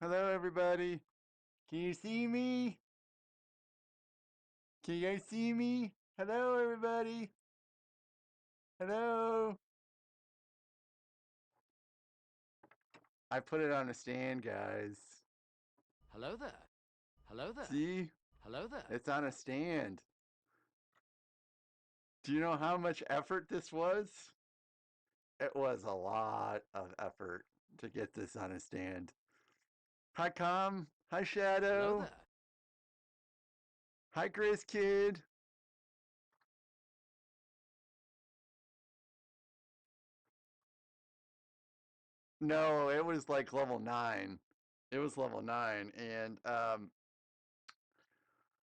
Hello, everybody. Can you see me? Can you guys see me? Hello, everybody. Hello. I put it on a stand, guys. Hello there. Hello there. See? Hello there. It's on a stand. Do you know how much effort this was? It was a lot of effort to get this on a stand. Hi, Com. Hi, Hello Shadow. there. Hi, Grizz Kid. No, it was like level 9. It was level 9. And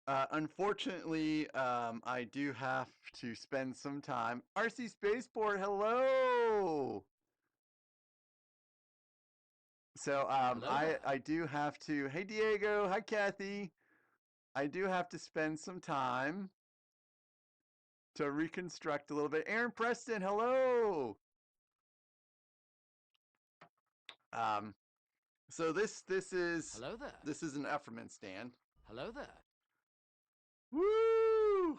unfortunately, I do have to spend some time. RC Spaceport, hello. So Hello there. I do have to. Hey Diego, hi Kathy. I do have to spend some time to reconstruct a little bit. Aaron Preston, hello. Um, so Hello there. this is an Efferman stand. Hello there. Woo!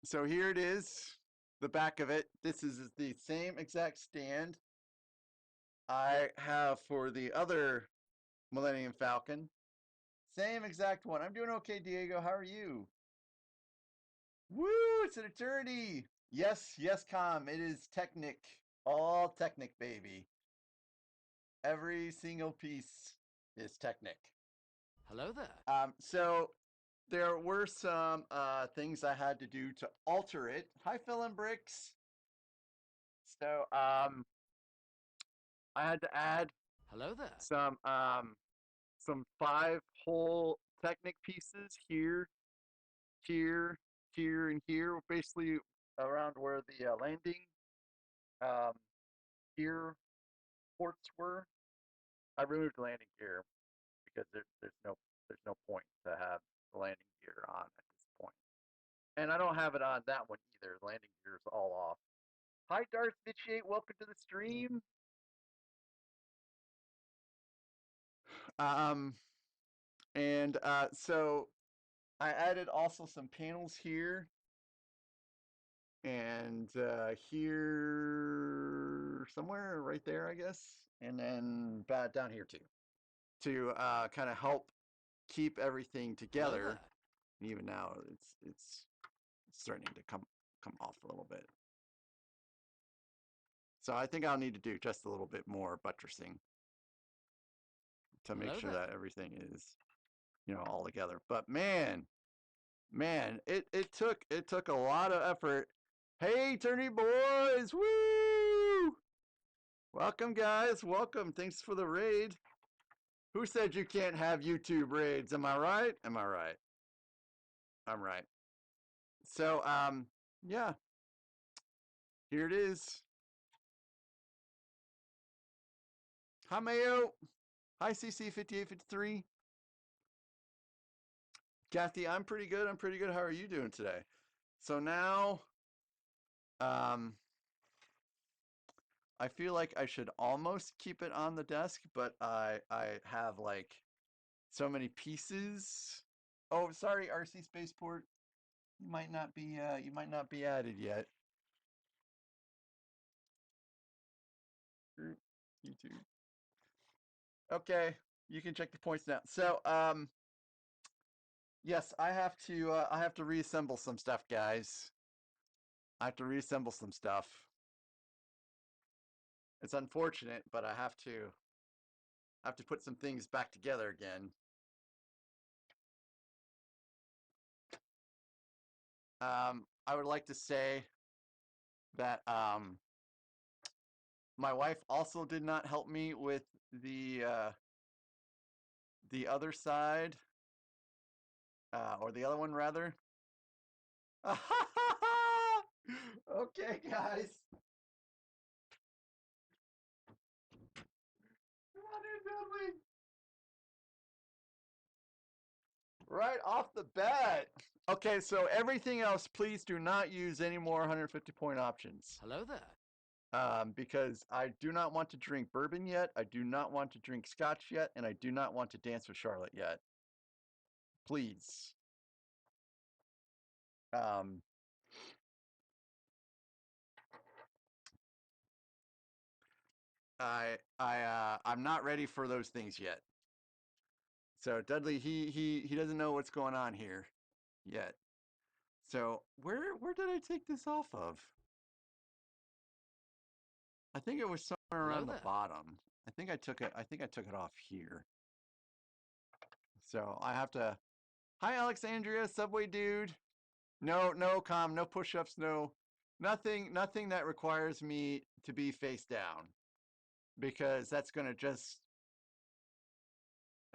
So here it is, the back of it. This is the same exact stand I have for the other Millennium Falcon. Same exact one. I'm doing okay, Diego. How are you? Woo! It's an eternity. Yes, yes, Com. It is Technic. All Technic, baby. Every single piece is Technic. Hello there. So there were some things I had to do to alter it. Hi, Phil and Bricks. So I had to add Hello there. some um, some 5 whole Technic pieces here, here, here, and here, basically around where the landing um, gear ports were. I removed the landing gear because there's no point to have the landing gear on at this point, and I don't have it on that one either. The landing gear is all off. Hi, Darth Vitiate. Welcome to the stream. Um, and so I added also some panels here and here somewhere right there, I guess, and then down here too, to kind of help keep everything Hello together. there. And even now, it's starting to come off a little bit. So I think I'll need to do just a little bit more buttressing to make Hello sure there. that everything is, all together. But man, it took a lot of effort. Hey, Turney boys, woo! Welcome, guys. Welcome. Thanks for the raid. Who said you can't have YouTube raids? Am I right? Am I right? I'm right. So, yeah, here it is. Hi, Mayo. Hi, CC5853. Kathy, I'm pretty good. I'm pretty good. How are you doing today? So now, um, I feel like I should almost keep it on the desk, but I have like so many pieces. Oh, sorry, RC Spaceport. You might not be added yet. Group YouTube. Okay, you can check the points now. So, yes, I have to reassemble some stuff, guys. I have to reassemble some stuff. It's unfortunate, but I have to put some things back together again. I would like to say that my wife also did not help me with the other side, or the other one rather. Okay, guys. Come on in, Dudley. Right off the bat. Okay, so everything else, please do not use any more 150 point options. Hello there. because I do not want to drink bourbon yet. I do not want to drink scotch yet, and I do not want to dance with Charlotte yet. Please. Um, I'm not ready for those things yet. So Dudley, he doesn't know what's going on here yet. So where did I take this off of? I think it was somewhere Hello around the there. bottom. I think I took it off here. So I have to. Hi Alexandria, Subway dude. No, no no push-ups, no nothing that requires me to be face down because that's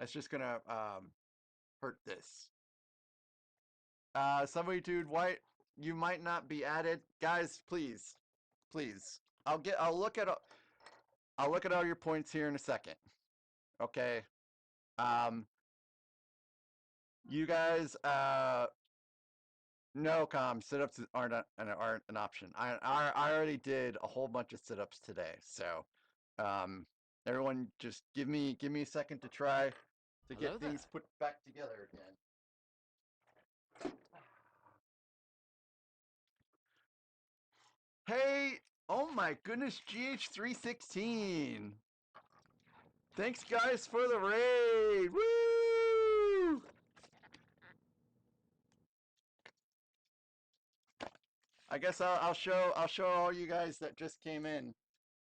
just gonna hurt this. Subway dude, why you might not be added, guys? Please, please. I'll look at all your points here in a second. Okay. Um, you guys, no, sit-ups aren't an option. I already did a whole bunch of sit-ups today, so everyone just give me a second to try to get Hello there. things put back together again. Hey, oh my goodness, GH316. Thanks guys for the raid. Woo! I guess I'll show all you guys that just came in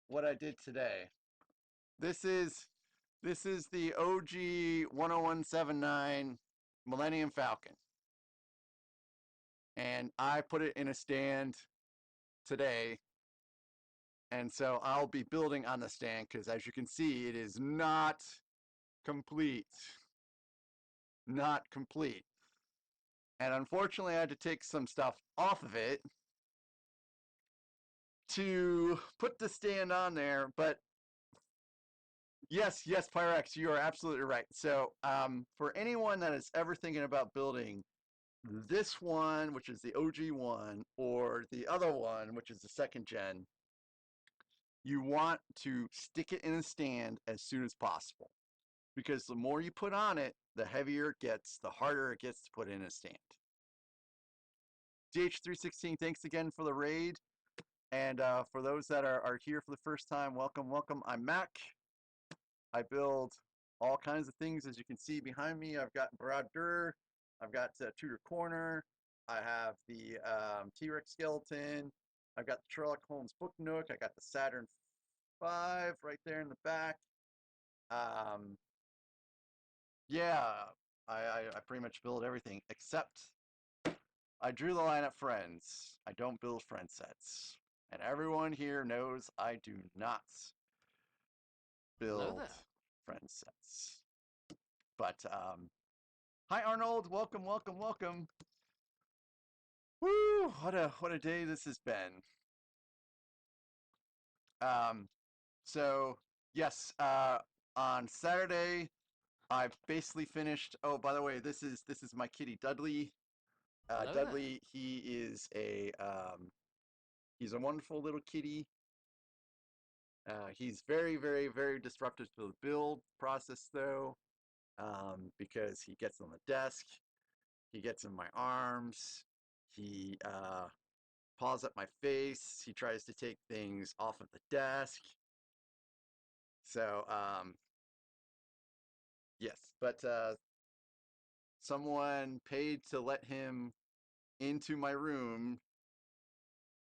what I did today. This is the OG 10179 Millennium Falcon. And I put it in a stand today. And so I'll be building on the stand because as you can see, it is not complete. Not complete. And unfortunately, I had to take some stuff off of it to put the stand on there. But yes, Pyrex, you are absolutely right. So for anyone that is ever thinking about building this one, which is the OG one, or the other one, which is the second gen, you want to stick it in a stand as soon as possible. Because the more you put on it, the heavier it gets, the harder it gets to put in a stand. DH316, thanks again for the raid. And for those that are here for the first time, welcome, welcome. I'm Mac. I build all kinds of things. As you can see behind me, I've got Brad Durr, I've got Tudor Corner, I have the T-Rex skeleton, I've got the Sherlock Holmes book nook, I got the Saturn V right there in the back. Yeah, I pretty much build everything except I drew the line at friends. I don't build friend sets. And everyone here knows I do not Hello build there. friend sets. But hi Arnold, welcome, welcome, welcome. Woo! What a day this has been. So yes, on Saturday I basically finished. Oh, by the way, this is my kitty Dudley. Hello there. Dudley, he's a wonderful little kitty. He's very, very, very disruptive to the build process though, because he gets on the desk, he gets in my arms, he paws at my face, he tries to take things off of the desk. So, yes, but someone paid to let him into my room.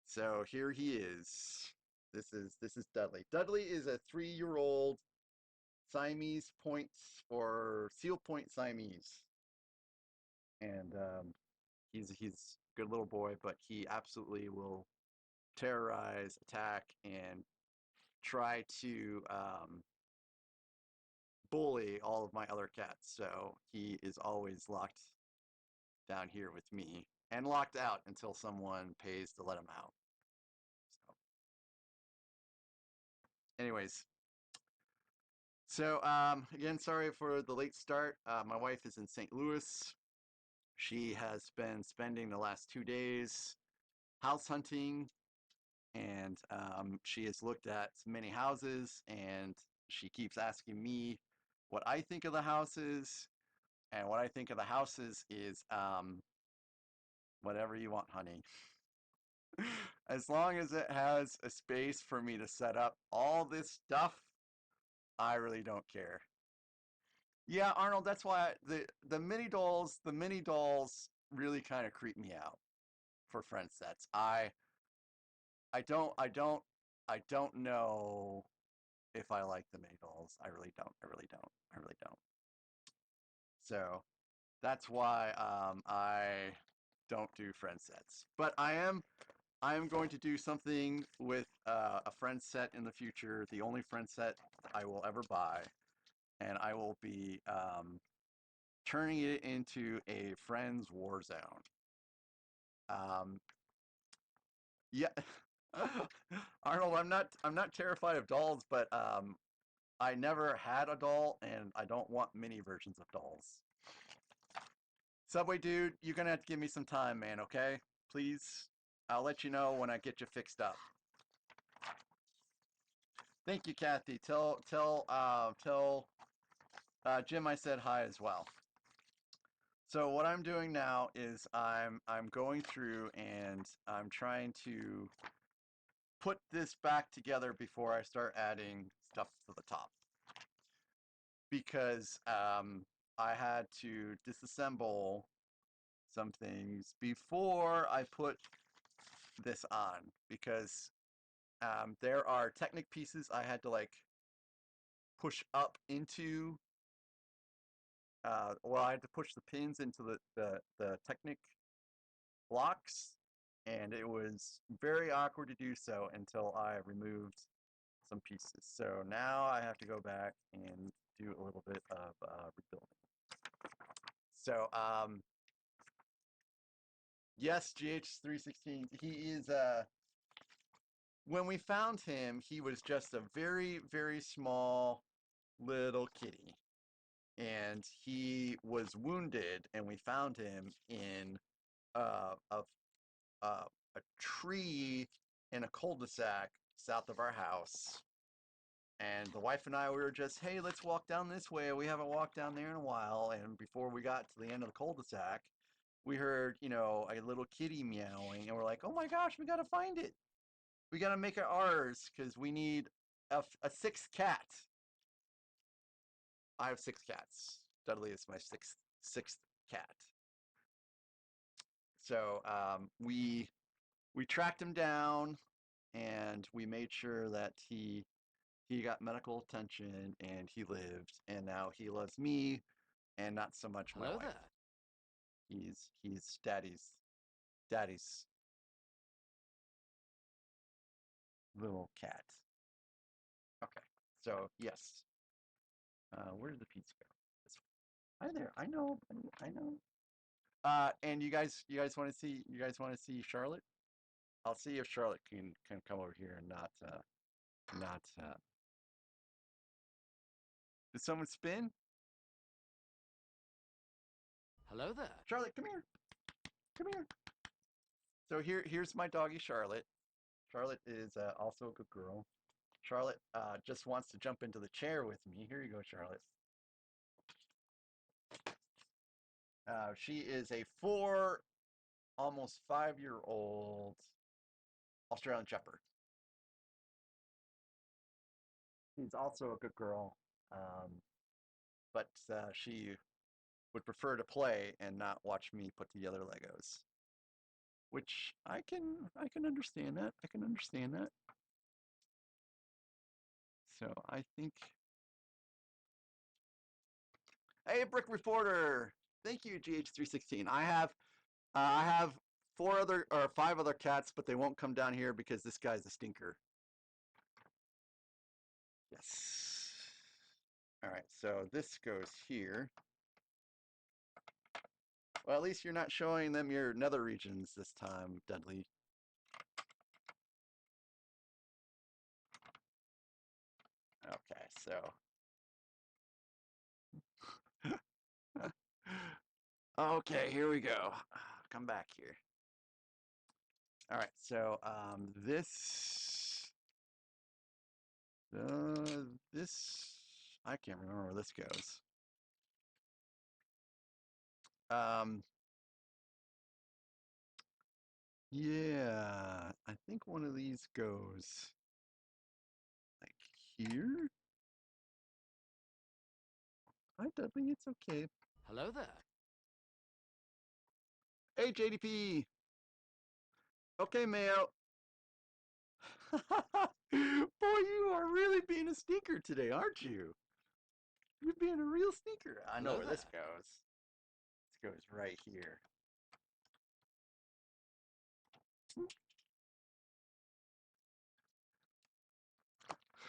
So here he is. This is Dudley. Dudley is a 3-year-old Siamese points or seal point Siamese, and he's a good little boy, but he absolutely will terrorize, attack, and try to bully all of my other cats. So he is always locked down here with me and locked out until someone pays to let him out. So, anyways, so again, sorry for the late start. My wife is in St. Louis. She has been spending the last 2 days house hunting and she has looked at many houses, and she keeps asking me what I think of the houses. And what I think of the houses is whatever you want, honey. As long as it has a space for me to set up all this stuff, I really don't care. Yeah, Arnold, that's why the mini dolls really kind of creep me out for friend sets. I don't I don't I don't know if I like the mini dolls. I really don't. I really don't. I really don't. So that's why I don't do friend sets. But I am going to do something with a friend set in the future. The only friend set I will ever buy, and I will be turning it into a friends war zone. Um, yeah, Arnold, I'm not terrified of dolls, but I never had a doll, and I don't want mini versions of dolls. Subway dude, you're gonna have to give me some time, man. Okay, please. I'll let you know when I get you fixed up. Thank you, Kathy. Tell Jim I said hi as well. So what I'm doing now is I'm going through and I'm trying to put this back together before I start adding stuff to the top. Because I had to disassemble some things before I put this on. Because there are Technic pieces I had to like push up into. Well, I had to push the pins into the Technic blocks, and it was very awkward to do so until I removed some pieces. So now I have to go back and do a little bit of rebuilding. So yes, GH316, he is when we found him, he was just a very, very small little kitty. And he was wounded, and we found him in a tree in a cul-de-sac south of our house. And the wife and I, we were just, hey, let's walk down this way. We haven't walked down there in a while. And before we got to the end of the cul-de-sac, we heard, a little kitty meowing. And we're like, oh my gosh, we got to find it. We got to make it ours because we need a sixth cat. I have 6 cats. Dudley is my sixth cat. So we tracked him down, and we made sure that he got medical attention, and he lived, and now he loves me and not so much my Hello wife. there. He's daddy's little cat. Okay, so yes. Where did the pizza go? Hi there. I know. I know. And you guys want to see Charlotte? I'll see if Charlotte can come over here and not. Did someone spin? Hello there. Charlotte, come here. Come here. So here's my doggy Charlotte. Charlotte is also a good girl. Charlotte just wants to jump into the chair with me. Here you go, Charlotte. She is a almost 5-year-old Australian Shepherd. She's also a good girl, but she would prefer to play and not watch me put together Legos. Which I can understand that. I can understand that. So I think. Hey, Brick Reporter. Thank you, GH316. I have 5 other cats, but they won't come down here because this guy's a stinker. Yes. All right, so this goes here. Well, at least you're not showing them your nether regions this time, Dudley. Okay, so. Okay, here we go. Come back here. All right, so this I can't remember where this goes. Um, yeah, I think one of these goes like here. Hi, Dudley, it's okay. Hello there. Hey, JDP. Okay, Mayo. Boy, you are really being a sneaker today, aren't you? You're being a real sneaker. I know Hello where there. this goes. This goes right here.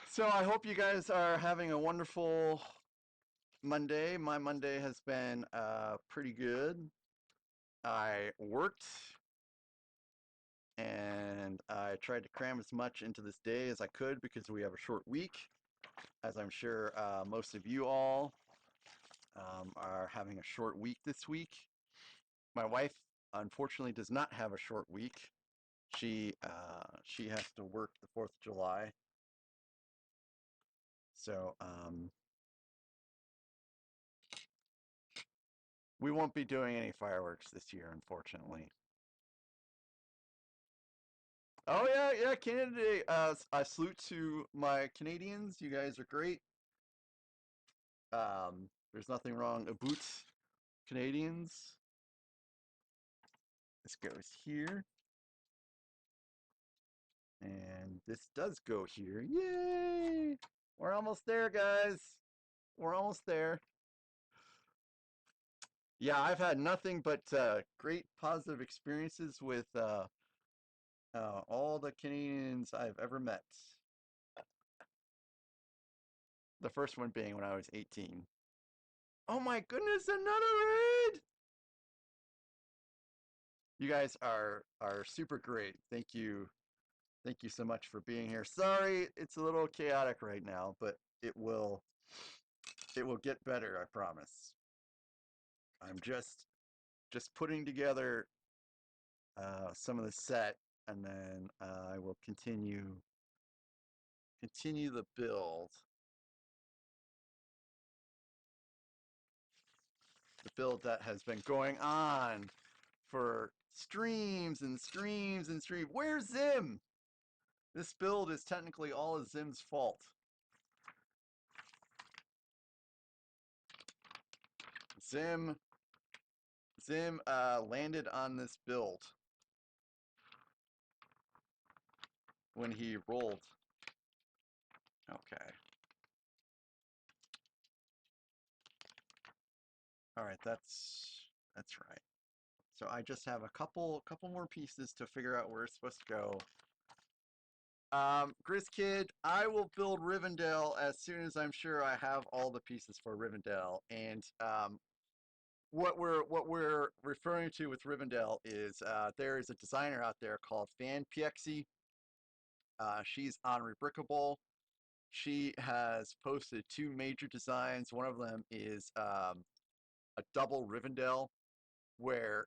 So I hope you guys are having a wonderful Monday. My Monday has been pretty good. I worked and I tried to cram as much into this day as I could because we have a short week, as I'm sure most of you all are having a short week this week. My wife, unfortunately, does not have a short week. She has to work the 4th of July. So we won't be doing any fireworks this year, unfortunately. Oh yeah, Canada Day. I salute to my Canadians. You guys are great. There's nothing wrong about Canadians. This goes here. And this does go here. Yay! We're almost there, guys. We're almost there. Yeah, I've had nothing but great positive experiences with all the Canadians I've ever met. The first one being when I was 18. Oh my goodness, another raid! You guys are super great. Thank you. Thank you so much for being here. Sorry, it's a little chaotic right now, but it will get better, I promise. I'm just putting together some of the set, and then I will continue the build. The build that has been going on for streams and streams and streams. Where's Zim? This build is technically all of Zim's fault. Zim landed on this build when he rolled. Okay. All right, that's right. So I just have a couple more pieces to figure out where it's supposed to go. Grizz Kid, I will build Rivendell as soon as I'm sure I have all the pieces for Rivendell. And what we're referring to with Rivendell is there is a designer out there called Fan PXE. She's on Rebrickable. She has posted two major designs. One of them is a double Rivendell, where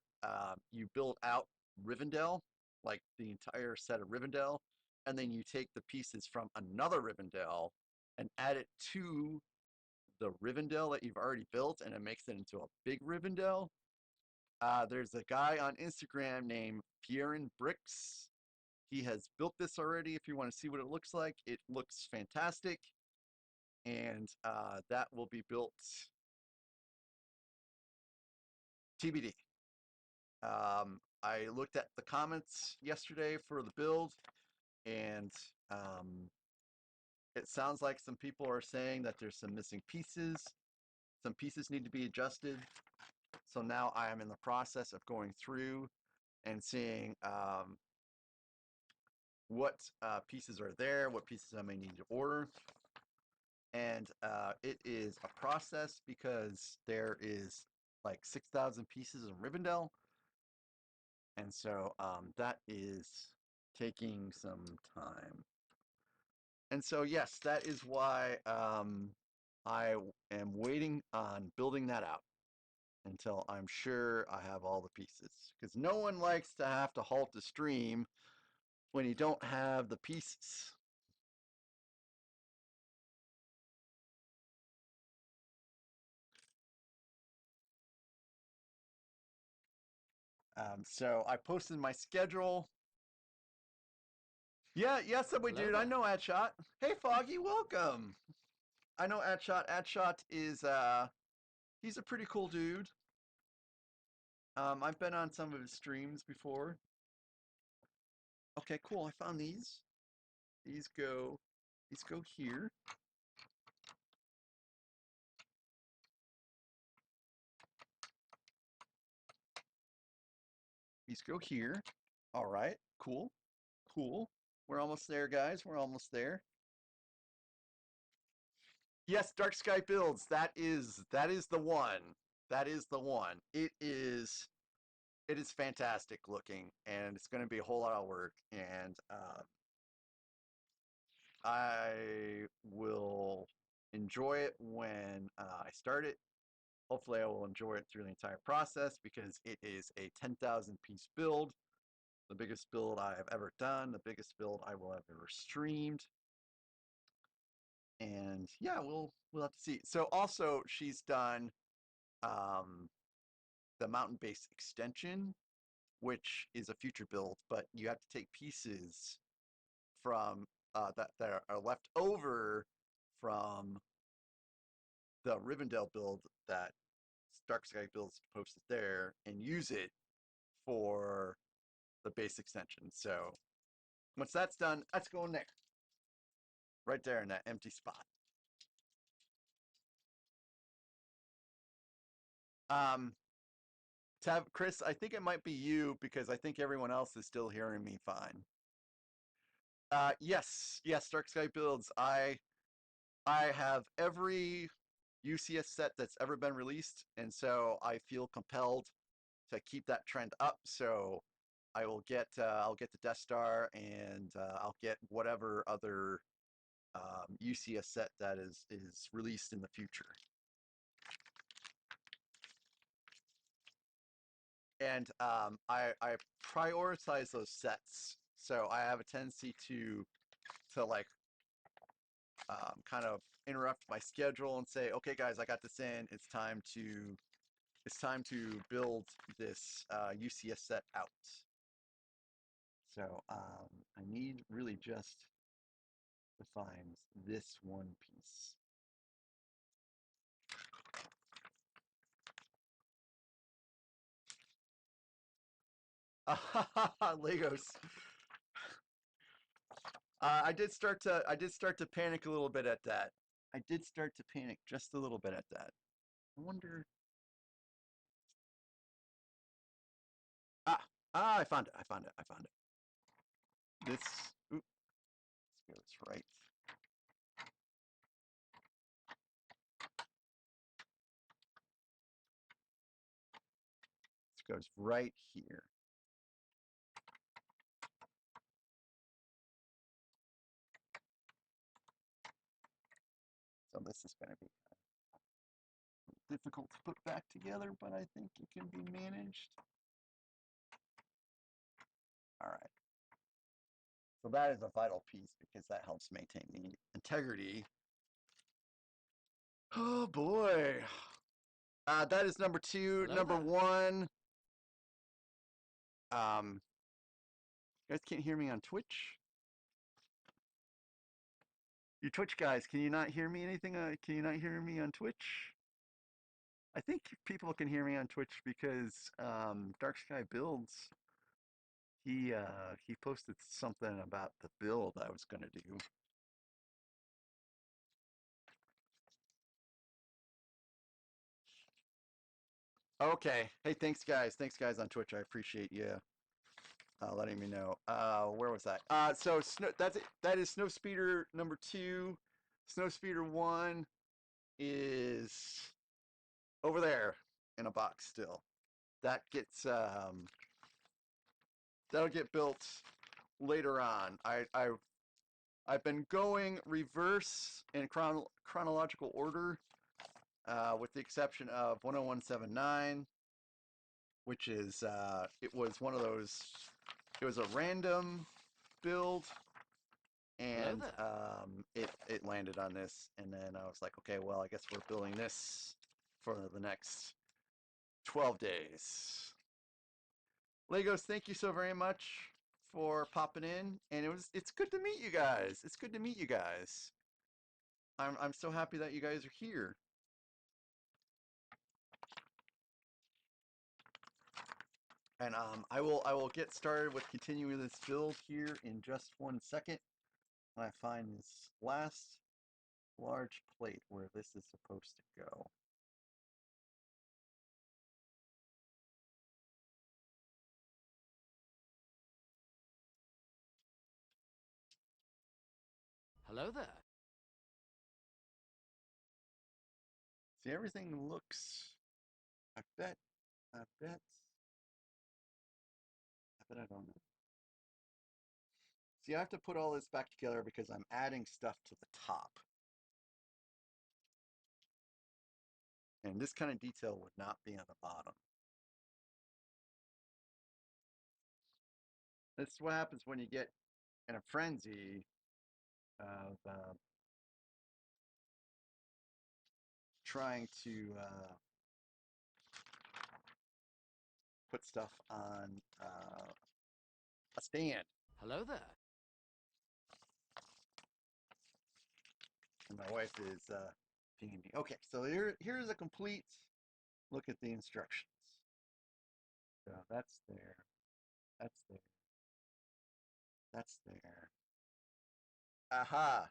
you build out Rivendell, like the entire set of Rivendell, and then you take the pieces from another Rivendell and add it to the Rivendell that you've already built, and it makes it into a big Rivendell. There's a guy on Instagram named Pierin Bricks. He has built this already. If you want to see what it looks like, it looks fantastic. And that will be built TBD. I looked at the comments yesterday for the build, and it sounds like some people are saying that there's some missing pieces. Some pieces need to be adjusted. So now I am in the process of going through and seeing what pieces are there, what pieces I may need to order. And it is a process because there is like 6,000 pieces of Rivendell. And so that is taking some time. And so, yes, that is why I am waiting on building that out. until I'm sure I have all the pieces. Because no one likes to have to halt the stream when you don't have the pieces. So I posted my schedule. Yeah, Subway Hello Dude, I there. know Adshot. Hey, Foggy, welcome. I know Adshot. Adshot is, he's a pretty cool dude. I've been on some of his streams before. Okay, cool. I found these. These go here. These go here. All right, cool. We're almost there, guys. We're almost there. Yes, Dark Sky Builds. That is the one. That is the one. It is fantastic looking, and it's going to be a whole lot of work. And I will enjoy it when I start it. Hopefully, I will enjoy it through the entire process because it is a 10,000 piece build, the biggest build I have ever done, the biggest build I will have ever streamed. And yeah, we'll have to see. So also, she's done the mountain base extension, which is a future build, but you have to take pieces from that are left over from the Rivendell build that Dark Sky builds posted there and use it for the base extension. So once that's done, that's going there, right there in that empty spot. Um, Chris, I think it might be you because I think everyone else is still hearing me fine. Yes, Dark Sky builds. I have every UCS set that's ever been released, and so I feel compelled to keep that trend up. So I'll get the Death Star, and I'll get whatever other UCS set that is released in the future. And I prioritize those sets, so I have a tendency to like kind of interrupt my schedule and say, okay, guys, I got this in. It's time to build this UCS set out. So I need really just to find this one piece. Legos. I did start to panic a little bit at that. I did start to panic just a little bit at that. I wonder. Ah, I found it. I found it. I found it. This. Oop, this goes right. This goes right here. So this is going to be difficult to put back together, but I think it can be managed. All right. So that is a vital piece because that helps maintain the integrity. Oh boy. That is number 2. Hello Number there. 1. You guys can't hear me on Twitch? You Twitch guys, can you not hear me anything? Can you not hear me on Twitch? I think people can hear me on Twitch because Dark Sky Builds, he posted something about the build I was gonna do. Okay. Hey, thanks guys. Thanks guys on Twitch. I appreciate you letting me know. Where was that? So that's it. That is Snowspeeder number 2. Snowspeeder 1 is over there in a box still. That gets that'll get built later on. I've been going reverse in chronological order with the exception of 10179, which is, it was one of those, it was a random build, Hello and there. it landed on this, and then I was like, okay, well, I guess we're building this for the next 12 days. Legos, thank you so very much for popping in, and it's good to meet you guys. It's good to meet you guys. I'm so happy that you guys are here. And I will get started with continuing this build here in just 1 second. When I find this last large plate where this is supposed to go. Hello there. See, everything looks. I bet. I bet. I bet I don't know. See, I have to put all this back together because I'm adding stuff to the top. And this kind of detail would not be on the bottom. This is what happens when you get in a frenzy of trying to put stuff on a stand. Hello there. And my wife is pinging me. Okay, so here's a complete look at the instructions. So that's there. That's there. That's there. Aha.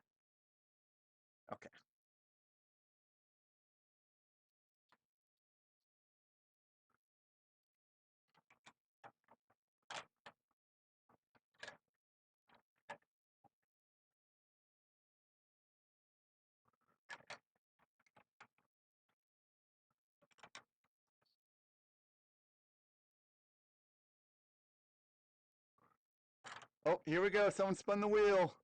Okay. Oh, here we go. Someone spun the wheel.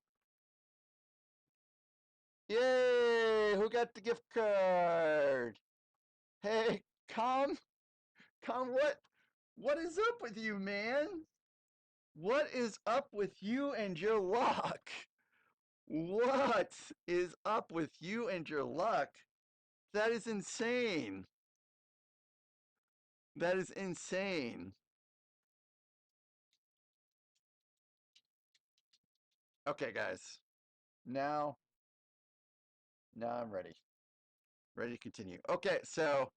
Yay! Who got the gift card? Hey, Calm, what is up with you, man? What is up with you and your luck? What is up with you and your luck? That is insane. That is insane. Okay, guys. Now I'm ready. Ready to continue. Okay, so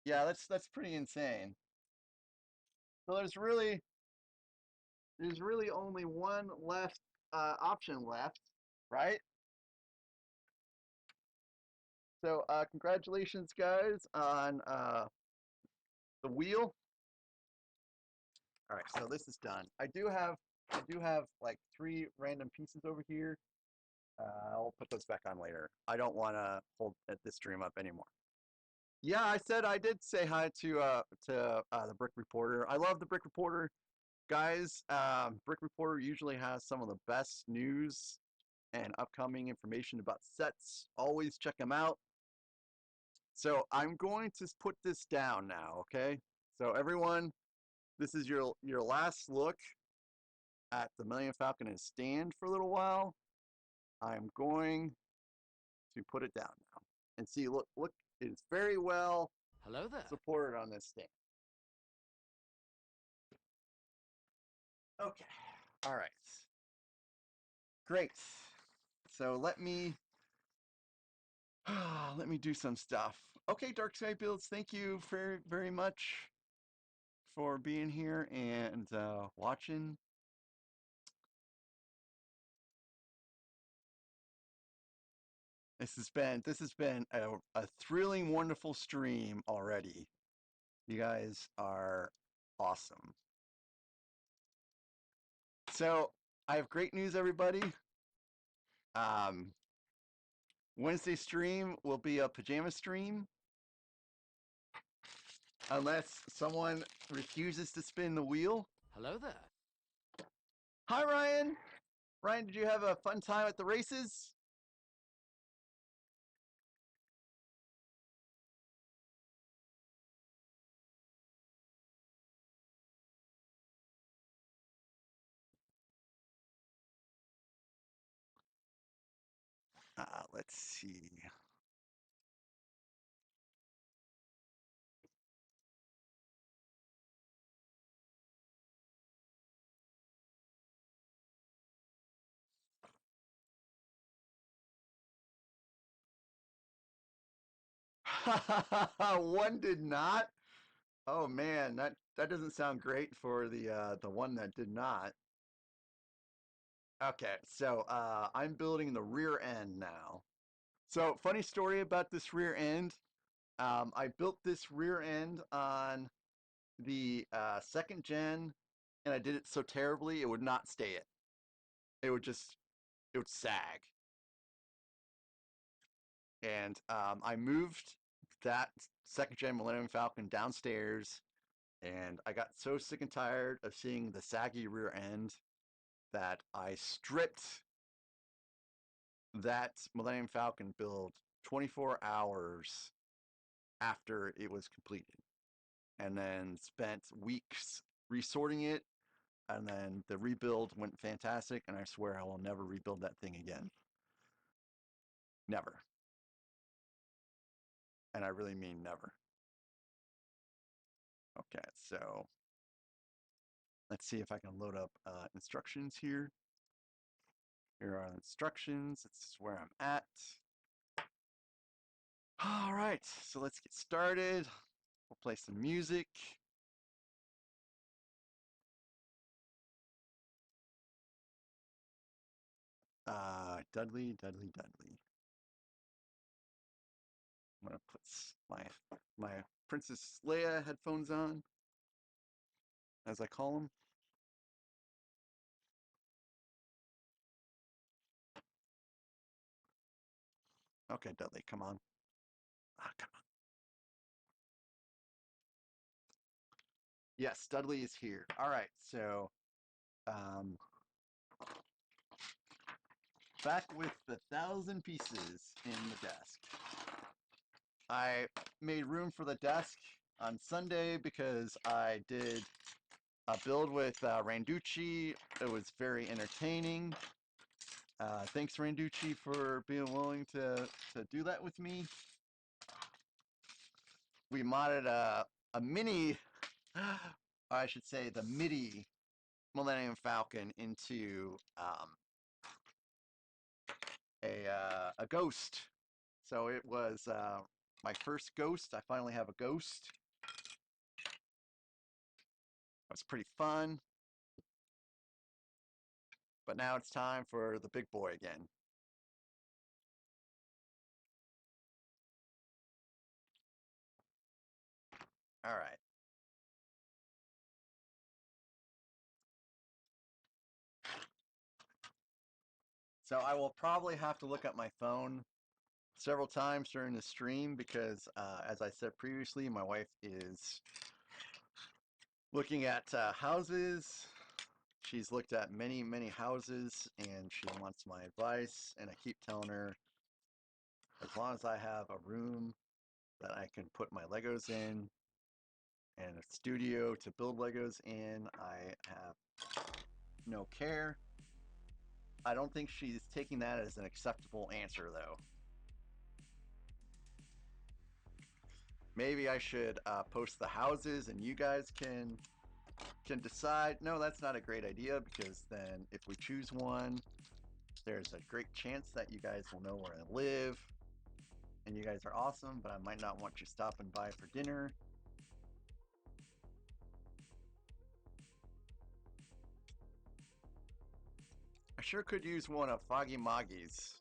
yeah, that's pretty insane. So there's really only one left option left, right? So congratulations, guys, on the wheel. All right, so this is done. I do have like 3 random pieces over here. I'll put those back on later. I don't want to hold this stream up anymore. Yeah, I did say hi to the Brick Reporter. I love the Brick Reporter, guys. Brick Reporter usually has some of the best news and upcoming information about sets. Always check them out. So I'm going to put this down now, okay? So everyone, this is your last look at the Millennium Falcon and stand for a little while. I'm going to put it down now and see. Look, it's very well Hello there. supported on this stand. Okay, all right, great. So let me do some stuff. Okay, Dark Sky Builds, thank you very very much for being here and watching. This has been a thrilling, wonderful stream already. You guys are awesome. So I have great news, everybody. Wednesday stream will be a pajama stream, unless someone refuses to spin the wheel. Hello there. Hi, Ryan. Ryan, did you have a fun time at the races? Let's see. One did not. Oh man, that doesn't sound great for the one that did not. Okay, so I'm building the rear end now. So funny story about this rear end. I built this rear end on the second gen, and I did it so terribly it would not stay it. It would just it would sag. And I moved that second gen Millennium Falcon downstairs, and I got so sick and tired of seeing the saggy rear end that I stripped that Millennium Falcon build 24 hours after it was completed, and then spent weeks resorting it, and then the rebuild went fantastic, and I swear I will never rebuild that thing again. Never. And I really mean never. Okay, so let's see if I can load up instructions here. Here are the instructions. This is where I'm at. All right, so let's get started. We'll play some music. Dudley. I'm gonna put my Princess Leia headphones on, as I call them. Okay, Dudley, come on. Come on. Yes, Dudley is here. All right, so um, back with the 1,000 pieces in the desk. I made room for the desk on Sunday because I did a build with Randucci. It was very entertaining. Thanks, Randucci, for being willing to do that with me. We modded a mini, I should say the MIDI Millennium Falcon into a ghost. So it was my first ghost. I finally have a ghost. It was pretty fun. But now it's time for the big boy again. All right. So I will probably have to look at my phone several times during the stream because, as I said previously, my wife is looking at houses. She's looked at many houses, and she wants my advice. And I keep telling her, as long as I have a room that I can put my Legos in and a studio to build Legos in, I have no care. I don't think she's taking that as an acceptable answer, though. Maybe I should post the houses, and you guys can decide. No, that's not a great idea, because then if we choose one, there's a great chance that you guys will know where I live, and you guys are awesome, but I might not want you stopping by for dinner. I sure could use one of Foggy Moggy's.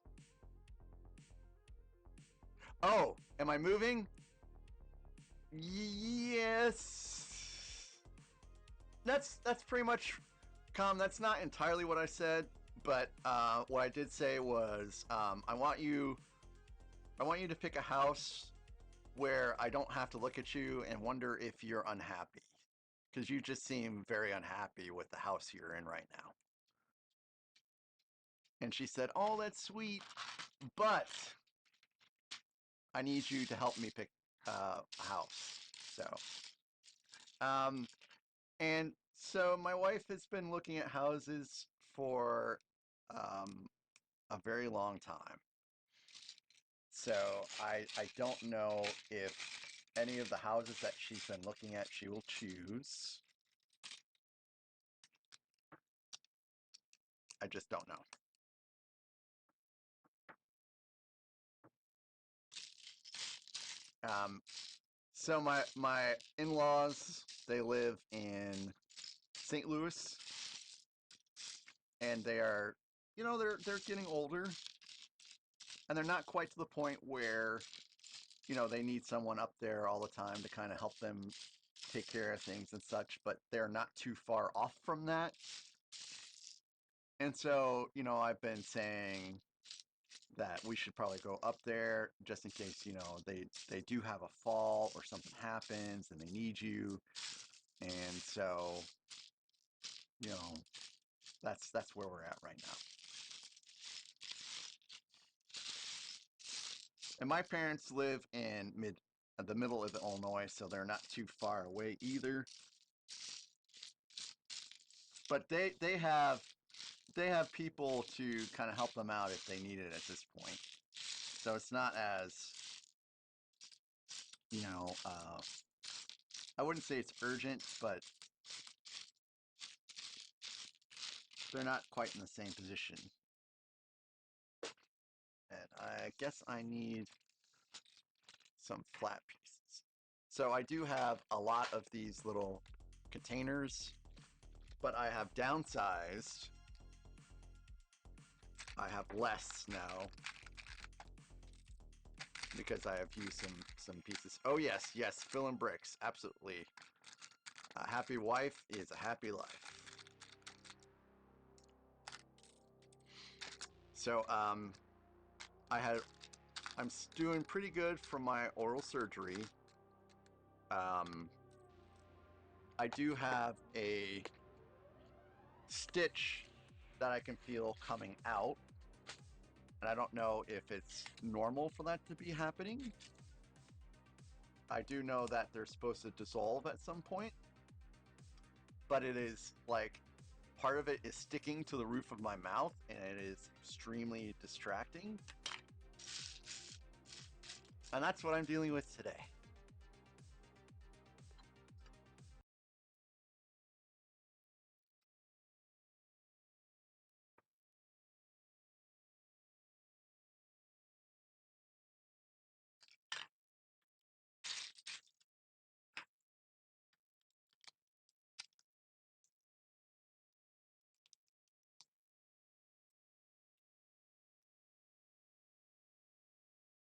Oh, am I moving? Yes. That's pretty much, that's not entirely what I said, but what I did say was I want you to pick a house where I don't have to look at you and wonder if you're unhappy, because you just seem very unhappy with the house you're in right now. And she said, "Oh, that's sweet, but I need you to help me pick a house." So, um, and so my wife has been looking at houses for a very long time. So I don't know if any of the houses that she's been looking at she will choose. I just don't know. So my in-laws, they live in St. Louis, and they are, you know, they're getting older, and they're not quite to the point where, you know, they need someone up there all the time to kind of help them take care of things and such, but they're not too far off from that. And so, you know, I've been saying that we should probably go up there just in case, you know, they do have a fall or something happens and they need you. And so, you know, that's where we're at right now. And my parents live in the middle of Illinois, so they're not too far away either. But they have people to kind of help them out if they need it at this point. So it's not as, you know, I wouldn't say it's urgent, but they're not quite in the same position. And I guess I need some flat pieces. So I do have a lot of these little containers, but I have downsized. I have less now because I have used some pieces. Oh yes, yes, fill in bricks, absolutely. A happy wife is a happy life. So I'm doing pretty good from my oral surgery. I do have a stitch that I can feel coming out, and I don't know if it's normal for that to be happening. I do know that they're supposed to dissolve at some point, but it is like part of it is sticking to the roof of my mouth, and it is extremely distracting. And that's what I'm dealing with today.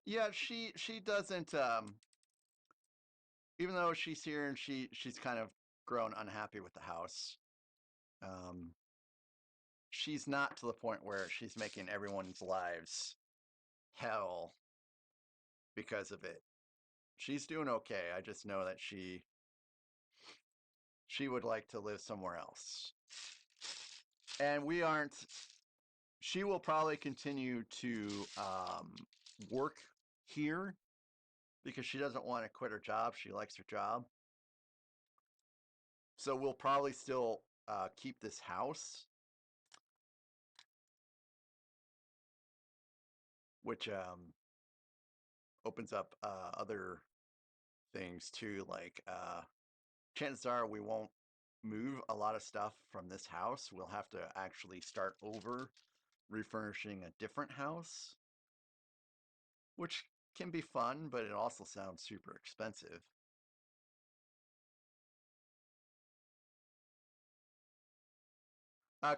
Yeah, she doesn't even though she's here and she's kind of grown unhappy with the house. Um she's not to the point where she's making everyone's lives hell because of it. She's doing okay. I just know that she would like to live somewhere else. And we aren't she will probably continue to work here because she doesn't want to quit her job. She likes her job. So we'll probably still keep this house, which opens up other things too. Like chances are we won't move a lot of stuff from this house. We'll have to actually start over refurnishing a different house, which can be fun, but it also sounds super expensive.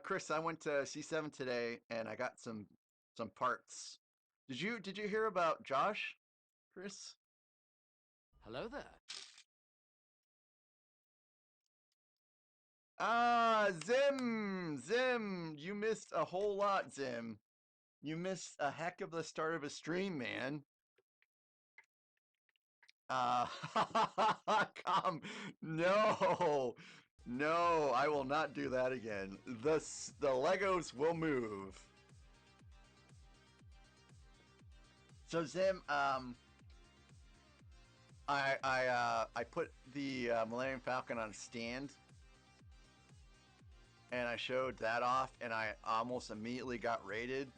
Chris, I went to C7 today and I got some parts. Did you hear about Josh, Chris? Hello there. Ah, Zim, you missed a whole lot, Zim. You missed a heck of the start of a stream, man. Uh, come, no, no, I will not do that again. The Legos will move. So Zim, I put the Millennium Falcon on a stand, and I showed that off, and I almost immediately got raided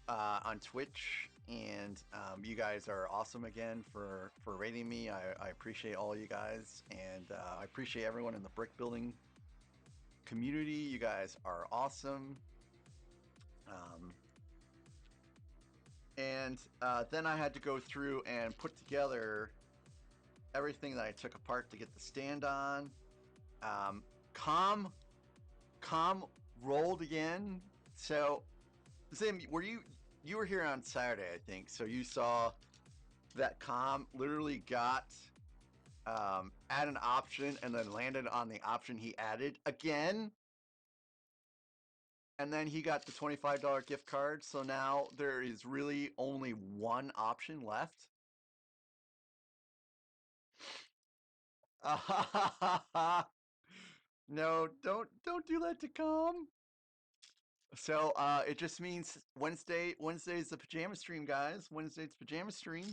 on Twitch and you guys are awesome again for rating me. I appreciate all you guys, and I appreciate everyone in the brick building community. You guys are awesome. And then I had to go through and put together everything that I took apart to get the stand on. Com rolled again. So Zim, you were here on Saturday, I think. So you saw that Com literally got add an option and then landed on the option he added again. And then he got the $25 gift card. So now there is really only one option left. No, don't do that to Com. So it just means Wednesday's the pajama stream, guys. Wednesday's pajama stream.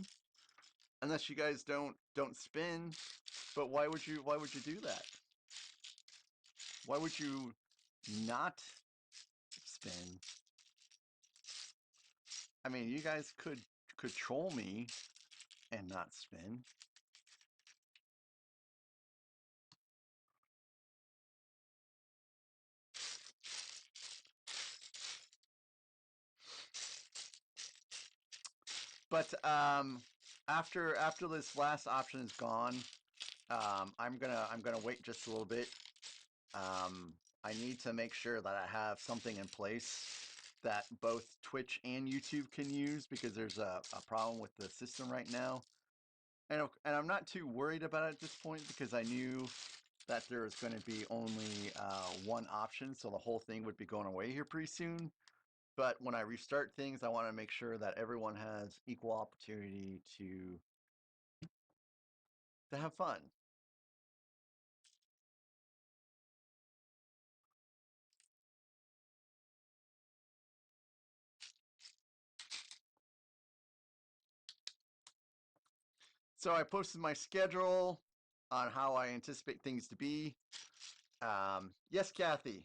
Unless you guys don't spin. But why would you do that? Why would you not spin? I mean, you guys could troll me and not spin. But after this last option is gone, I'm gonna wait just a little bit. I need to make sure that I have something in place that both Twitch and YouTube can use because there's a problem with the system right now. And I'm not too worried about it at this point because I knew that there was going to be only one option, so the whole thing would be going away here pretty soon. But when I restart things, I want to make sure that everyone has equal opportunity to have fun. So I posted my schedule on how I anticipate things to be. Yes, Kathy.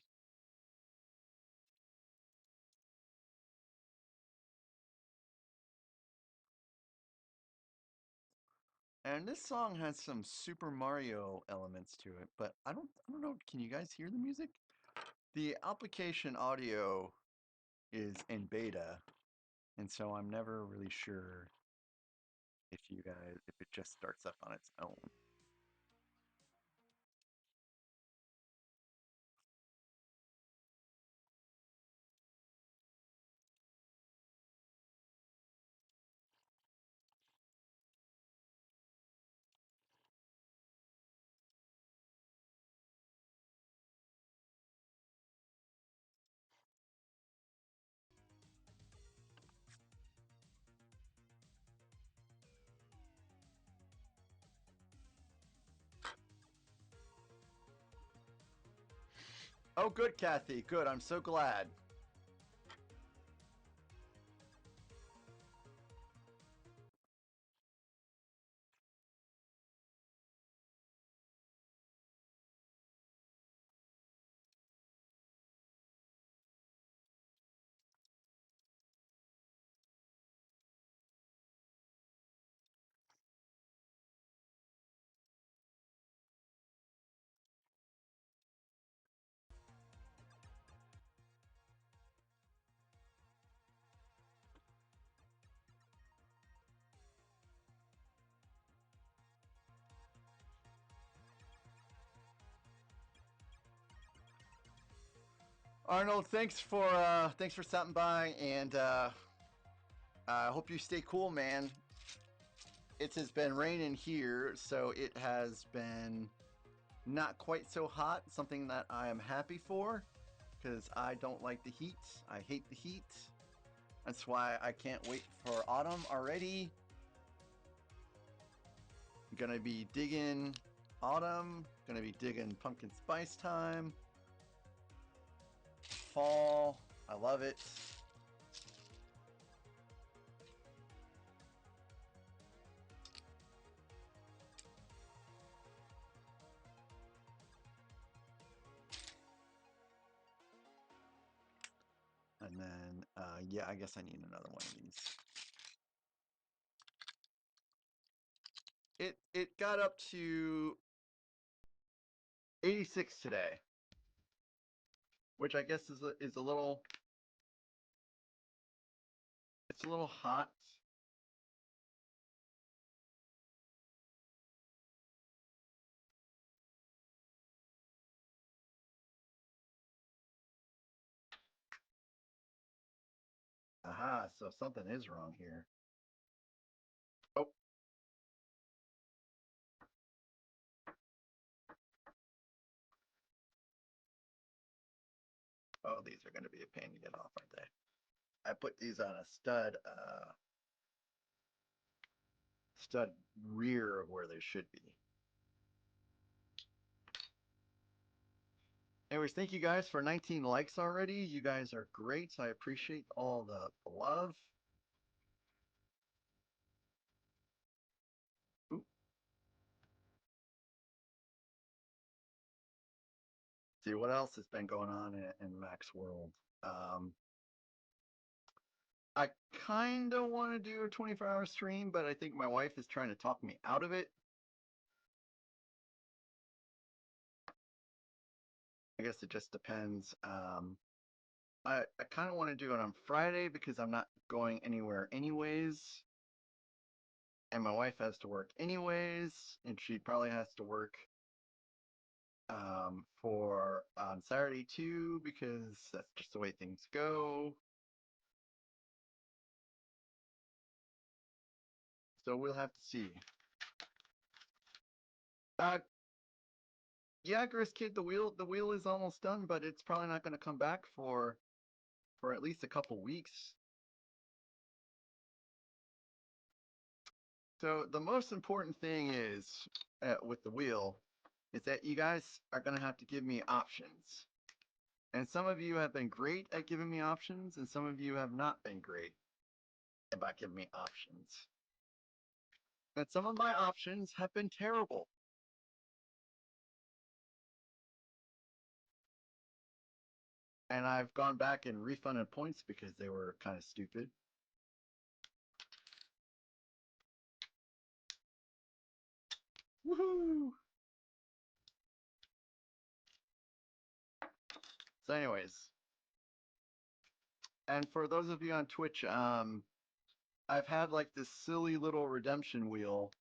And this song has some Super Mario elements to it, but I don't know. Can you guys hear the music? The application audio is in beta, and so I'm never really sure if it just starts up on its own. Oh, good, Kathy. Good. I'm so glad. Arnold, thanks for stopping by, and I hope you stay cool, man. It has been raining here, so it has been not quite so hot. Something that I am happy for, because I don't like the heat. I hate the heat. That's why I can't wait for autumn already. Gonna be digging autumn. Gonna be digging pumpkin spice time. Fall. I love it. And then, yeah, I guess I need another one of these. it got up to 86 today, which I guess is a little, it's a little hot. Aha, so something is wrong here. Oh, oh, these are going to be a pain to get off, aren't they? I put these on a stud rear of where they should be. Anyways, thank you guys for 19 likes already. You guys are great. I appreciate all the love. Ooh. See what else has been going on in Mac's world. Um, I kind of want to do a 24-hour stream, but I think my wife is trying to talk me out of it. I guess it just depends. I kind of want to do it on Friday because I'm not going anywhere anyways. And my wife has to work anyways, and she probably has to work for on Saturday too because that's just the way things go. So we'll have to see. Uh, yeah, Gris Kid, the wheel is almost done, but it's probably not going to come back for at least a couple weeks. So the most important thing is with the wheel is that you guys are going to have to give me options. And some of you have been great at giving me options, and some of you have not been great about giving me options. And some of my options have been terrible. And I've gone back and refunded points because they were kind of stupid. Woohoo! So anyways, and for those of you on Twitch, I've had like this silly little redemption wheel.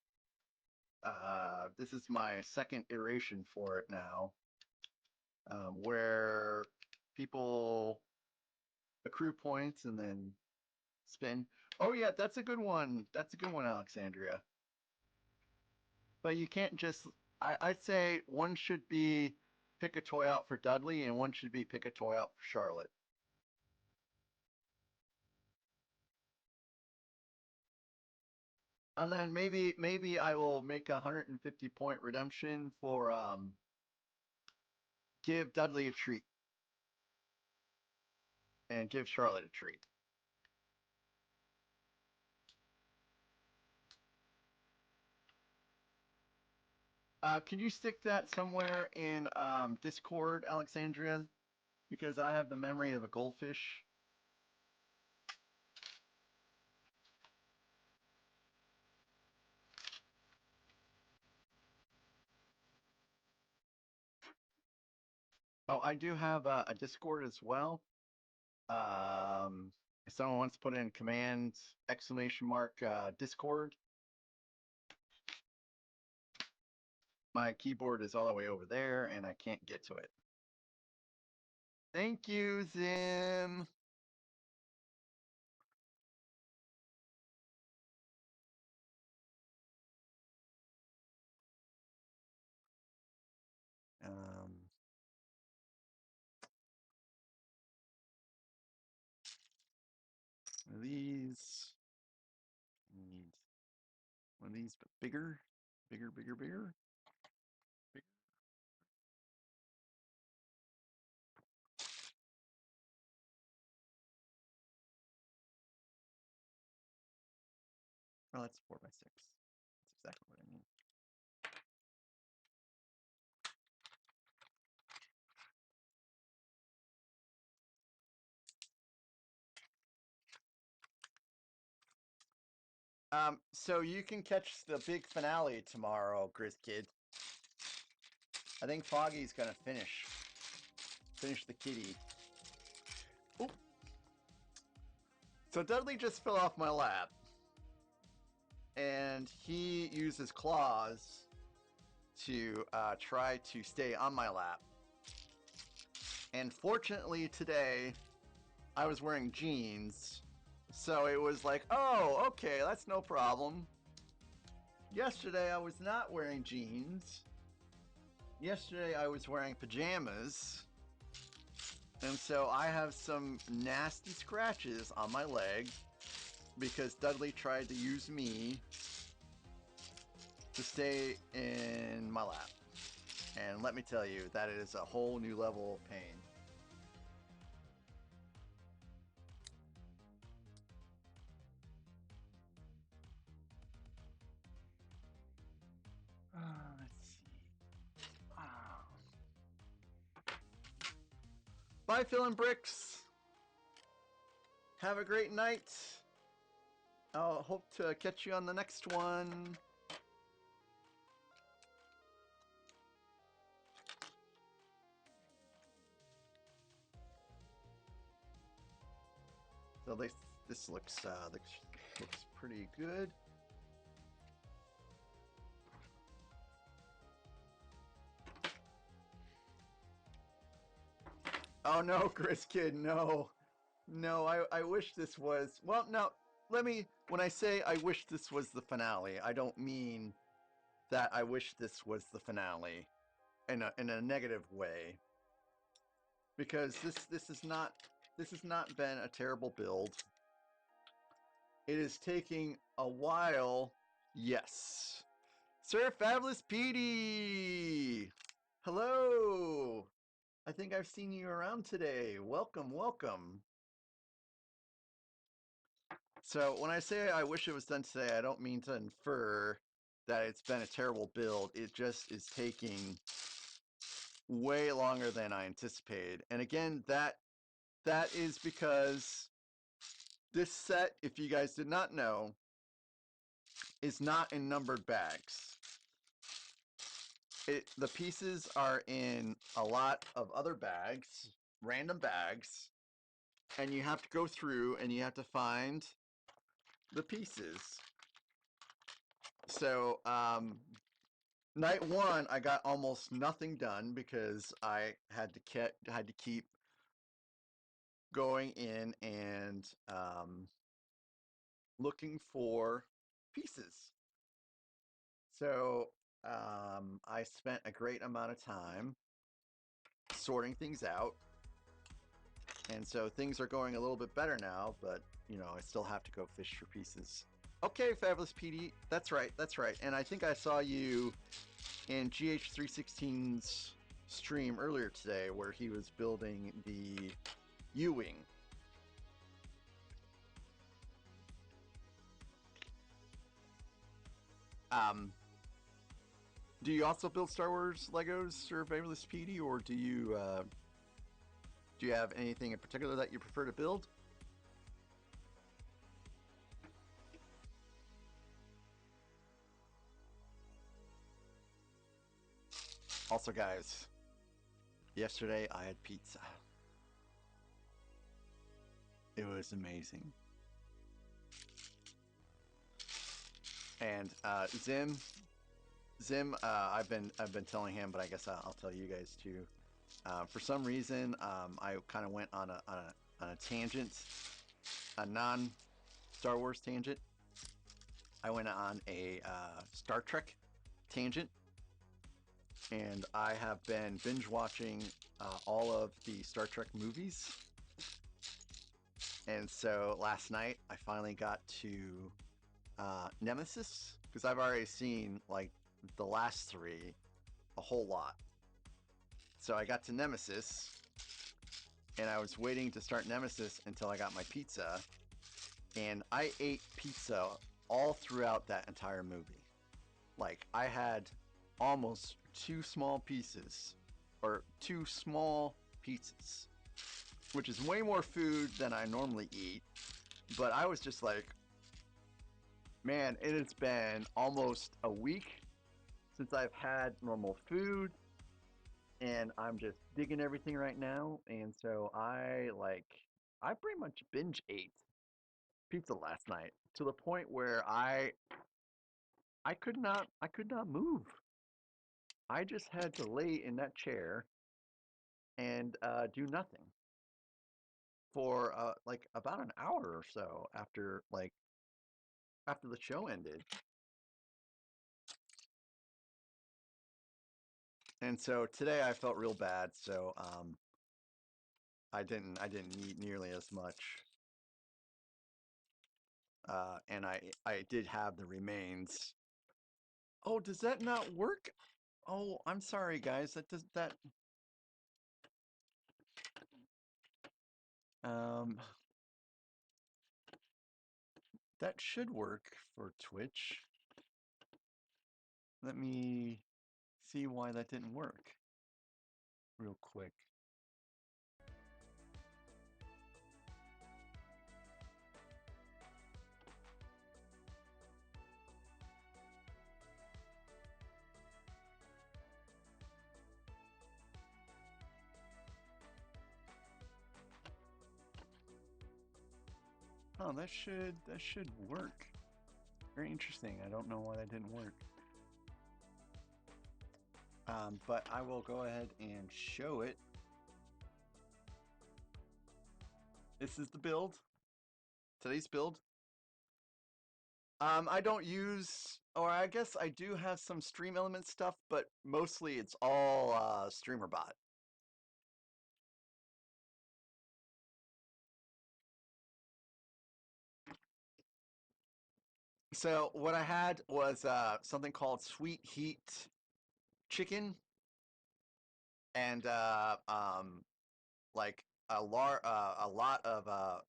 This is my second iteration for it now, where people accrue points and then spin. Oh yeah, that's a good one. That's a good one, Alexandria. But you can't just. I'd say one should be pick a toy out for Dudley, and one should be pick a toy out for Charlotte. And then maybe I will make a 150 point redemption for give Dudley a treat and give Charlotte a treat. Can you stick that somewhere in Discord, Alexandria? Because I have the memory of a goldfish. Oh, I do have a Discord as well. If someone wants to put in command exclamation mark Discord, my keyboard is all the way over there and I can't get to it. Thank you, Zim. One of these. Need one of these, but bigger, bigger, bigger, bigger. Bigger. Oh, that's 4x6. That's exactly what I mean. So you can catch the big finale tomorrow, Grizz Kid. I think Foggy's gonna finish the kitty. Oop. So Dudley just fell off my lap, and he uses claws to try to stay on my lap. And fortunately today, I was wearing jeans, so it was like, oh, okay, that's no problem. Yesterday, I was not wearing jeans. Yesterday, I was wearing pajamas. And so I have some nasty scratches on my leg because Dudley tried to use me to stay in my lap. And let me tell you, that is a whole new level of pain. Let's see. Bye, Phil and Bricks. Have a great night. I'll hope to catch you on the next one. So this looks pretty good. Oh no, Chris Kid, no. No, I wish this was, well, no, when I say I wish this was the finale, I don't mean that I wish this was the finale in a negative way. Because this has not been a terrible build. It is taking a while, yes. Sir Fabulous Petey! Hello! I think I've seen you around today. Welcome, welcome. So when I say I wish it was done today, I don't mean to infer that it's been a terrible build. It just is taking way longer than I anticipated. And again, that is because this set, if you guys did not know, is not in numbered bags. The pieces are in a lot of other bags, random bags, and you have to go through and you have to find the pieces. So, night one, I got almost nothing done because I had to keep going in and looking for pieces. So I spent a great amount of time sorting things out. And so things are going a little bit better now, but, you know, I still have to go fish for pieces. Okay, Fabulous PD, that's right. And I think I saw you in GH316's stream earlier today where he was building the U-Wing. Do you also build Star Wars Legos, Sir Fabulous PD, or do you have anything in particular that you prefer to build? Also, guys, yesterday I had pizza. It was amazing. And Zim, I've been telling him, but I guess I'll tell you guys too. For some reason, I kind of went on a tangent, a non-Star Wars tangent. I went on a Star Trek tangent, and I have been binge watching all of the Star Trek movies. And so last night I finally got to Nemesis, because I've already seen like the last three a whole lot. So I got to Nemesis, and I was waiting to start Nemesis until I got my pizza, and I ate pizza all throughout that entire movie. Like, I had almost two small pizzas, which is way more food than I normally eat, but I was just like, Man, it has been almost a week since I've had normal food, and I'm just digging everything right now. And so I pretty much binge ate pizza last night to the point where I could not move. I just had to lay in that chair and do nothing for like about an hour or so after the show ended. And so today I felt real bad, so I didn't eat nearly as much. And I did have the remains. Oh, does that not work? Oh, I'm sorry guys. Um that should work for Twitch. Let me see why that didn't work real quick. Oh, that should work. Very interesting. I don't know why that didn't work. But I will go ahead and show it. This is the build. Today's build. I don't use, or I guess I do have some Stream Element stuff, but mostly it's all StreamerBot. So what I had was something called Sweet Heat Chicken, and like a lot of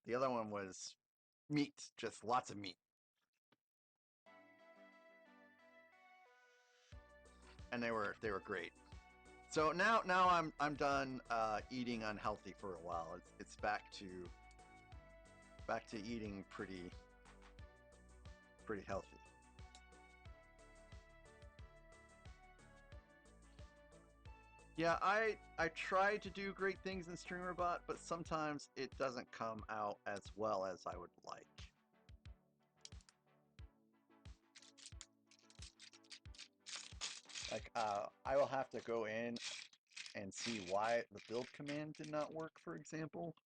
the other one was meat, just lots of meat, and they were great. So now I'm done eating unhealthy for a while. It's back to eating pretty healthy. Yeah, I try to do great things in StreamerBot, but sometimes it doesn't come out as well as I would like. Like I will have to go in and see why the build command did not work, for example,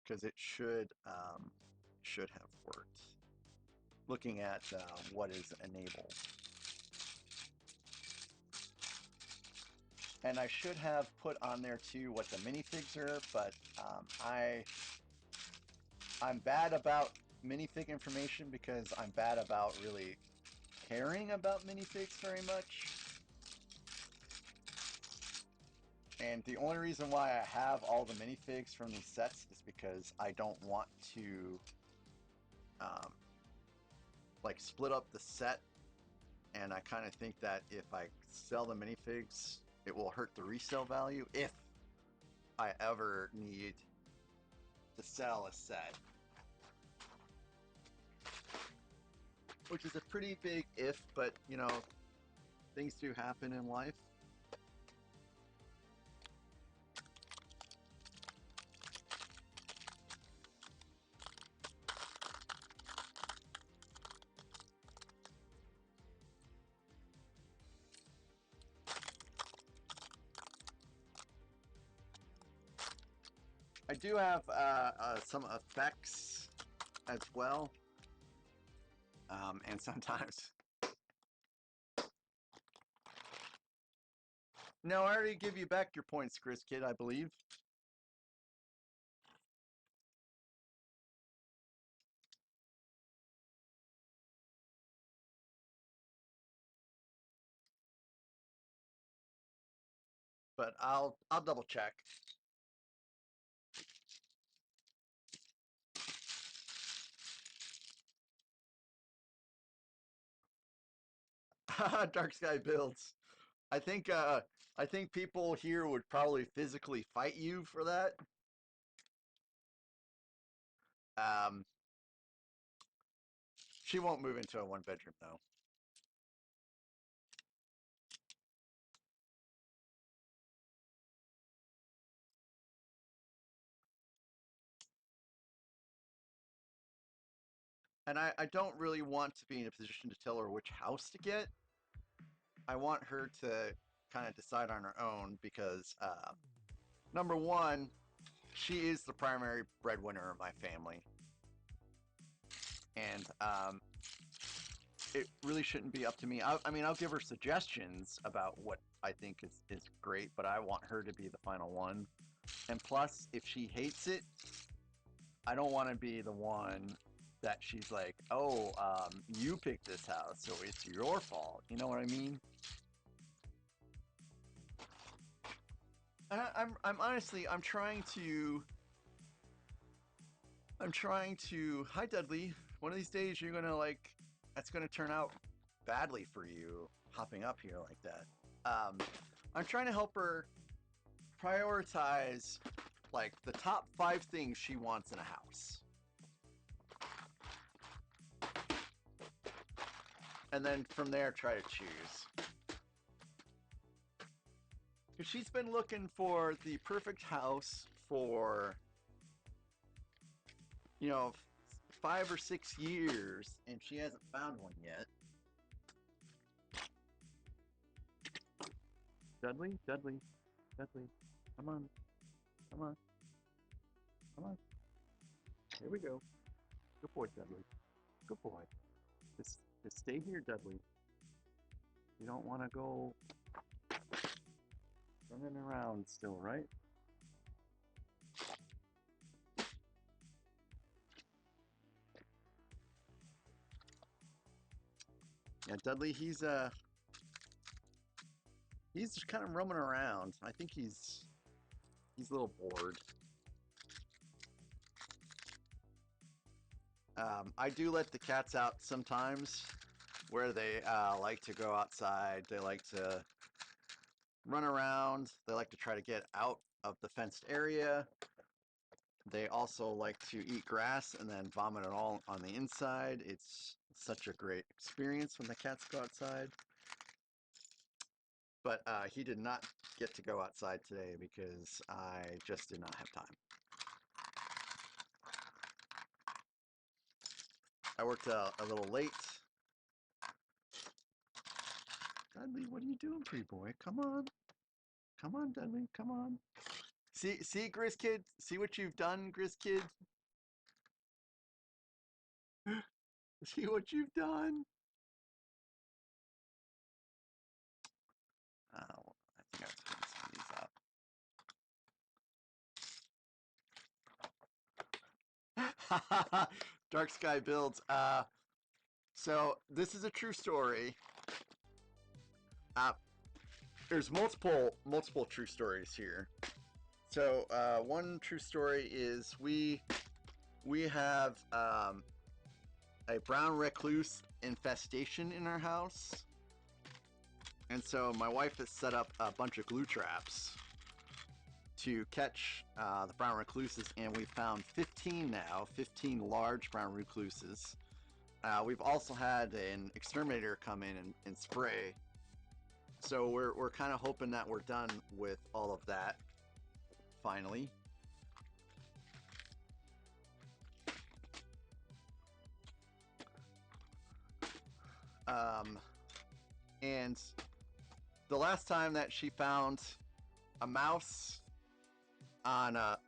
because it should have worked. Looking at what is enabled. And I should have put on there too what the minifigs are, but I'm bad about minifig information because I'm bad about really caring about minifigs very much. And the only reason why I have all the minifigs from these sets is because I don't want to um, like split up the set, and I kind of think that if I sell the minifigs, it will hurt the resale value if I ever need to sell a set. Which is a pretty big if, but you know, things do happen in life. I do have some effects as well, and sometimes. No, I already give you back your points, Chris Kid, I believe. But I'll double check. Dark Sky builds. I think I think people here would probably physically fight you for that. Um, She won't move into a 1-bedroom though. And I don't really want to be in a position to tell her which house to get. I want her to kind of decide on her own because, number one, she is the primary breadwinner of my family. And it really shouldn't be up to me. I mean, I'll give her suggestions about what I think is great, but I want her to be the final one. And plus, if she hates it, I don't want to be the one that she's like, oh, you picked this house, so it's your fault. You know what I mean? I'm honestly, I'm trying to. Hi, Dudley. One of these days, you're gonna like. That's gonna turn out badly for you, hopping up here like that. Um, I'm trying to help her prioritize like the top 5 things she wants in a house. And then from there try to choose. Because she's been looking for the perfect house for, you know, 5 or 6 years, and she hasn't found one yet. Dudley, Dudley, Dudley, come on, come on, come on. Here we go. Good boy, Dudley. Good boy. Just stay here, Dudley. You don't want to go running around still, right? Yeah, Dudley, he's just kind of roaming around. I think he's a little bored. I do let the cats out sometimes, where they like to go outside. They like to run around. They like to try to get out of the fenced area. They also like to eat grass and then vomit it all on the inside. It's such a great experience when the cats go outside. But he did not get to go outside today because I just did not have time. I worked a little late. Dudley, what are you doing, pretty boy? Come on. Come on, Dudley. Come on. See, Grizz Kid? See what you've done, Grizz Kid? See what you've done? Oh, I think I've turned some of these up. Dark Sky Builds. So this is a true story. Uh, there's multiple true stories here. So one true story is we have a brown recluse infestation in our house, and so my wife has set up a bunch of glue traps to catch the brown recluses, and we've found 15 now, 15 large brown recluses. We've also had an exterminator come in and spray. So we're kind of hoping that we're done with all of that finally. And the last time that she found a mouse on a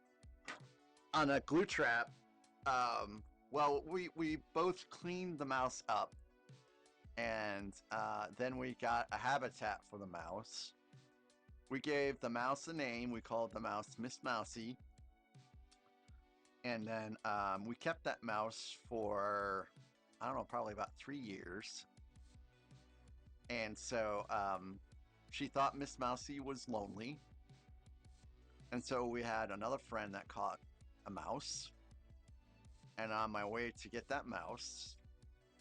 glue trap, well, we both cleaned the mouse up, and then we got a habitat for the mouse. We gave the mouse a name. We called the mouse Miss Mousy. And then we kept that mouse for, I don't know, probably about 3 years. And so she thought Miss Mousy was lonely. And so we had another friend that caught a mouse. And on my way to get that mouse,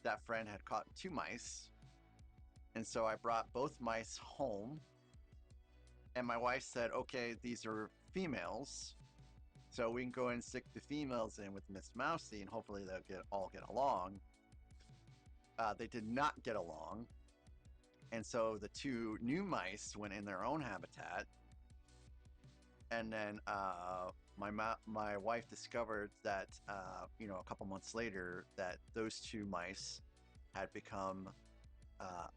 that friend had caught 2 mice. And so I brought both mice home. And my wife said, okay, these are females, so we can go and stick the females in with Miss Mousy, and hopefully they'll all get along. they did not get along, and so the two new mice went in their own habitat, and then my wife discovered that a couple months later that those two mice had become uh,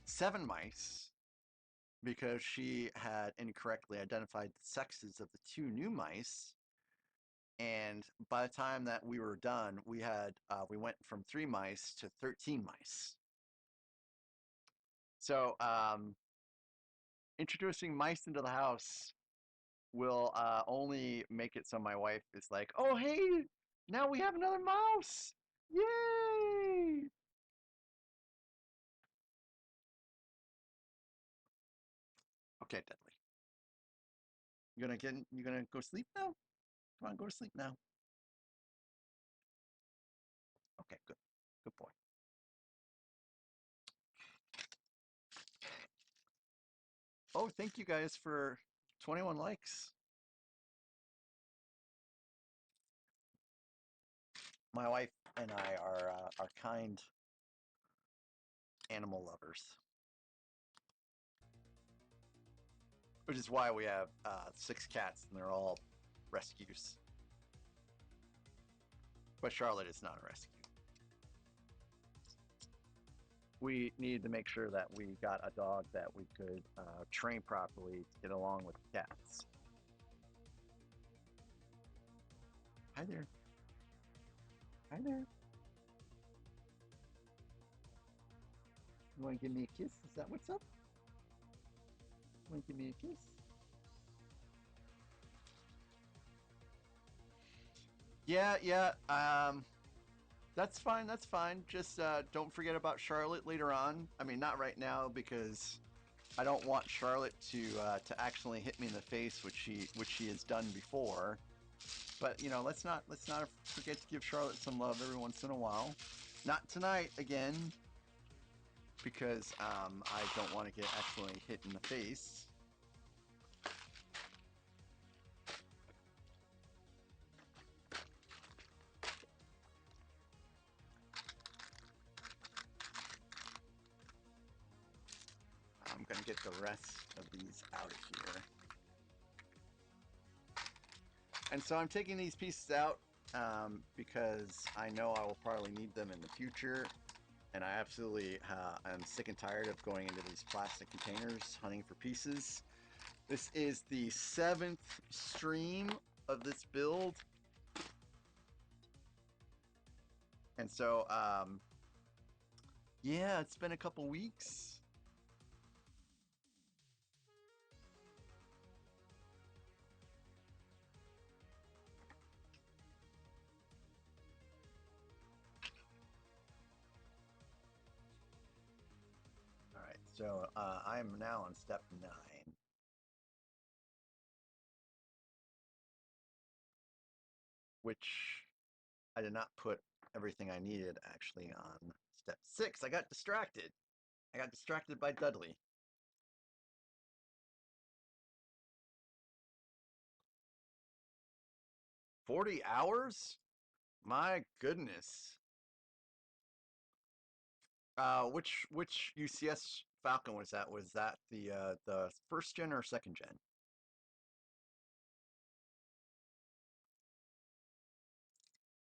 7 mice because she had incorrectly identified the sexes of the two new mice. And by the time that we were done, we went from 3 mice to 13 mice. So introducing mice into the house will only make it so my wife is like, "Oh, hey, now we have another mouse! Yay!" Okay, Deadly. You gonna go sleep now? Come on, go to sleep now. Okay, good. Good boy. Oh, thank you guys for 21 likes. My wife and I are kind animal lovers, which is why we have 6 cats and they're all rescues. But Charlotte is not a rescue. We needed to make sure that we got a dog that we could train properly to get along with cats. Hi there. Hi there. You want to give me a kiss? Is that what's up? You want to give me a kiss? Yeah, yeah. That's fine. That's fine. Just don't forget about Charlotte later on. I mean, not right now because I don't want Charlotte to accidentally hit me in the face, which she has done before. But let's not forget to give Charlotte some love every once in a while. Not tonight again, because I don't want to get accidentally hit in the face. I'm gonna get the rest of these out of here. And so I'm taking these pieces out because I know I will probably need them in the future. And I absolutely am sick and tired of going into these plastic containers hunting for pieces. This is the 7th stream of this build. And so, yeah, it's been a couple weeks. All right, so I'm now on step 9. Which I did not put everything I needed actually on step 6. I got distracted. I got distracted by Dudley. 40 hours? My goodness. Which UCS Falcon was that? Was that the first gen or second gen?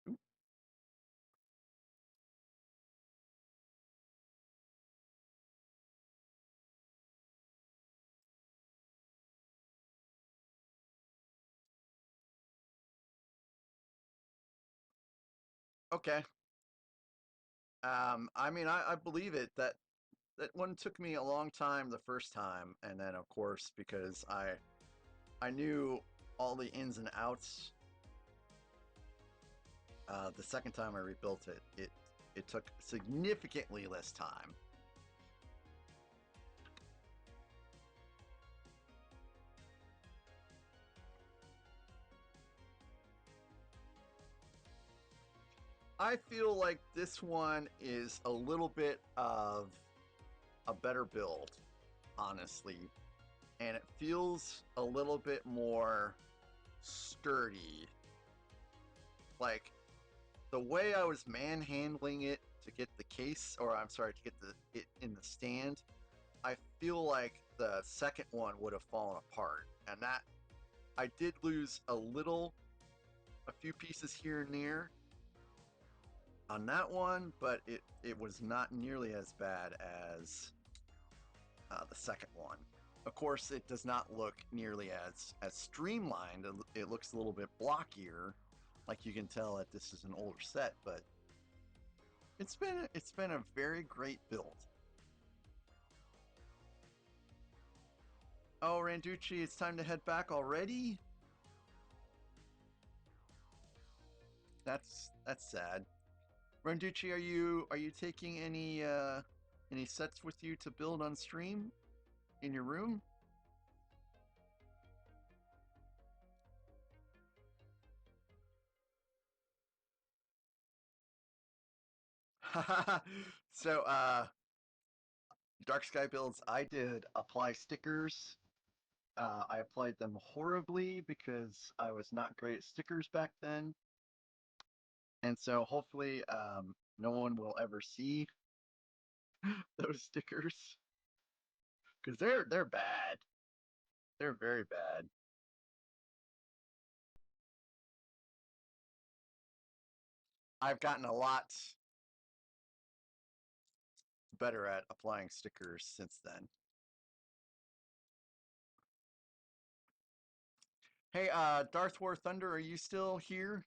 Ooh. Okay. I mean, I believe it that one took me a long time the first time, and then of course because I knew all the ins and outs. The second time I rebuilt it, it took significantly less time. I feel like this one is a little bit of a better build, honestly, and it feels a little bit more sturdy. Like the way I was manhandling it to get the case, or I'm sorry, to get it in the stand, I feel like the second one would have fallen apart, and that I did lose a few pieces here and there on that one, but it was not nearly as bad as the second one. Of course, it does not look nearly as streamlined. It looks a little bit blockier, like you can tell that this is an older set, but it's been a very great build. Oh, Randucci, it's time to head back already? That's sad. Randucci, are you taking any sets with you to build on stream in your room? So Dark Sky builds, I did apply stickers. I applied them horribly because I was not great at stickers back then. And so hopefully no one will ever see those stickers because they're bad. They're very bad. I've gotten a lot better at applying stickers since then. Hey, Darth War Thunder, are you still here?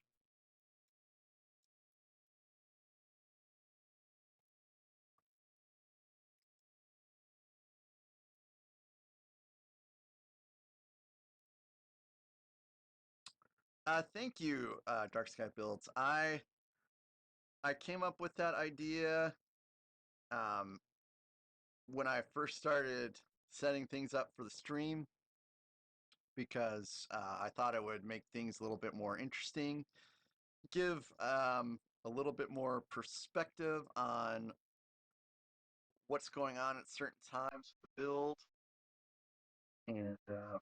Thank you, Dark Sky Builds. I came up with that idea um, when I first started setting things up for the stream because I thought it would make things a little bit more interesting, give a little bit more perspective on what's going on at certain times of the build. And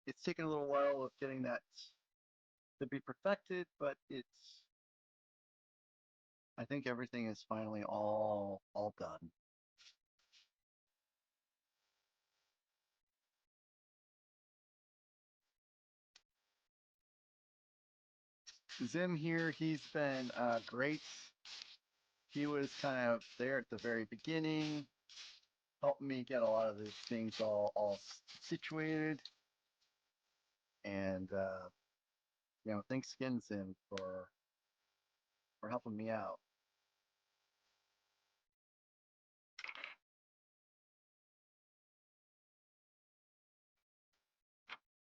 it's taken a little while of getting that to be perfected, but I think everything is finally all done. Zim here, he's been great. He was kind of there at the very beginning, helping me get a lot of these things all situated. And thanks again, Zim, for helping me out.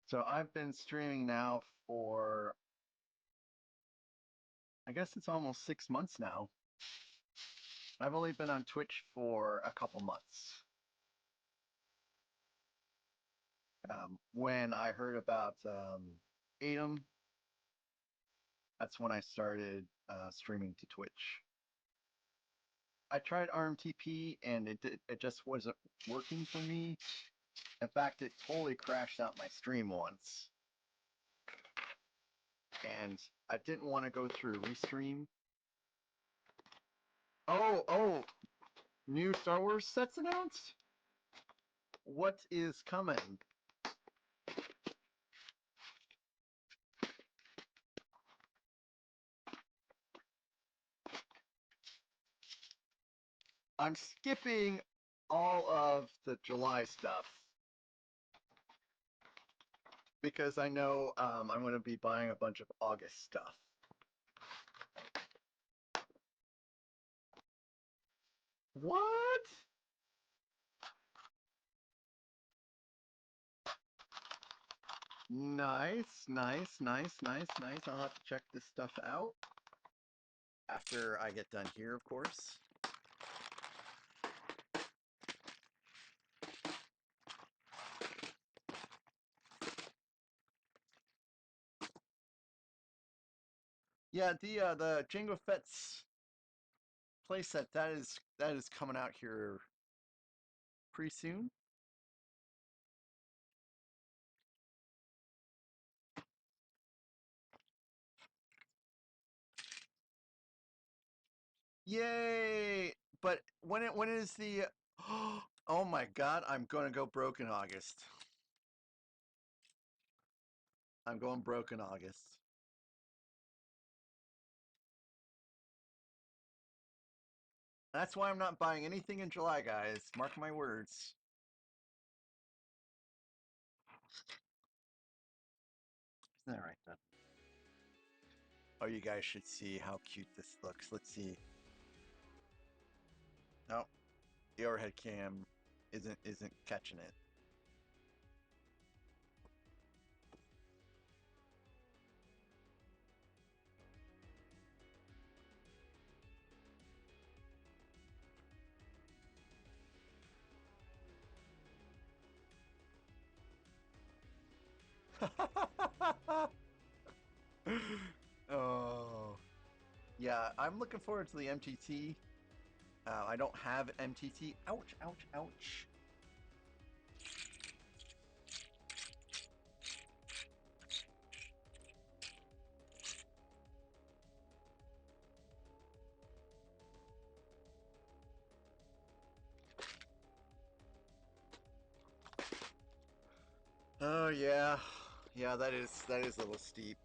So I've been streaming now for, I guess it's almost 6 months now. I've only been on Twitch for a couple months. When I heard about Atom, that's when I started streaming to Twitch. I tried RMTP and it just wasn't working for me. In fact, it totally crashed out my stream once. And I didn't want to go through restream. Oh, new Star Wars sets announced? What is coming? I'm skipping all of the July stuff because I know I'm going to be buying a bunch of August stuff. What? Nice, nice, nice, nice, nice. I'll have to check this stuff out after I get done here, of course. Yeah, the Jango Fett's playset that is coming out here pretty soon. Yay! But when is the? Oh my God! I'm gonna go broke in August. I'm going broke in August. That's why I'm not buying anything in July, guys. Mark my words. Isn't that right, Dad? Oh, you guys should see how cute this looks. Let's see. No, the overhead cam isn't catching it. Oh, yeah. I'm looking forward to the MTT. I don't have MTT. Ouch! Ouch! Ouch! Oh yeah, yeah. That is a little steep.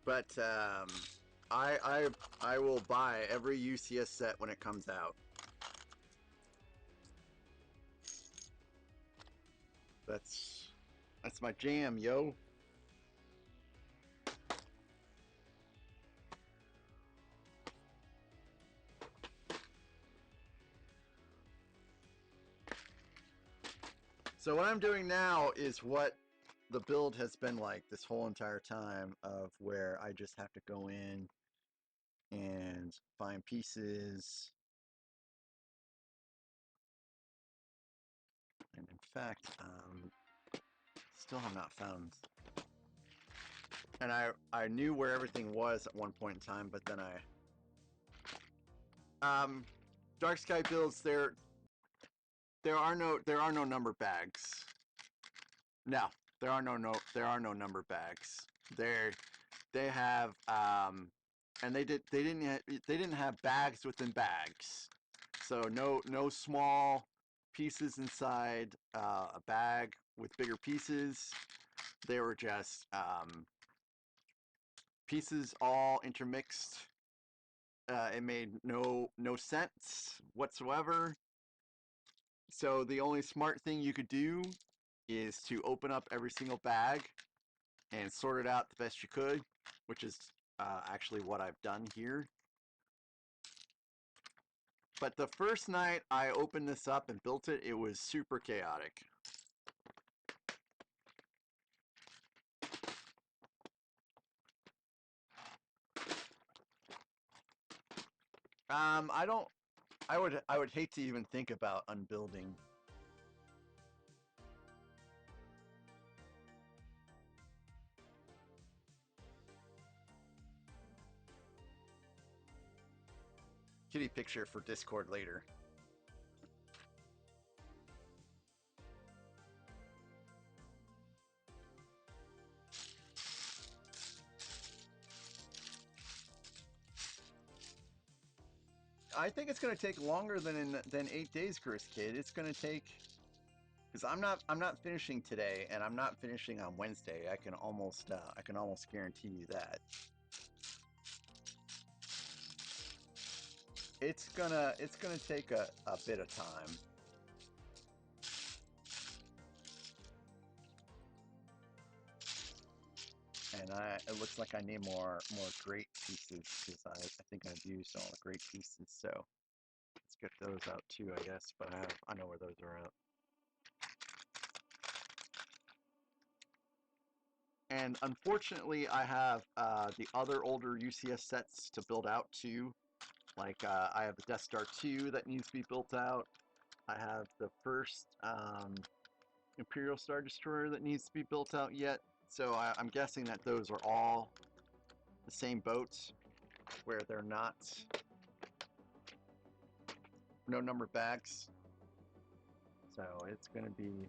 But I I I will buy every UCS set when it comes out. That's my jam, yo. So what I'm doing now is what the build has been like this whole entire time, of where I just have to go in and find pieces. And in fact, still have not found. And I knew where everything was at one point in time, but then Dark Sky builds, there are no number bags. No, there are no number bags. They have and they didn't have bags within bags. So no small pieces inside a bag with bigger pieces. They were just pieces all intermixed. It made no sense whatsoever. So the only smart thing you could do is to open up every single bag and sort it out the best you could, which is actually what I've done here. But the first night I opened this up and built it, it was super chaotic. I don't. I would hate to even think about unbuilding. Kitty picture for Discord later. I think it's going to take longer than 8 days, Chris Kid. It's going to take, because I'm not finishing today, and I'm not finishing on Wednesday. I can almost guarantee you that. It's gonna take a bit of time. And it looks like I need more great pieces, because I think I've used all the great pieces. So let's get those out too, I guess. But I know where those are at. And unfortunately, I have the other older UCS sets to build out too. Like I have the Death Star 2 that needs to be built out. I have the first Imperial Star Destroyer that needs to be built out yet. So I'm guessing that those are all the same boats, where they're not no number bags. So it's gonna be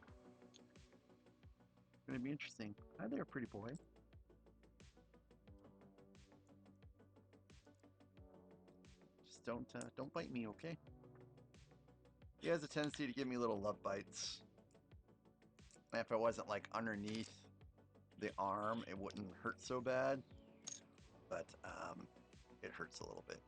interesting. Hi there, pretty boy. Just don't bite me, okay? He has a tendency to give me little love bites. And if it wasn't like underneath the arm, it wouldn't hurt so bad. But it hurts a little bit.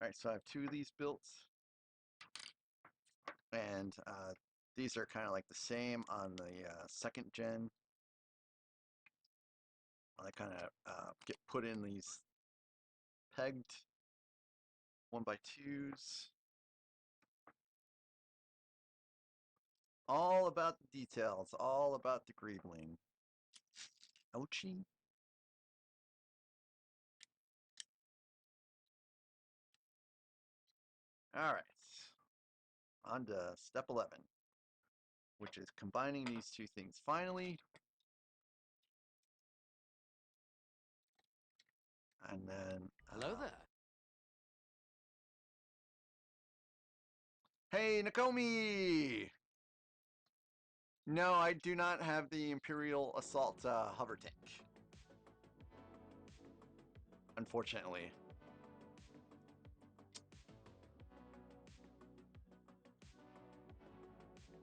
All right, so I have 2 of these built, and these are kind of like the same on the 2nd gen. I kind of get put in these pegged 1x2s. All about the details, all about the greebling. Ouchie. All right, on to step 11, which is combining these 2 things finally. And then... Hello there. Hey, Nakomi! No, I do not have the Imperial Assault hover tank. Unfortunately.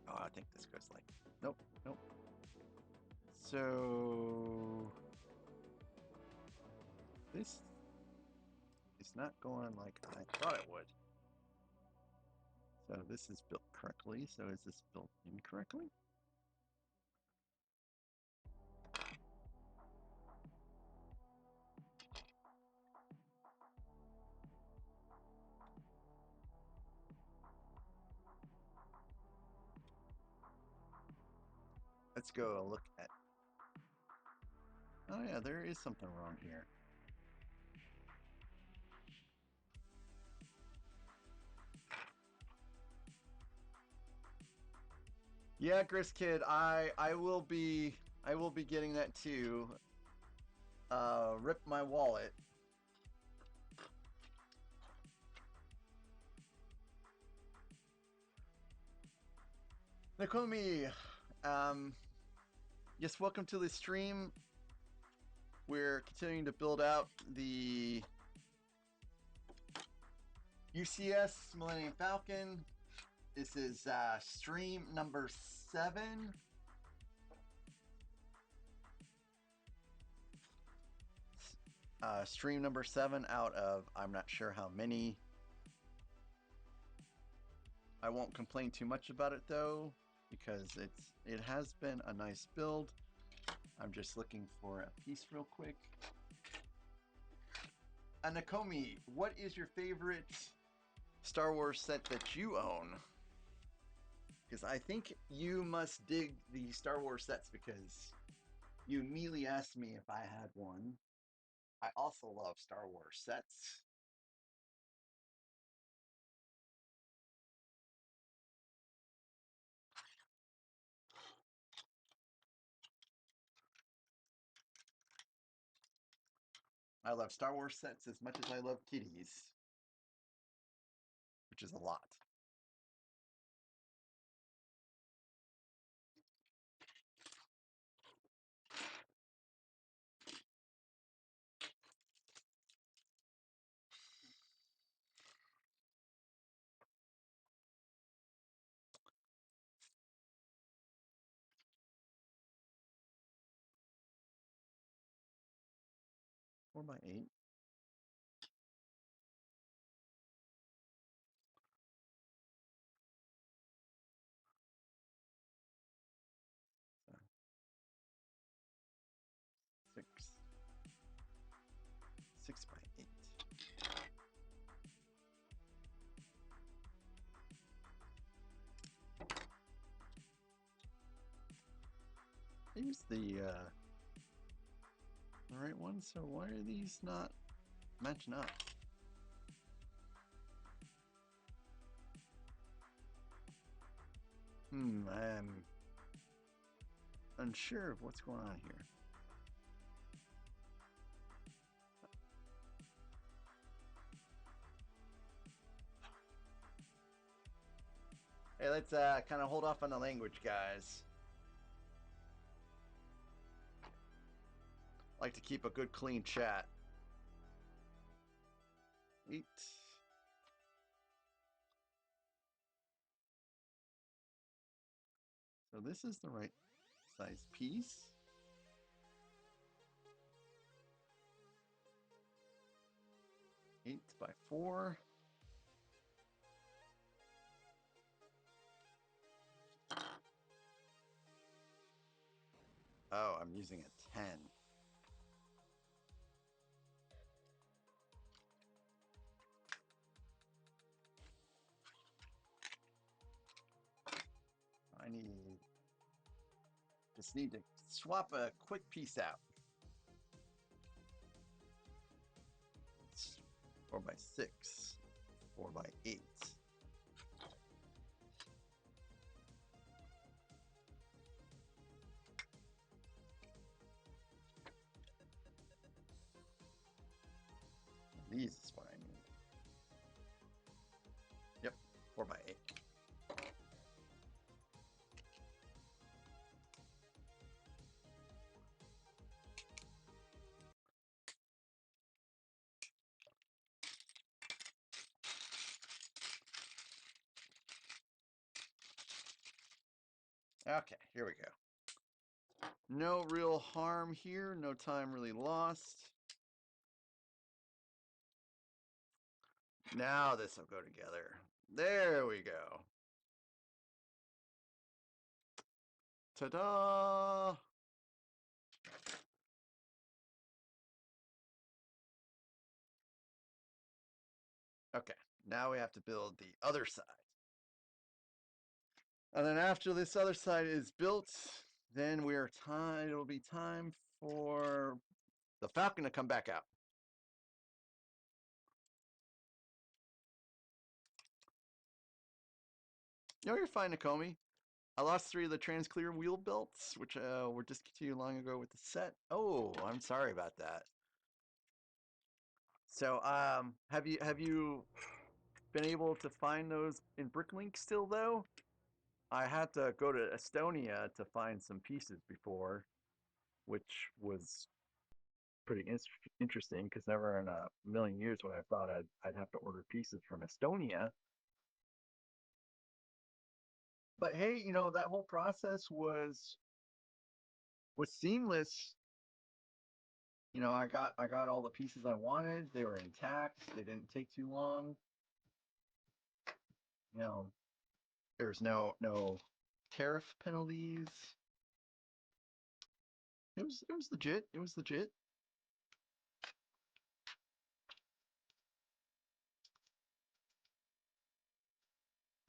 Oh, I think this goes like... Nope, nope. So... This is not going like I thought it would. So this is built correctly. So is this built incorrectly? Let's go look at... Oh yeah, there is something wrong here. Yeah, Gris Kid, I will be getting that too. Rip my wallet. Nakomi, yes, welcome to the stream. We're continuing to build out the UCS Millennium Falcon. This is stream number 7. Stream number 7 out of I'm not sure how many. I won't complain too much about it though, because it has been a nice build. I'm just looking for a piece real quick. Nakomi, what is your favorite Star Wars set that you own? Because I think you must dig the Star Wars sets, because you immediately asked me if I had one. I also love Star Wars sets. I love Star Wars sets as much as I love kitties, which is a lot. Four by 8. So 6 by 8. I use the the right one. So why are these not matching up? I'm unsure of what's going on here. Hey, let's kind of hold off on the language, guys. I like to keep a good, clean chat. 8. So this is the right size piece. Eight by 4. Oh, I'm using a 10. Just need to swap a quick piece out. It's 4 by 6, 4 by 8. These is what I need. Yep, 4 by 8. Okay, here we go. No real harm here, no time really lost. Now this will go together. There we go. Ta-da! Okay, now we have to build the other side. And then after this other side is built, then it'll be time for the Falcon to come back out. No, you're fine, Nakomi. I lost 3 of the transclear wheel belts, which were discontinued long ago with the set. Oh, I'm sorry about that. So, have you been able to find those in Bricklink still though? I had to go to Estonia to find some pieces before, which was pretty interesting because never in a million years would I thought I'd have to order pieces from Estonia. But hey, that whole process was seamless. I got all the pieces I wanted. They were intact. They didn't take too long. You know, there's no tariff penalties. It was legit. It was legit.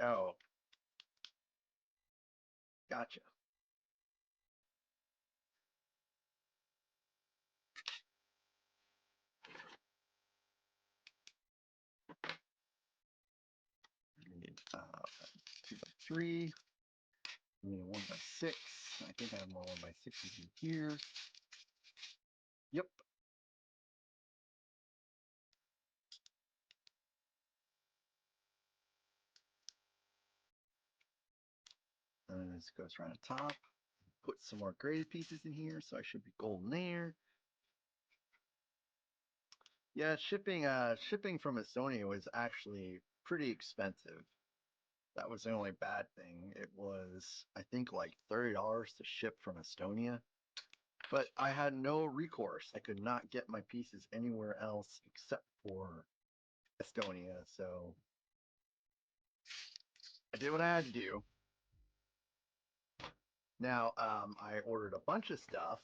Oh, gotcha. I need 2 by 3. I need a 1 by 6. I think I have more 1 by 6s in here. Yep. And then this goes around the top. Put some more graded pieces in here, so I should be golden there. Yeah, shipping from Estonia was actually pretty expensive. That was the only bad thing. It was, I think, like $30 to ship from Estonia. But I had no recourse. I could not get my pieces anywhere else except for Estonia. So I did what I had to do. Now, I ordered a bunch of stuff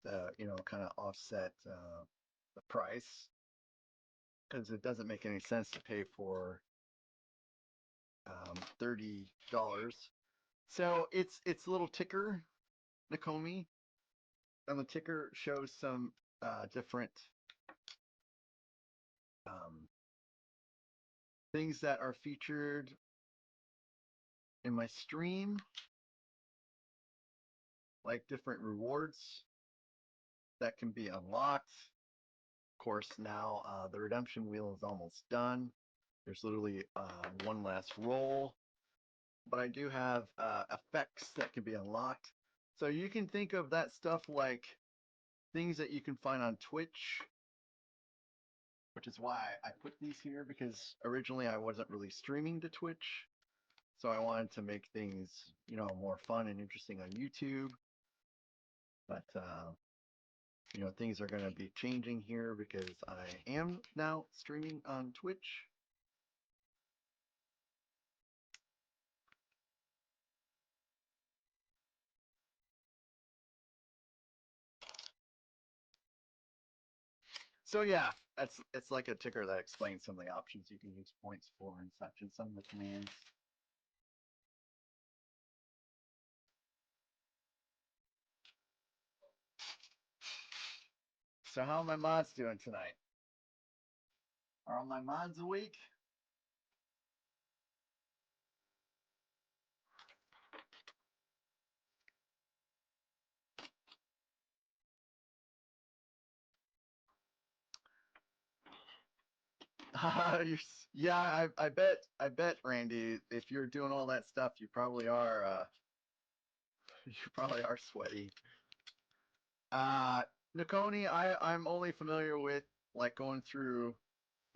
to, kind of offset the price because it doesn't make any sense to pay for $30. So it's a little ticker, Nakomi. and the ticker shows some different um, things that are featured in my stream, like different rewards that can be unlocked. Of course, now the redemption wheel is almost done. There's literally one last roll, but I do have effects that can be unlocked. So you can think of that stuff like things that you can find on Twitch, which is why I put these here, because originally I wasn't really streaming to Twitch. So I wanted to make things, more fun and interesting on YouTube. But, things are going to be changing here because I am now streaming on Twitch. So yeah, it's like a ticker that explains some of the options you can use points for and such, and some of the commands. So how are my mods doing tonight? Are all my mods awake? Yeah, I bet, Randy, if you're doing all that stuff, you probably are, you probably are sweaty. Nikoni, I'm only familiar with like going through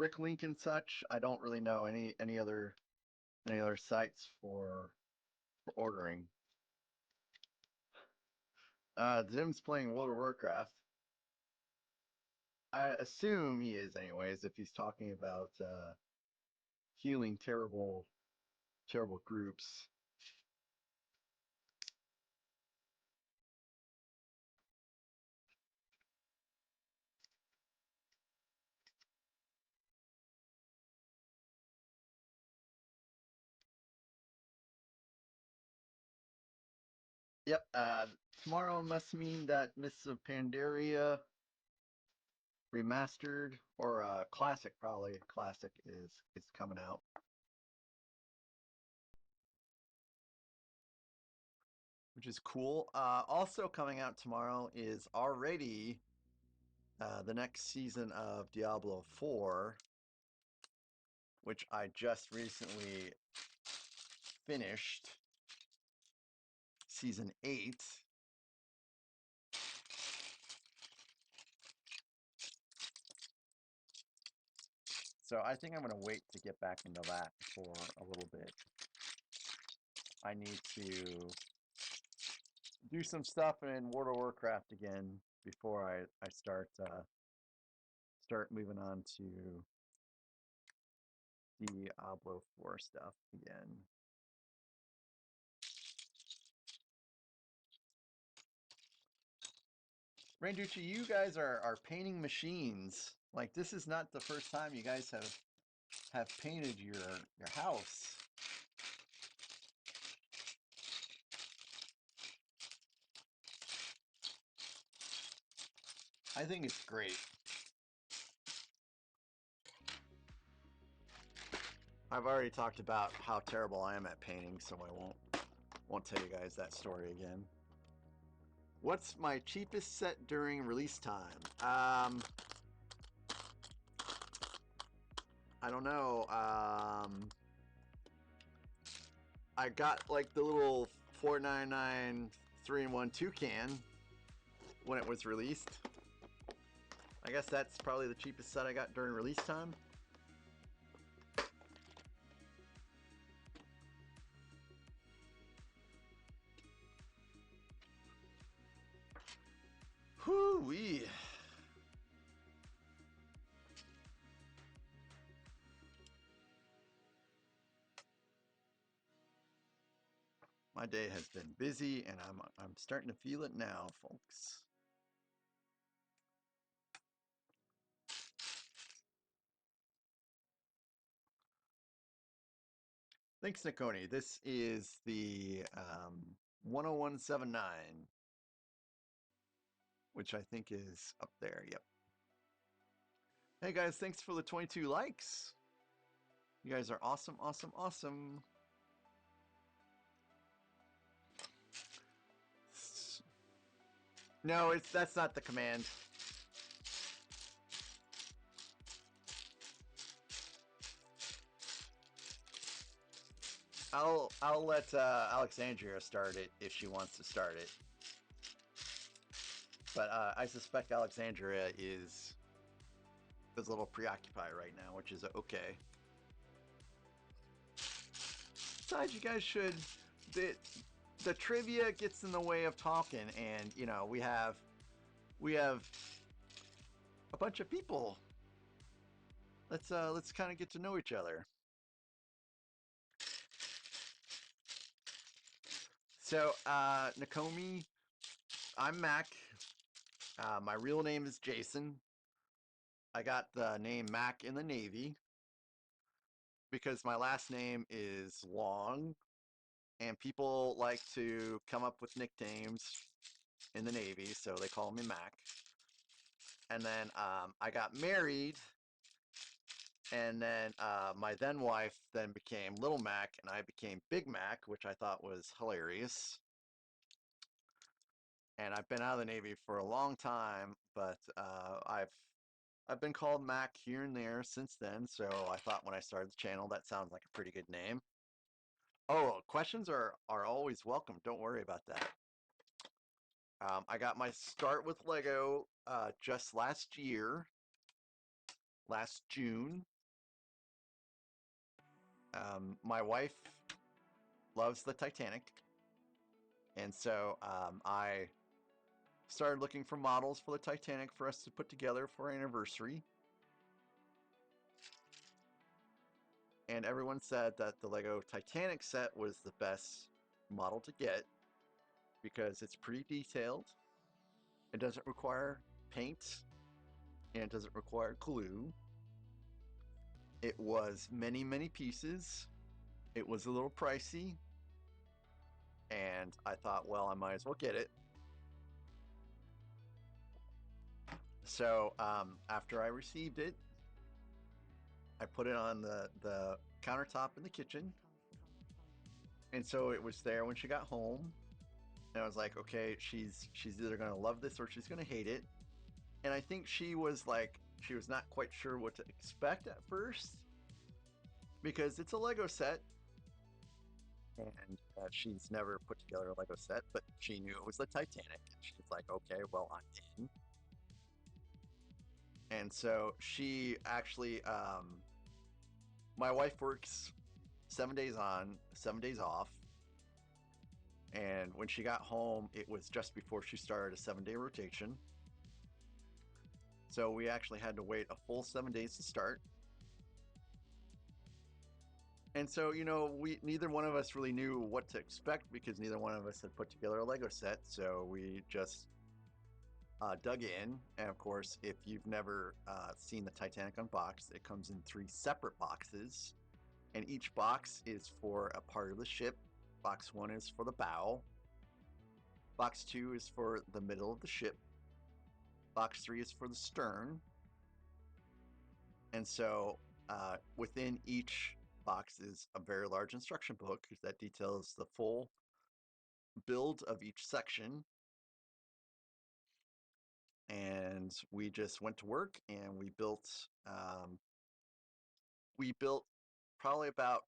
Bricklink and such. I don't really know any other sites for ordering. Zim's playing World of Warcraft. I assume he is, anyways, if he's talking about healing terrible, terrible groups. Yep. Tomorrow must mean that Mists of Pandaria remastered or classic, probably classic is coming out. Which is cool. Also coming out tomorrow is already the next season of Diablo 4, which I just recently finished season 8. So I think I'm going to wait to get back into that for a little bit. I need to do some stuff in World of Warcraft again before I start moving on to Diablo 4 stuff again. Randucci, you guys are painting machines. Like, this is not the first time you guys have painted your house. I think it's great. I've already talked about how terrible I am at painting, so I won't tell you guys that story again. What's my cheapest set during release time? I don't know. I got like the little 499 3-in-1 toucan when it was released. I guess that's probably the cheapest set I got during release time. Whoo-wee. My day has been busy, and I'm starting to feel it now, folks. Thanks, Nikoni. This is the 10179. which I think is up there. Yep. Hey guys, thanks for the 22 likes. You guys are awesome, awesome, awesome. No, that's not the command. I'll let Alexandria start it if she wants to start it. But I suspect Alexandria is a little preoccupied right now, which is okay. Besides, you guys should. The trivia gets in the way of talking, and you know we have a bunch of people. Let's kind of get to know each other. So, Nakomi, I'm Mac. My real name is Jason. I got the name Mac in the Navy because my last name is long, and people like to come up with nicknames in the Navy, so they call me Mac. And then I got married, and then my then wife then became Little Mac, and I became Big Mac, which I thought was hilarious. And I've been out of the Navy for a long time, but I've been called Mac here and there since then. So I thought when I started the channel, that sounds like a pretty good name. Oh, questions are always welcome. Don't worry about that. I got my start with Lego just last year, last June. My wife loves the Titanic, and so I started looking for models for the Titanic for us to put together for our anniversary. And everyone said that the Lego Titanic set was the best model to get because it's pretty detailed. It doesn't require paint, and it doesn't require glue. It was many, many pieces. It was a little pricey, and I thought, well, I might as well get it. So after I received it, I put it on the countertop in the kitchen. And so it was there when she got home. And I was like, okay, she's either gonna love this or she's gonna hate it. And I think she was not quite sure what to expect at first because it's a Lego set, and she's never put together a Lego set, but she knew it was the Titanic, and she's like, okay, well, I'm in. And so she actually, my wife works 7 days on, 7 days off. And when she got home, it was just before she started a 7-day rotation. So we actually had to wait a full 7 days to start. And so, you know, neither one of us really knew what to expect because neither one of us had put together a Lego set. So we just dug in. And of course, if you've never seen the Titanic unboxed, it comes in 3 separate boxes. And each box is for a part of the ship. Box 1 is for the bow. Box 2 is for the middle of the ship. Box 3 is for the stern. And so within each box is a very large instruction book that details the full build of each section. And we just went to work and we built probably about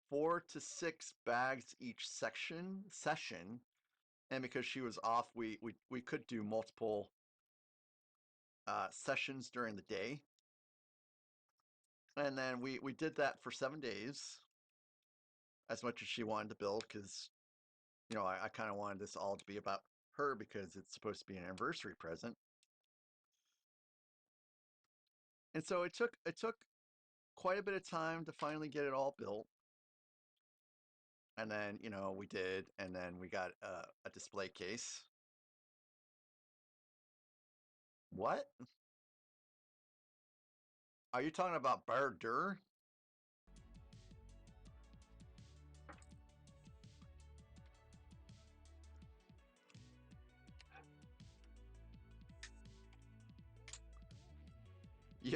4 to 6 bags each session. And because she was off, we could do multiple sessions during the day. And then we did that for 7 days, as much as she wanted to build, because you know I kind of wanted this all to be about her because it's supposed to be an anniversary present. And so it took quite a bit of time to finally get it all built. And then, you know, we did, and then we got a display case. What? Are you talking about Bardur?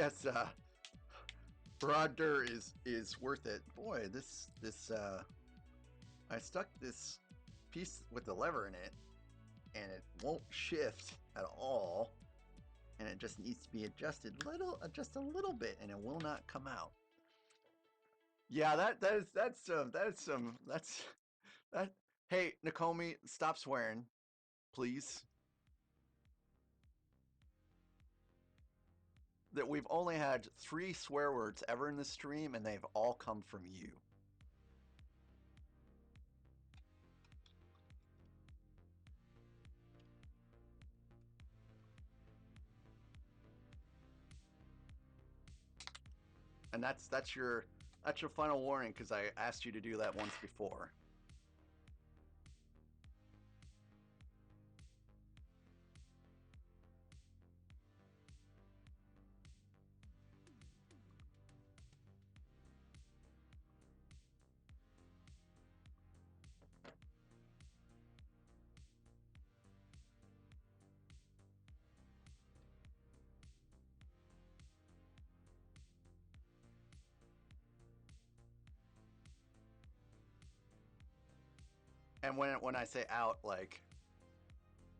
yes, Broader is worth it. Boy, this I stuck this piece with the lever in it, and it won't shift at all, and it just needs to be adjusted just a little bit, and it will not come out. Yeah, that's that. Hey, Nakomi, stop swearing, please. That we've only had 3 swear words ever in the stream, and they've all come from you. And that's your final warning, because I asked you to do that once before. And when I say out, like,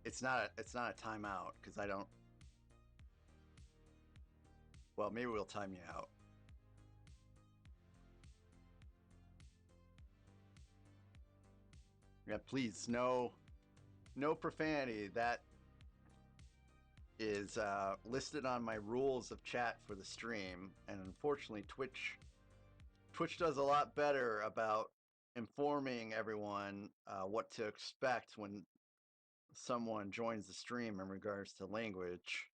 it's not a timeout, because I don't. Well, maybe we'll time you out. Yeah, please, no profanity. That is listed on my rules of chat for the stream, and unfortunately, Twitch does a lot better about informing everyone what to expect when someone joins the stream in regards to language.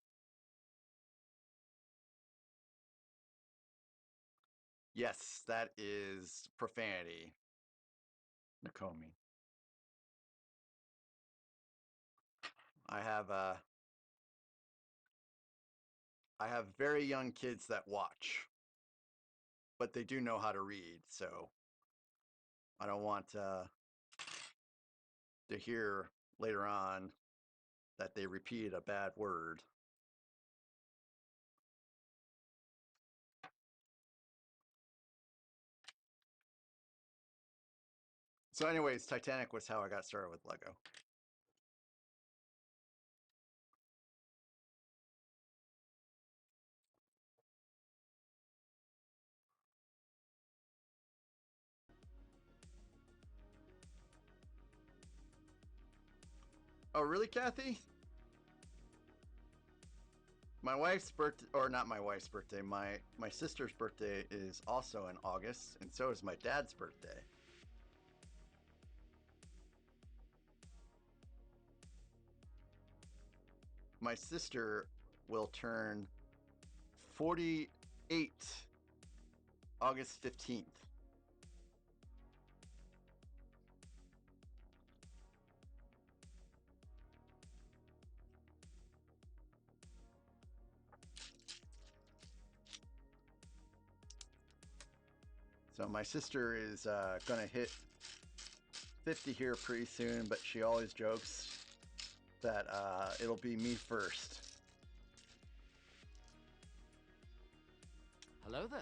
Yes, that is profanity, Nakomi. I have very young kids that watch, but they do know how to read, so I don't want to hear later on that they repeat a bad word. So anyways, Titanic was how I got started with Lego. Oh, really, Kathy? My wife's birthday, or not my wife's birthday, my sister's birthday is also in August, and so is my dad's birthday. My sister will turn 48 August 15th. So my sister is gonna hit 50 here pretty soon, but she always jokes that it'll be me first. Hello there.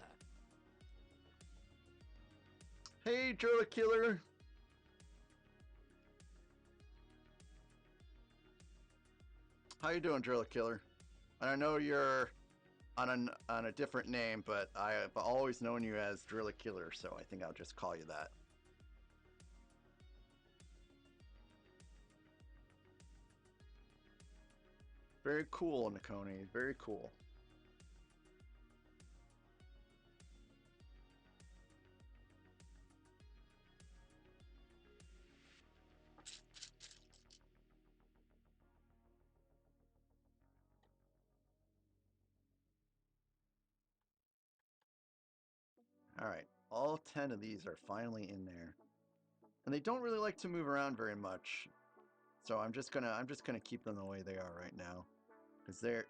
Hey, Drilla Killer. How you doing, Drilla Killer? I know you're on a different name, but I've always known you as Drilla Killer, so I think I'll just call you that. Very cool, Nakoni. Very cool. All right, all 10 of these are finally in there, and they don't really like to move around very much. So I'm just gonna keep them the way they are right now, because they're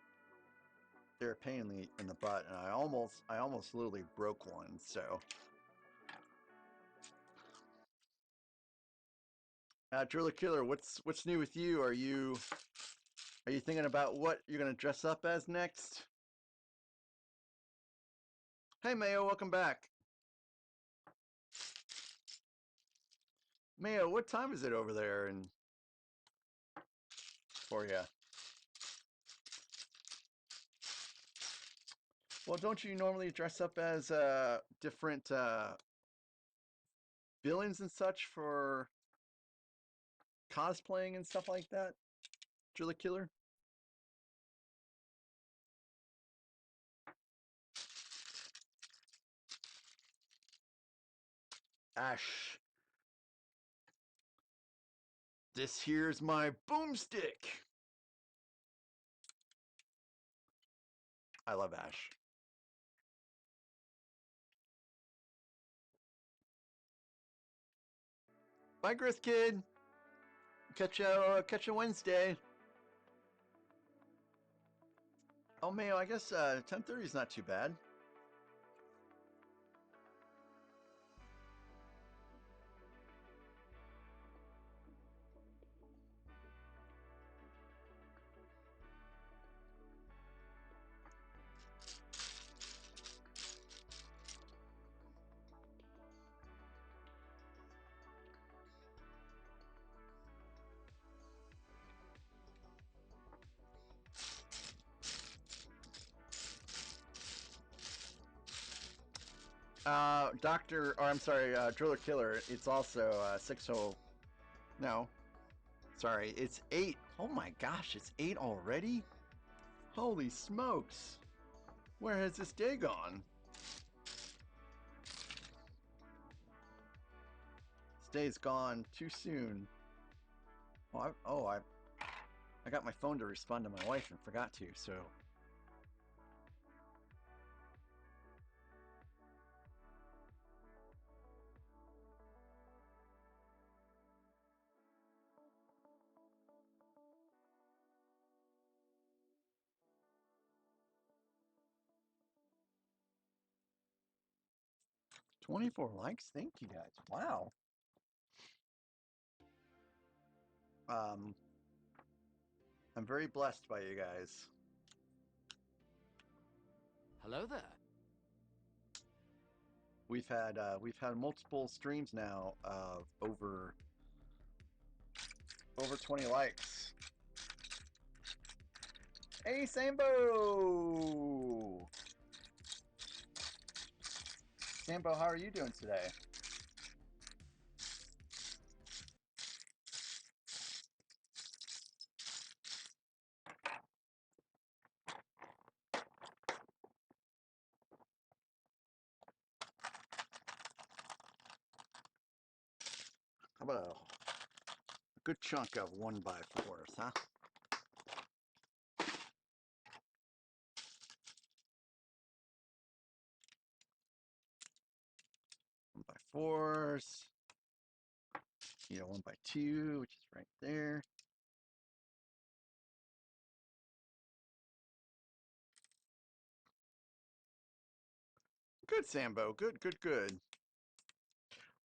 a pain in the butt, and I almost literally broke one. So, Driller Killer, what's new with you? Are you thinking about what you're gonna dress up as next? Hey Mayo, welcome back. Mayo, what time is it over there and for you? Well, don't you normally dress up as different villains and such for cosplaying and stuff like that? Driller Killer? Ash. This here's my boomstick. I love Ash. Bye, Grist Kid. Catch you Wednesday. Oh, Mayo, I guess 10:30 is not too bad. I'm sorry, Driller Killer. It's also 60. No, sorry, it's 8. Oh my gosh, it's 8 already? Holy smokes! Where has this day gone? This day's gone too soon. I got my phone to respond to my wife and forgot to, so. "24 likes? Thank you guys. Wow. Um, I'm very blessed by you guys. Hello there. We've had multiple streams now of over 20 likes. Hey, Sambo! Sambo, how are you doing today? How about a good chunk of 1x4s, huh? 1x4s. You know, 1x2, which is right there. Good, Sambo. Good, good, good.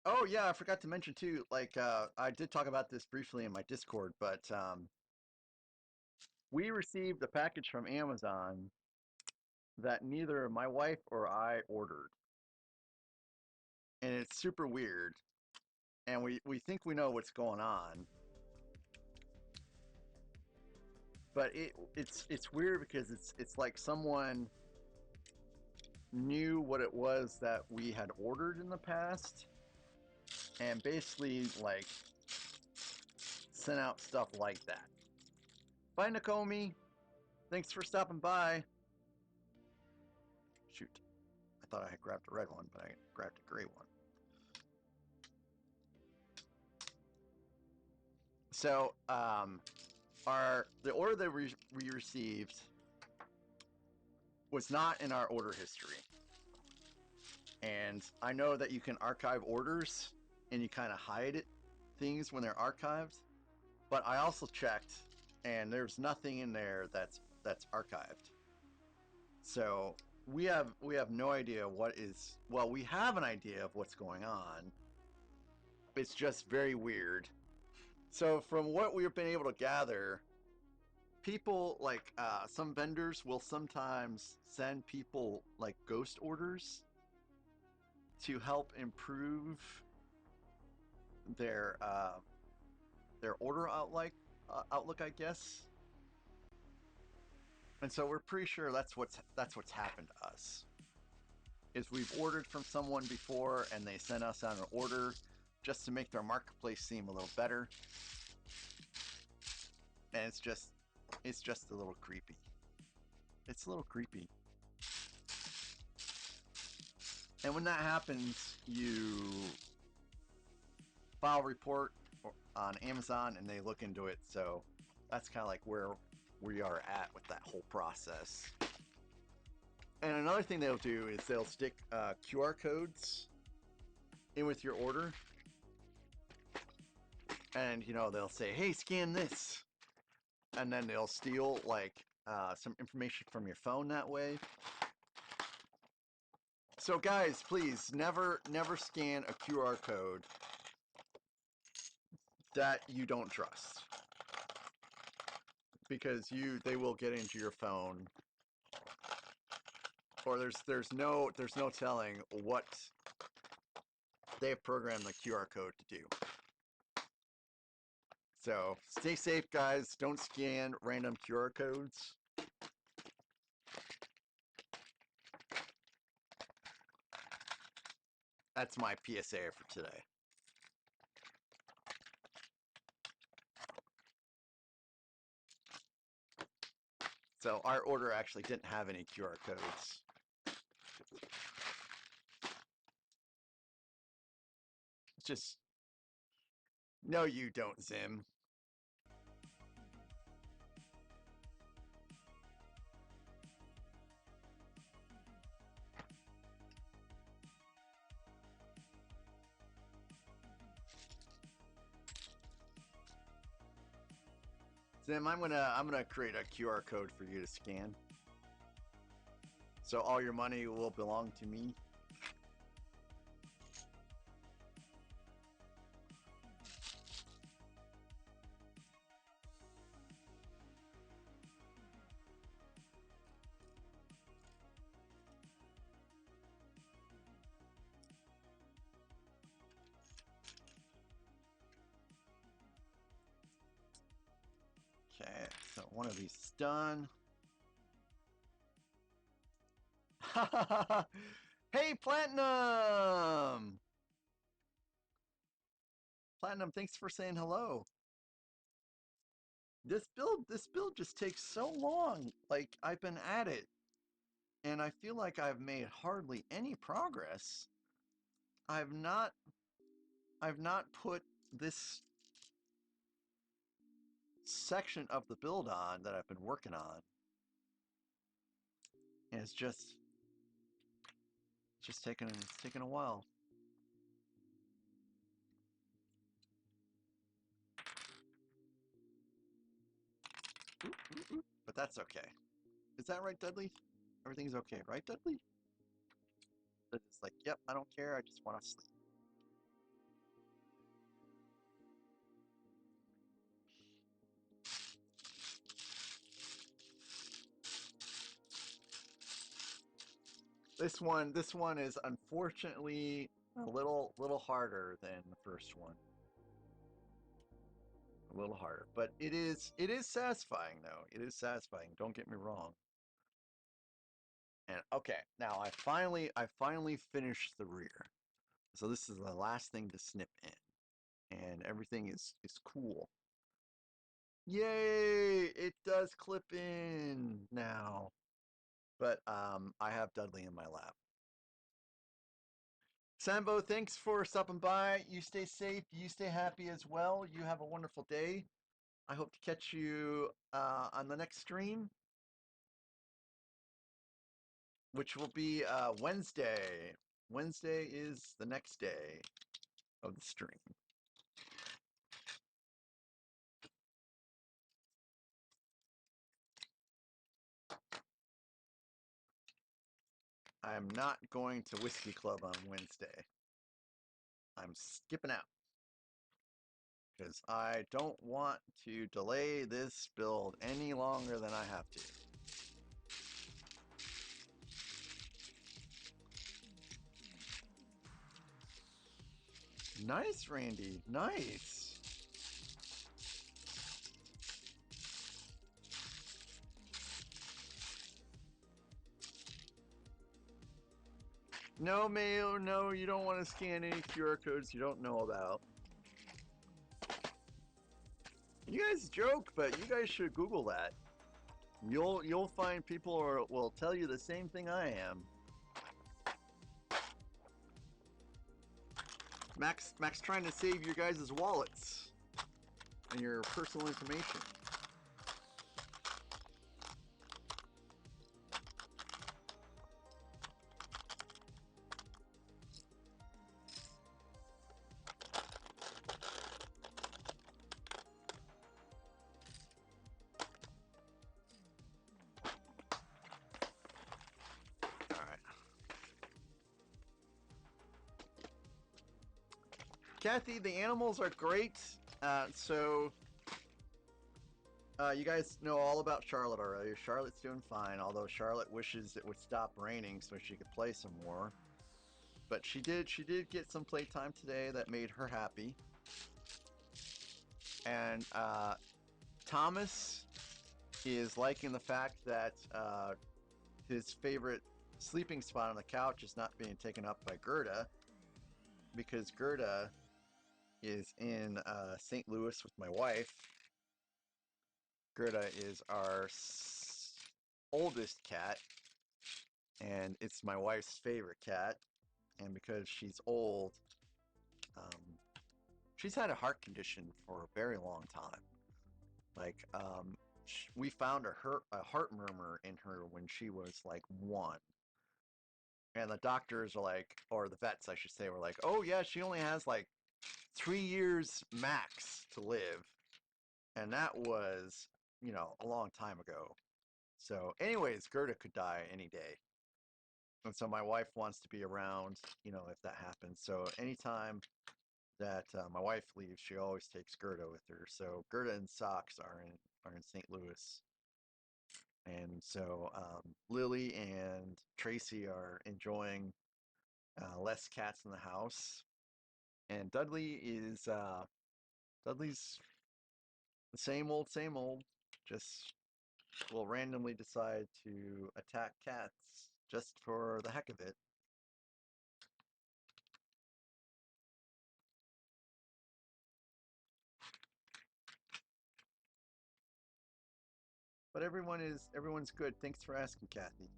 Oh yeah, I forgot to mention too. Like, I did talk about this briefly in my Discord, but we received a package from Amazon that neither my wife or I ordered, and it's super weird. And we think we know what's going on, but it's weird because it's like someone knew what it was that we had ordered in the past, and basically like sent out stuff like that. Bye, Nakomi. Thanks for stopping by. Shoot. I thought I had grabbed a red one, but I grabbed a gray one. So, the order that we received was not in our order history. And I know that you can archive orders and you kind of hide things when they're archived, but I also checked and there's nothing in there that's archived. So we have no idea what is, well, we have an idea of what's going on. It's just very weird. So from what we've been able to gather, people like some vendors will sometimes send people like ghost orders to help improve their order outlook, I guess. And so we're pretty sure that's what's happened to us. Is we've ordered from someone before and they sent us out an order just to make their marketplace seem a little better. And it's just a little creepy. It's a little creepy. And when that happens, you file a report on Amazon and they look into it. So that's kind of like where we are at with that whole process. And another thing they'll do is they'll stick QR codes in with your order. And, you know, they'll say, hey, scan this. And then they'll steal, like, some information from your phone that way. So, guys, please, never scan a QR code that you don't trust. Because they will get into your phone. Or there's no telling what they have programmed the QR code to do. So stay safe, guys. Don't scan random QR codes. That's my PSA for today. So our order actually didn't have any QR codes. Just, no, you don't, Zim. Zim, I'm gonna create a QR code for you to scan. So all your money will belong to me. Okay, so one of these is done. Hey, Platinum! Platinum, thanks for saying hello. This build just takes so long. Like, I've been at it, and I feel like I've made hardly any progress. I've not put this section of the build on that I've been working on. And it's just taking a while. But that's okay. Is that right, Dudley? Everything's okay, right, Dudley? It's like, yep, I don't care, I just want to sleep. This one is unfortunately a little harder than the first one. A little harder, but it is satisfying though. It is satisfying. Don't get me wrong. And okay, now I finally finished the rear. So this is the last thing to snip in, and everything is cool. Yay! It does clip in now. But I have Dudley in my lap. Sambo, thanks for stopping by. You stay safe. You stay happy as well. You have a wonderful day. I hope to catch you on the next stream, which will be Wednesday. Wednesday is the next day of the stream. I am not going to Whiskey Club on Wednesday. I'm skipping out because I don't want to delay this build any longer than I have to. Nice, Randy. Nice. No, Mayo, no, you don't want to scan any QR codes you don't know about. You guys joke, but you guys should Google that. You'll find people will tell you the same thing I am. Max trying to save your guys' wallets and your personal information. Kathy, the animals are great. You guys know all about Charlotte already. Charlotte's doing fine, although Charlotte wishes it would stop raining so she could play some more. But she did get some playtime today that made her happy. And Thomas is liking the fact that his favorite sleeping spot on the couch is not being taken up by Gerda, because Gerda is in St. Louis with my wife. Gerda is our oldest cat, and it's my wife's favorite cat. And because she's old, she's had a heart condition for a very long time. Like, we found a heart murmur in her when she was like 1. And the doctors are like, or the vets, I should say, were like, oh yeah, she only has like 3 years max to live. And that was, a long time ago. So, anyways, Gerda could die any day. And so my wife wants to be around, if that happens. So anytime that my wife leaves, she always takes Gerda with her. So Gerda and Socks are in St. Louis. And so Lily and Tracy are enjoying less cats in the house. And Dudley's the same old. Just will randomly decide to attack cats just for the heck of it. But everyone's good. Thanks for asking, Kathy.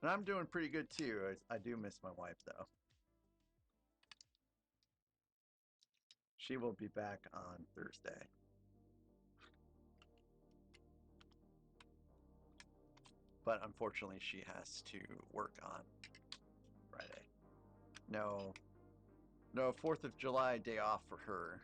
And I'm doing pretty good too. I do miss my wife though. She will be back on Thursday. But unfortunately, she has to work on Friday. No, 4th of July day off for her.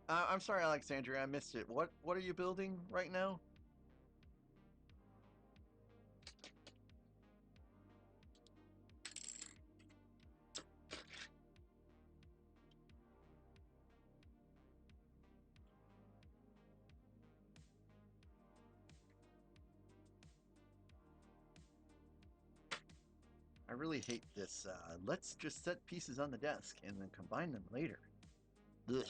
I'm sorry, Alexandria, I missed it. What are you building right now? I really hate this. Let's just set pieces on the desk and then combine them later. Ugh.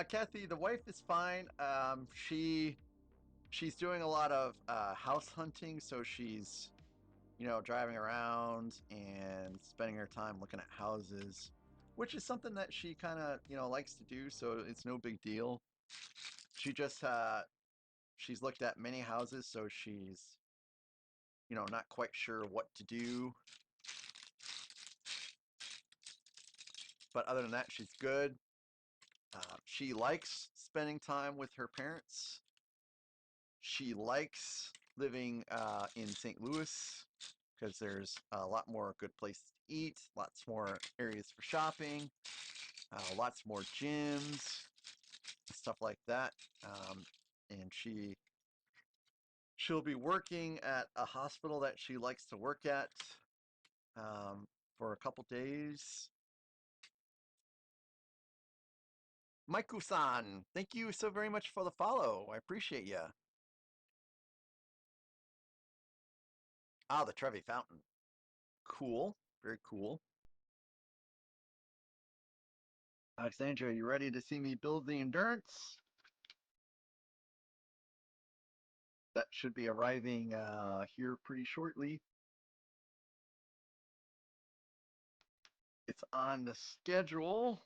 Kathy, the wife is fine. She's doing a lot of house hunting, so she's driving around and spending her time looking at houses, which is something that she kind of likes to do. So it's no big deal. She just she's looked at many houses, so she's you know, not quite sure what to do. But other than that, she's good. She likes spending time with her parents. She likes living in St. Louis because there's a lot more good places to eat, lots more areas for shopping, lots more gyms, stuff like that. And she'll be working at a hospital that she likes to work at for a couple days. Maiku-san, thank you so very much for the follow. I appreciate you. Ah, the Trevi Fountain. Cool. Very cool. Alexandra, you ready to see me build the Endurance? That should be arriving here pretty shortly. It's on the schedule.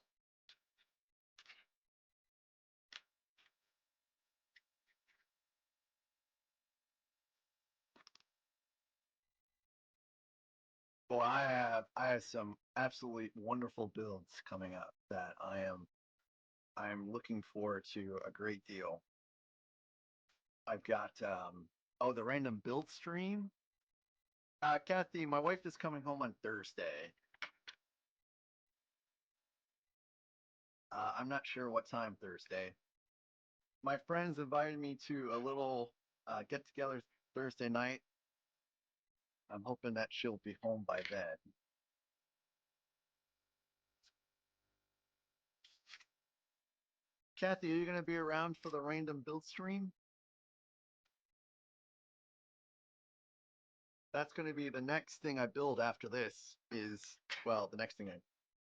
Well, I have some absolutely wonderful builds coming up that I'm looking forward to a great deal. I've got the random build stream. Kathy, my wife is coming home on Thursday. I'm not sure what time Thursday. My friends invited me to a little get together Thursday night. I'm hoping that she'll be home by then. Kathy, are you going to be around for the random build stream? That's going to be the next thing I build after this is, well, the next thing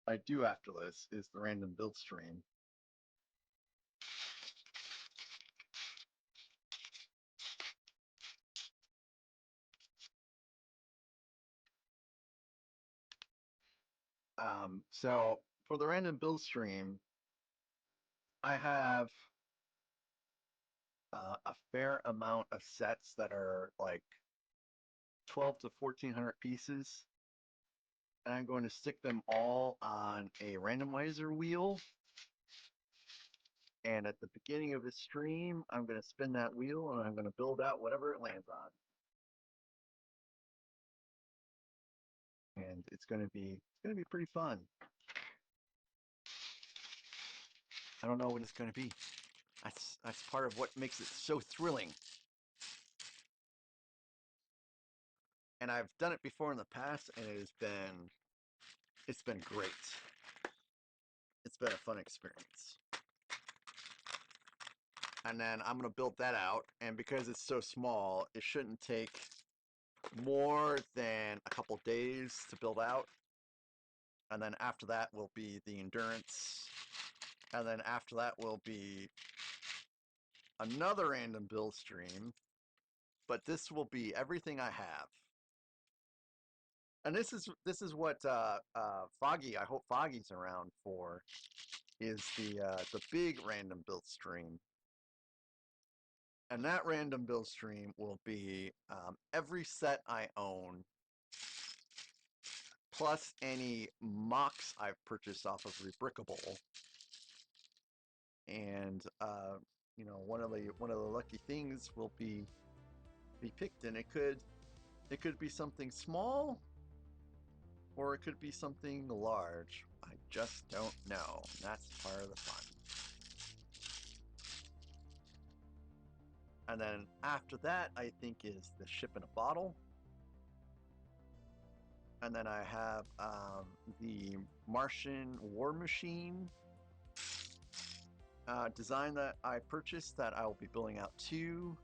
I do after this is the random build stream. So for the random build stream, I have a fair amount of sets that are like 12 to 1400 pieces. And I'm going to stick them all on a randomizer wheel. And at the beginning of the stream, I'm going to spin that wheel and I'm going to build out whatever it lands on. And it's going to be pretty fun. I don't know what it's going to be. That's part of what makes it so thrilling. And I've done it before in the past, and it's been great. It's been a fun experience. And then I'm going to build that out, and because it's so small, it shouldn't take more than a couple days to build out. And then after that will be the Endurance. And then after that will be another random build stream. But this will be everything I have. And this is what Foggy, I hope Foggy's around for, is the big random build stream. And that random build stream will be every set I own, plus any mocks I've purchased off of Rebrickable. And you know, one of the lucky things will be picked, and it could be something small, or it could be something large. I just don't know. That's part of the fun. And then after that, I think is the ship in a bottle. And then I have the Martian war machine design that I purchased that I will be building out too.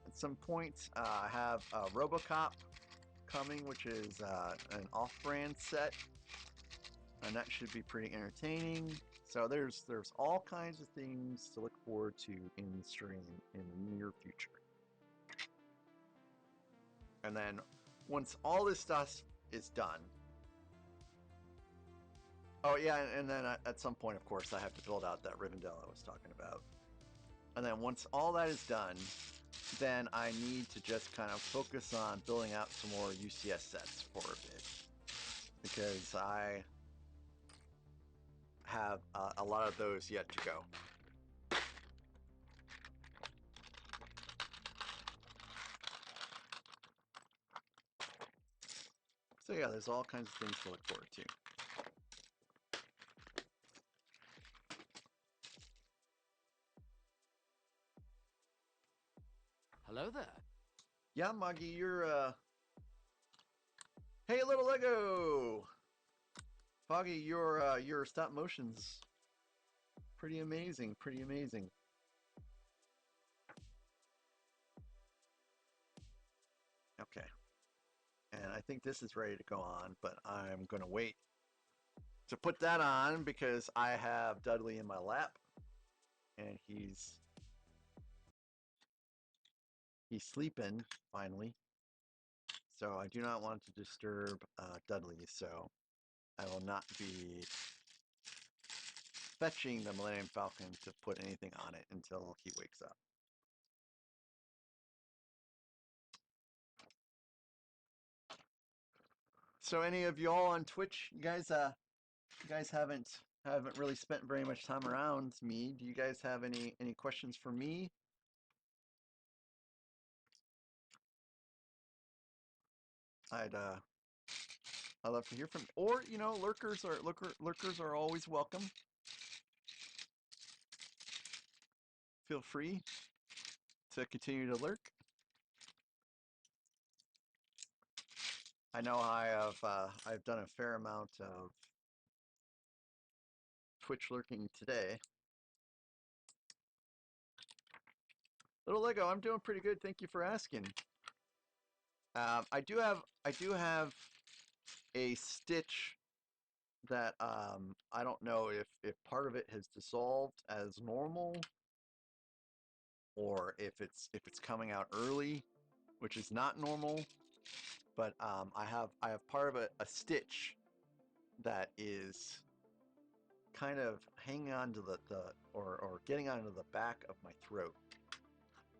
At some point, I have RoboCop coming, which is an off-brand set, and that should be pretty entertaining. So there's all kinds of things to look forward to in the stream in the near future. And then once all this stuff is done, oh yeah, and then at some point, of course, I have to build out that Rivendell I was talking about. And then once all that is done, then I need to just kind of focus on building out some more UCS sets for a bit, because I have a lot of those yet to go. So yeah, there's all kinds of things to look forward to. Hello there. Yeah, Moggy, you're hey, little Lego. Foggy, your stop motion's pretty amazing, pretty amazing. Okay. And I think this is ready to go on, but I'm gonna wait to put that on because I have Dudley in my lap and he's sleeping finally. So I do not want to disturb Dudley, so I will not be fetching the Millennium Falcon to put anything on it until he wakes up. So any of y'all on Twitch, you guys haven't really spent very much time around me. Do you guys have any questions for me? I'd love to hear from you. Or lurkers are always welcome. Feel free to continue to lurk. I know I've done a fair amount of Twitch lurking today. Little Lego, I'm doing pretty good. Thank you for asking. I do have a stitch that I don't know if part of it has dissolved as normal or if it's coming out early, which is not normal. But I have part of a stitch that is kind of hanging on to or getting onto the back of my throat,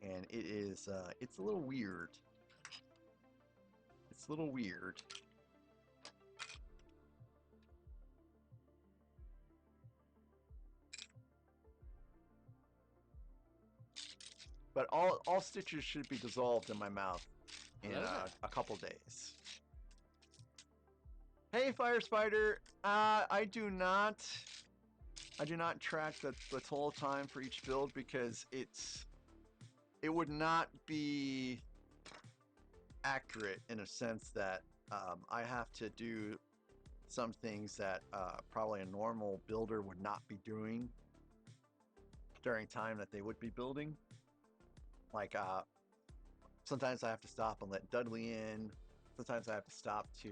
and it's a little weird. It's a little weird. But all stitches should be dissolved in my mouth in Hello there. a couple days. Hey, Fire Spider. I do not track the total time for each build because it would not be accurate in a sense that I have to do some things that probably a normal builder would not be doing during time that they would be building. Like sometimes I have to stop and let Dudley in. Sometimes I have to stop to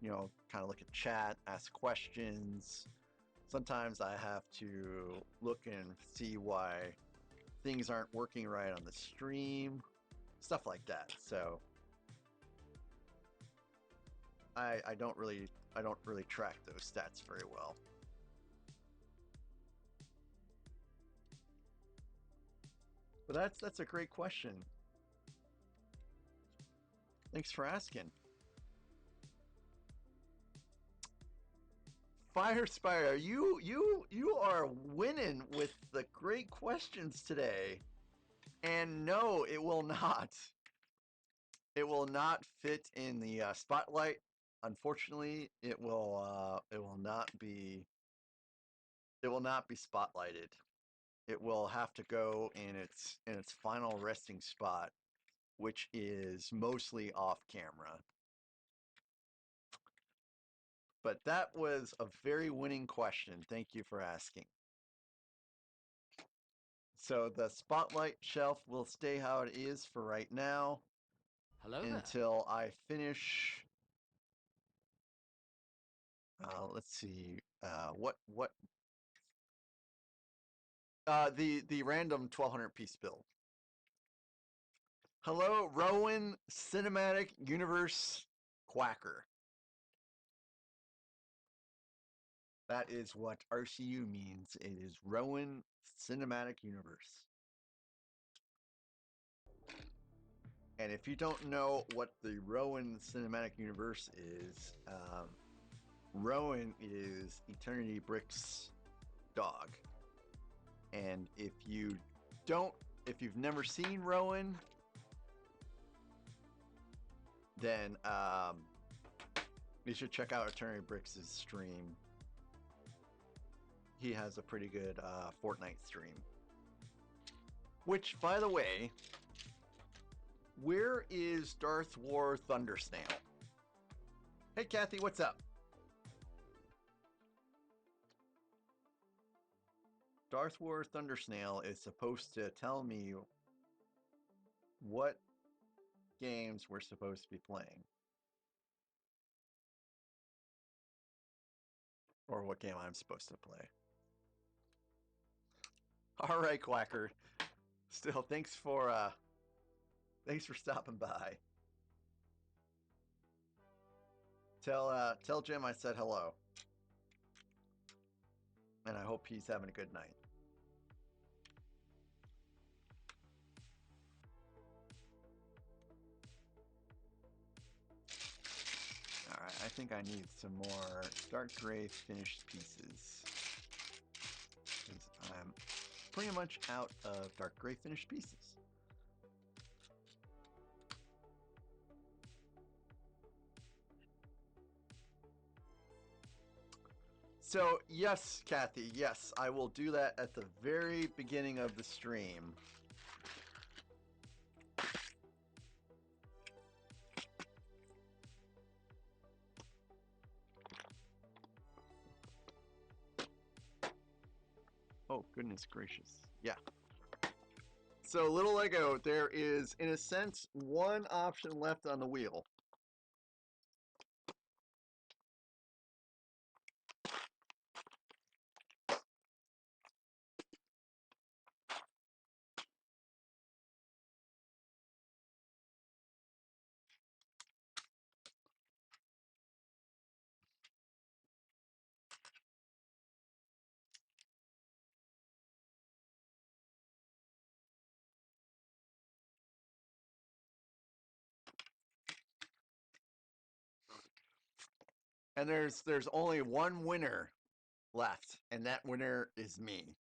kind of look at chat, ask questions. Sometimes I have to look and see why things aren't working right on the stream, stuff like that. So I don't really track those stats very well. But that's a great question. Thanks for asking. Fire Spider, you are winning with the great questions today. And no, it will not. It will not fit in the spotlight. Unfortunately, it will not be. It will not be spotlighted. It will have to go in its final resting spot, which is mostly off camera. But that was a very winning question. Thank you for asking. So the spotlight shelf will stay how it is for right now. Hello there. Until I finish. Let's see. What? The random 1200 piece build. Hello, Rowan Cinematic Universe Quacker. That is what RCU means. It is Rowan Cinematic Universe. And if you don't know what the Rowan cinematic universe is, Rowan is Eternity Brick's dog. And if you've never seen Rowan, then you should check out Eternity Brick's stream. He has a pretty good Fortnite stream. Which, by the way, where is Darth War Thundersnail? Hey, Kathy, what's up? Darth War Thundersnail is supposed to tell me what games we're supposed to be playing. Or what game I'm supposed to play. All right, Quacker. Still, thanks for stopping by. Tell Jim I said hello. And I hope he's having a good night. Alright, I think I need some more dark gray finished pieces. Because I'm pretty much out of dark gray finished pieces. So, yes, Kathy, yes, I will do that at the very beginning of the stream. Oh, goodness gracious. Yeah. So, little Lego, there is, in a sense, one option left on the wheel. And there's only one winner left, and that winner is me.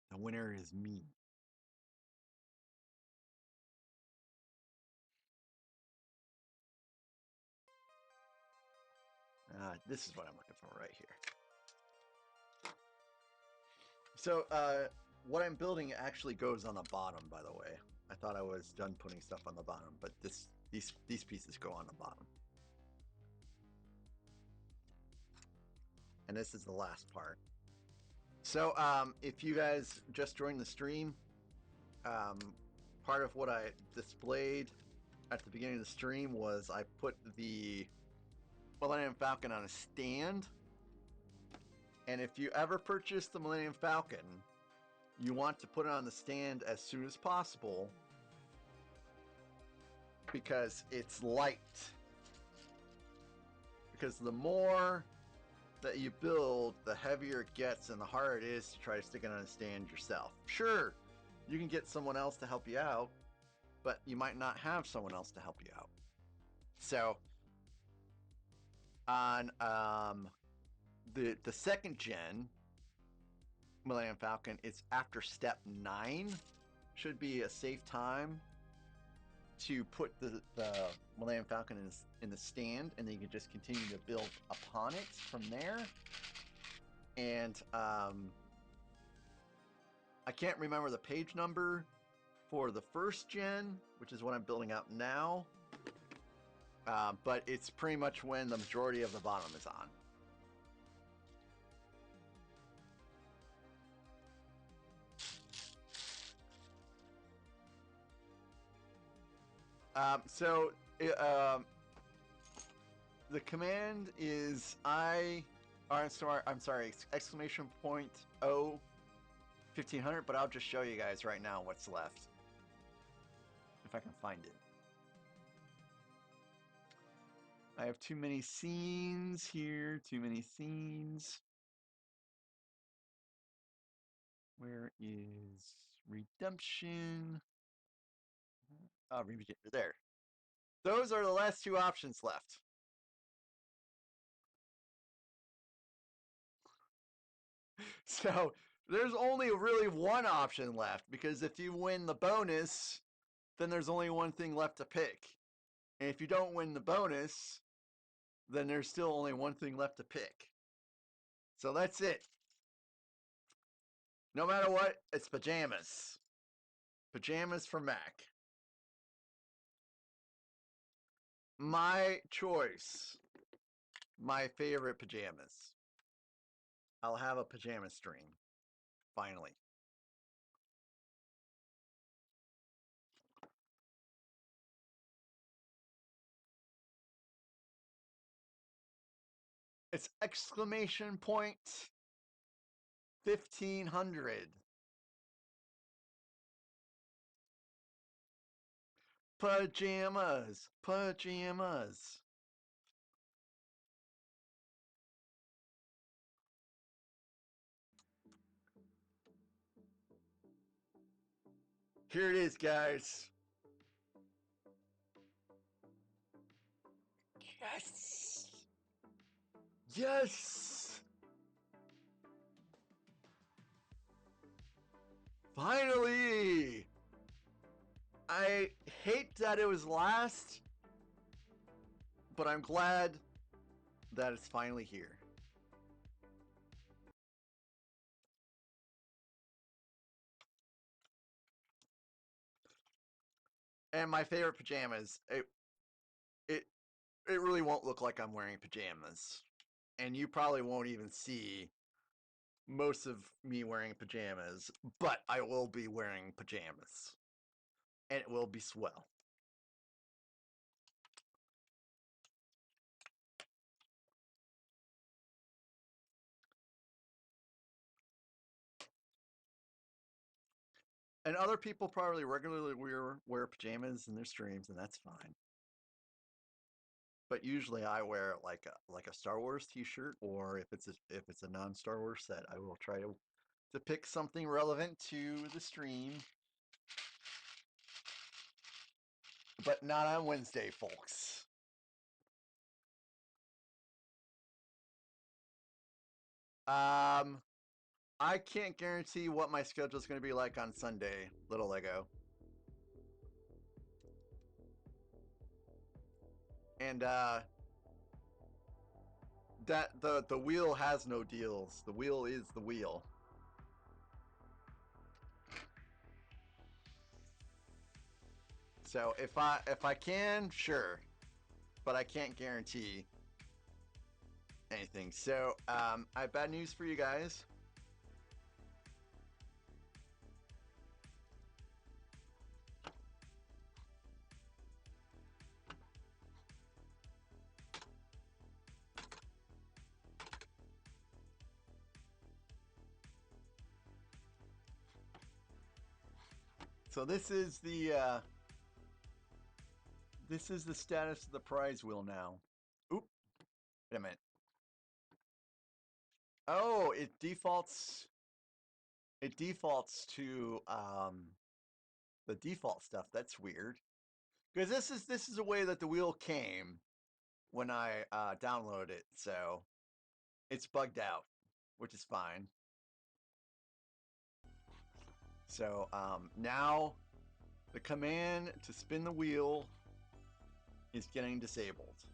The winner is me. This is what I'm looking for right here. So, what I'm building actually goes on the bottom, by the way. I thought I was done putting stuff on the bottom, but these pieces go on the bottom. And this is the last part. So, if you guys just joined the stream, part of what I displayed at the beginning of the stream was I put the Millennium Falcon on a stand. And if you ever purchase the Millennium Falcon, you want to put it on the stand as soon as possible because it's light. Because the more that you build, the heavier it gets and the harder it is to try to stick it on a stand yourself. Sure, you can get someone else to help you out, but you might not have someone else to help you out. So, on the second gen Millennium Falcon, it's after step 9. Should be a safe time to put the Millennium Falcon in the stand, and then you can just continue to build upon it from there. And I can't remember the page number for the first gen, which is what I'm building out now. But it's pretty much when the majority of the bottom is on. The command is I'm sorry, exclamation point O 1500, but I'll just show you guys right now what's left. If I can find it. I have too many scenes here. Too many scenes. Where is redemption? Oh, there. Those are the last two options left. So there's only really one option left, because if you win the bonus, then there's only one thing left to pick. And if you don't win the bonus, then there's still only one thing left to pick. So that's it. No matter what, it's pajamas. Pajamas for Mac. My choice. My favorite pajamas. I'll have a pajama stream. Finally. It's exclamation point 1500. Pajamas. Pajamas. Here it is, guys. Yes. Yes. Finally. I hate that it was last, but I'm glad that it's finally here. And my favorite pajamas, it really won't look like I'm wearing pajamas. And you probably won't even see most of me wearing pajamas, but I will be wearing pajamas. And it will be swell. And other people probably regularly wear pajamas in their streams, and that's fine. But usually I wear like a Star Wars T-shirt, or if it's a non-Star Wars set, I will try to pick something relevant to the stream. But not on Wednesday, folks. I can't guarantee what my schedule is going to be like on Sunday, little Lego. And that the wheel has no deals. The wheel is the wheel. So if I can, sure, but I can't guarantee anything. So I have bad news for you guys. So this is the status of the prize wheel now. Oop, wait a minute. Oh, it defaults to the default stuff. That's weird. Because this is a way that the wheel came when I downloaded it, so it's bugged out, which is fine. So now the command to spin the wheel is getting disabled.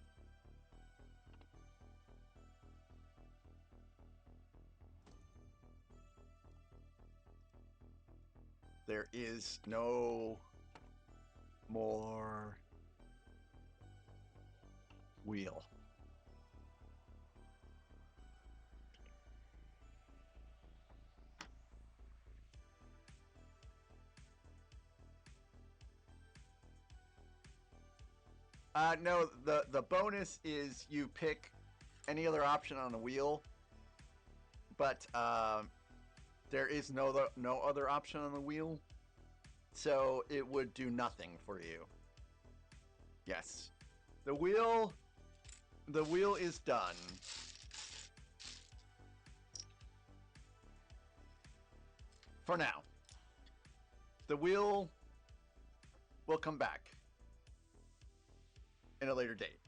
There is no more wheel. No, the bonus is you pick any other option on the wheel, but there is no other option on the wheel, so it would do nothing for you. Yes, the wheel The wheel is done. For now. The wheel will come back in a later date.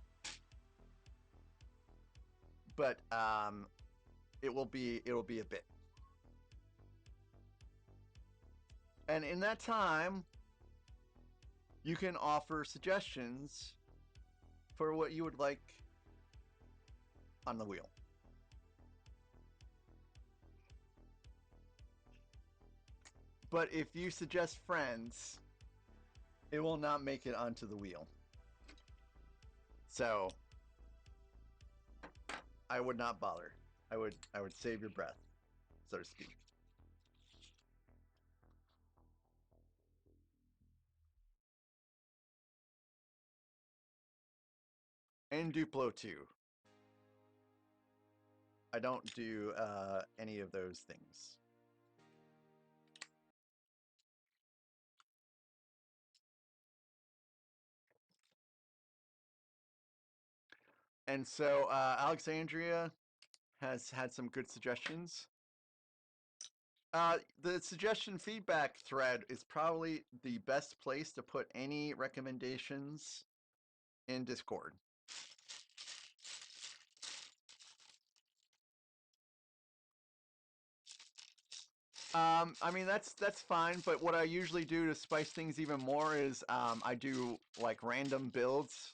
But it'll be a bit. And in that time, you can offer suggestions for what you would like on the wheel. But if you suggest friends, it will not make it onto the wheel. So I would not bother. I would save your breath, so to speak. And Duplo too. I don't do any of those things. And so Alexandria has had some good suggestions. The suggestion feedback thread is probably the best place to put any recommendations in Discord. I mean that's fine, but what I usually do to spice things even more is I do like random builds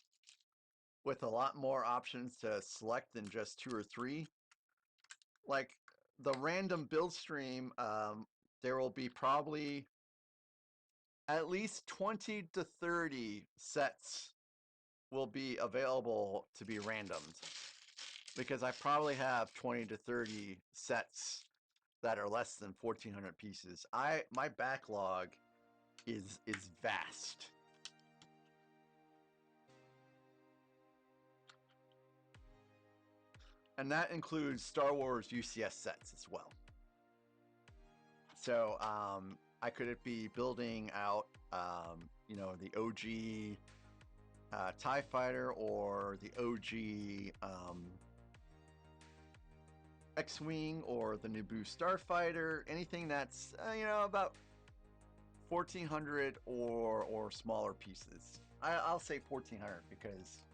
with a lot more options to select than just 2 or 3. Like the random build stream, there will be probably at least 20 to 30 sets will be available to be randomed, because I probably have 20 to 30 sets that are less than 1,400 pieces. My backlog is vast. And that includes Star Wars UCS sets as well. So I could be building out, you know, the OG TIE Fighter or the OG X-Wing or the Naboo Starfighter, anything that's, you know, about 1,400 or smaller pieces. I'll say 1,400 because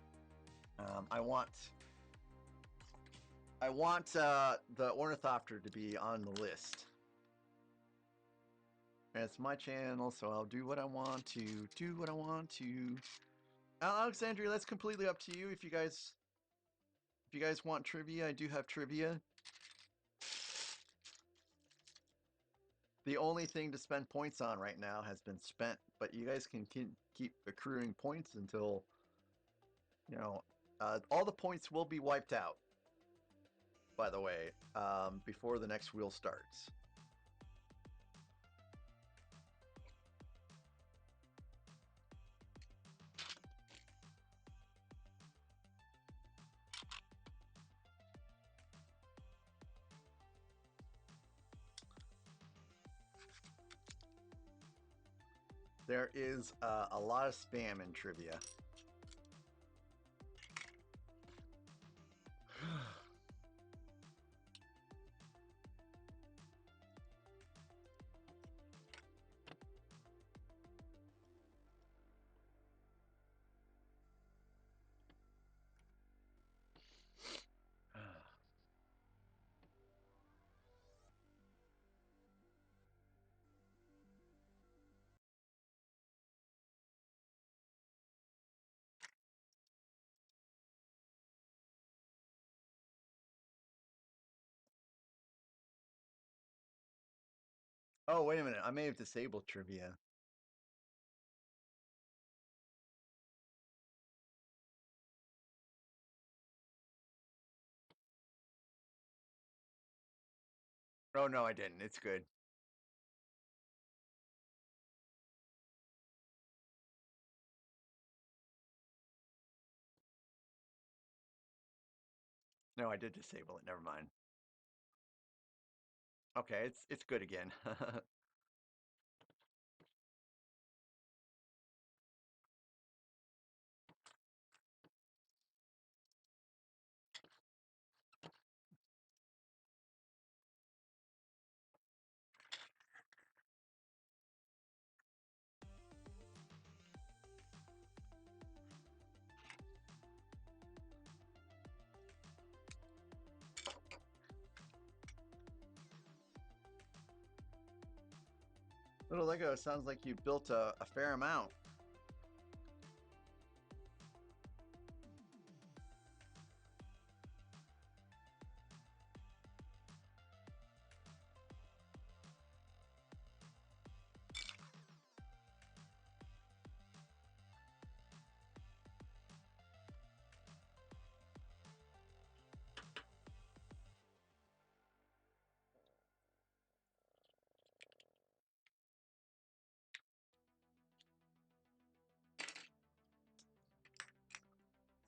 I want the Ornithopter to be on the list. And it's my channel, so I'll do what I want to. Do what I want to. Alexandria, that's completely up to you. If you guys want trivia, I do have trivia. The only thing to spend points on right now has been spent, but you guys can keep accruing points until, you know, all the points will be wiped out, by the way, before the next wheel starts. There is a lot of spam in trivia. Oh, wait a minute. I may have disabled trivia. Oh, no, I didn't. It's good. No, I did disable it. Never mind. Okay, it's good again. Little Lego, sounds like you built a fair amount.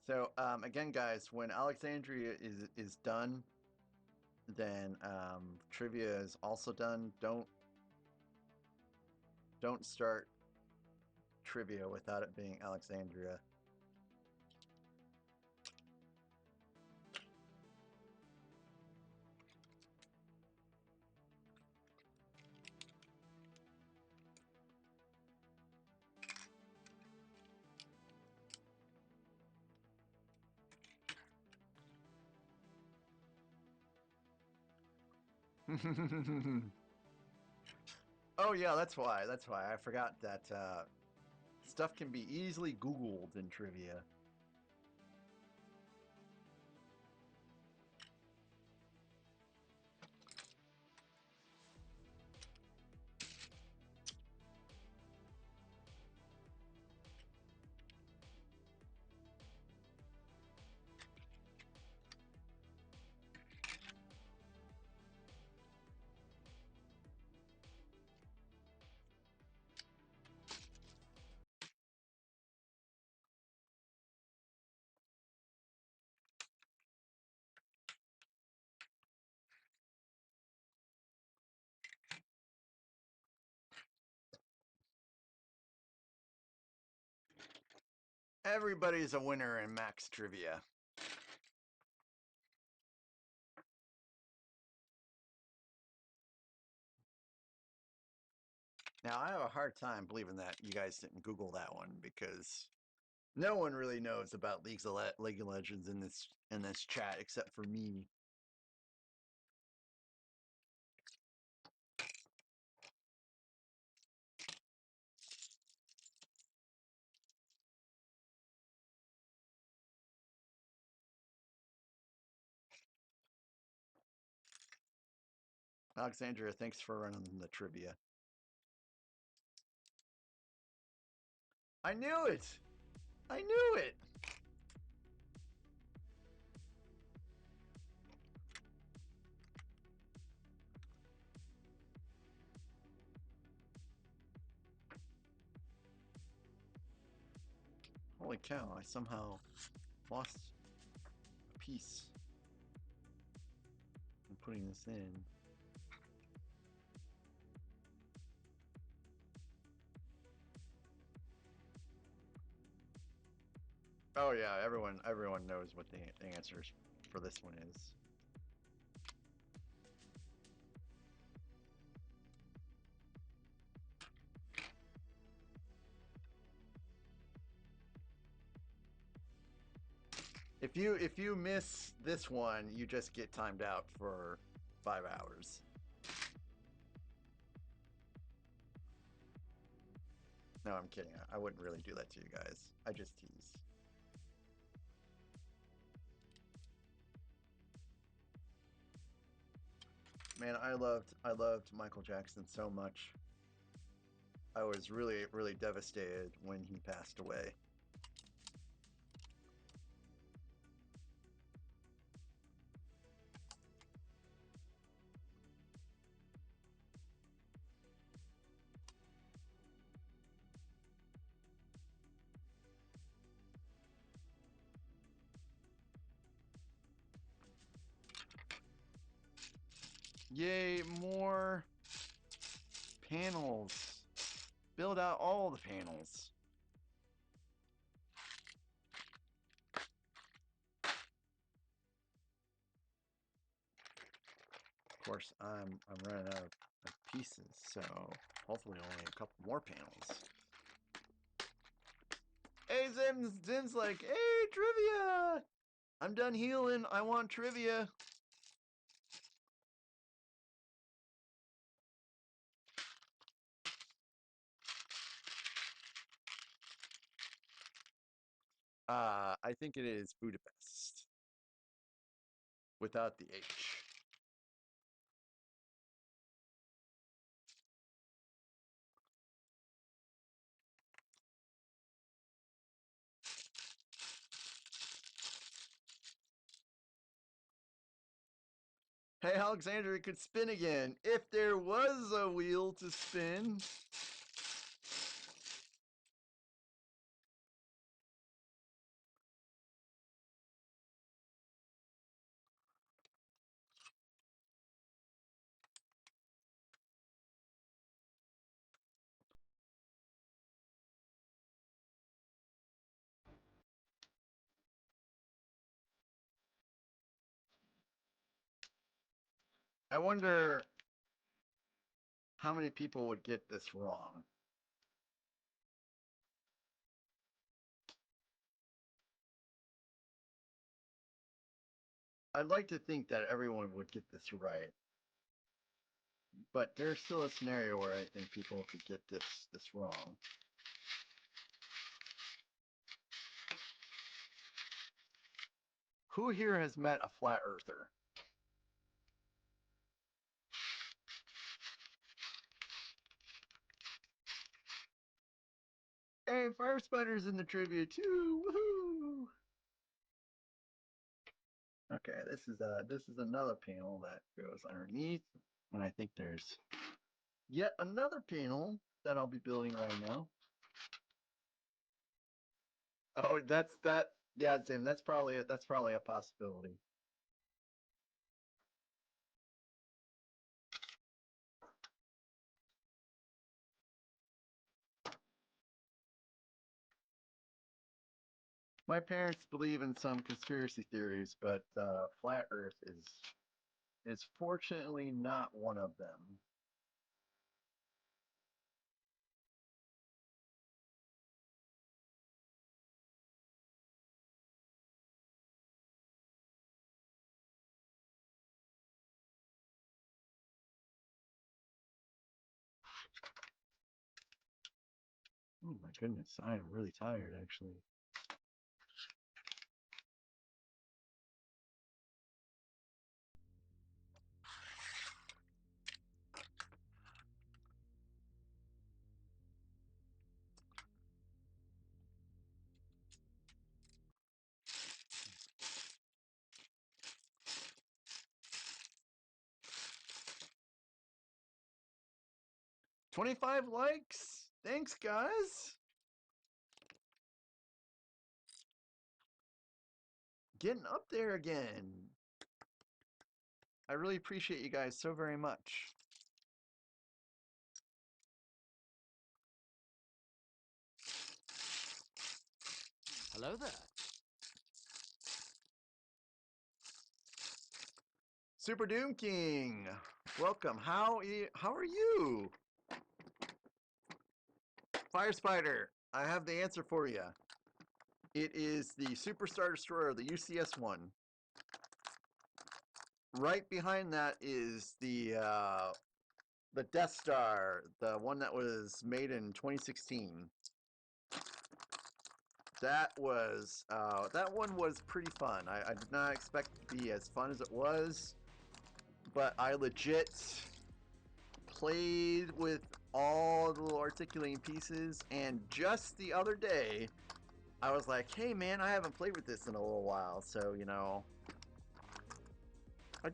So again, guys, when Alexandria is done, then trivia is also done. Don't start trivia without it being Alexandria. Oh yeah, that's why. That's why I forgot that stuff can be easily Googled in trivia. Everybody's a winner in Max Trivia. Now, I have a hard time believing that you guys didn't Google that one because no one really knows about League of Legends in this chat except for me. Alexandria, thanks for running the trivia. I knew it! I knew it! Holy cow, I somehow lost a piece. I'm putting this in. Oh yeah, everyone knows what the answers for this one is. If you miss this one, you just get timed out for 5 hours. No, I'm kidding. I wouldn't really do that to you guys. I just tease. Man, I loved Michael Jackson so much. I was really devastated when he passed away. Yay, more panels. Build out all the panels. Of course, I'm running out of pieces, so hopefully only a couple more panels. Hey, Zin's like, hey, trivia! I'm done healing. I want trivia. I think it is Budapest without the H. Hey, Alexander, it could spin again. If there was a wheel to spin. I wonder how many people would get this wrong. I'd like to think that everyone would get this right. But there's still a scenario where I think people could get this wrong. Who here has met a flat earther? Hey, Fire Spider's in the trivia too. Woohoo! Okay, this is another panel that goes underneath, and I think there's yet another panel that I'll be building right now. Oh, that's that. Yeah, Tim, that's probably a possibility. My parents believe in some conspiracy theories, but flat Earth is fortunately not one of them. Oh my goodness, I am really tired actually. $25 likes. Thanks, guys. Getting up there again. I really appreciate you guys so very much. Hello there. Super Doom King, welcome. How are you? Fire Spider, I have the answer for you. It is the Superstar Destroyer, the UCS-1. Right behind that is the Death Star, the one that was made in 2016. That one was pretty fun. I did not expect it to be as fun as it was, but I legit played with all the little articulating pieces, and just the other day I was like, hey man, I haven't played with this in a little while, so you know, I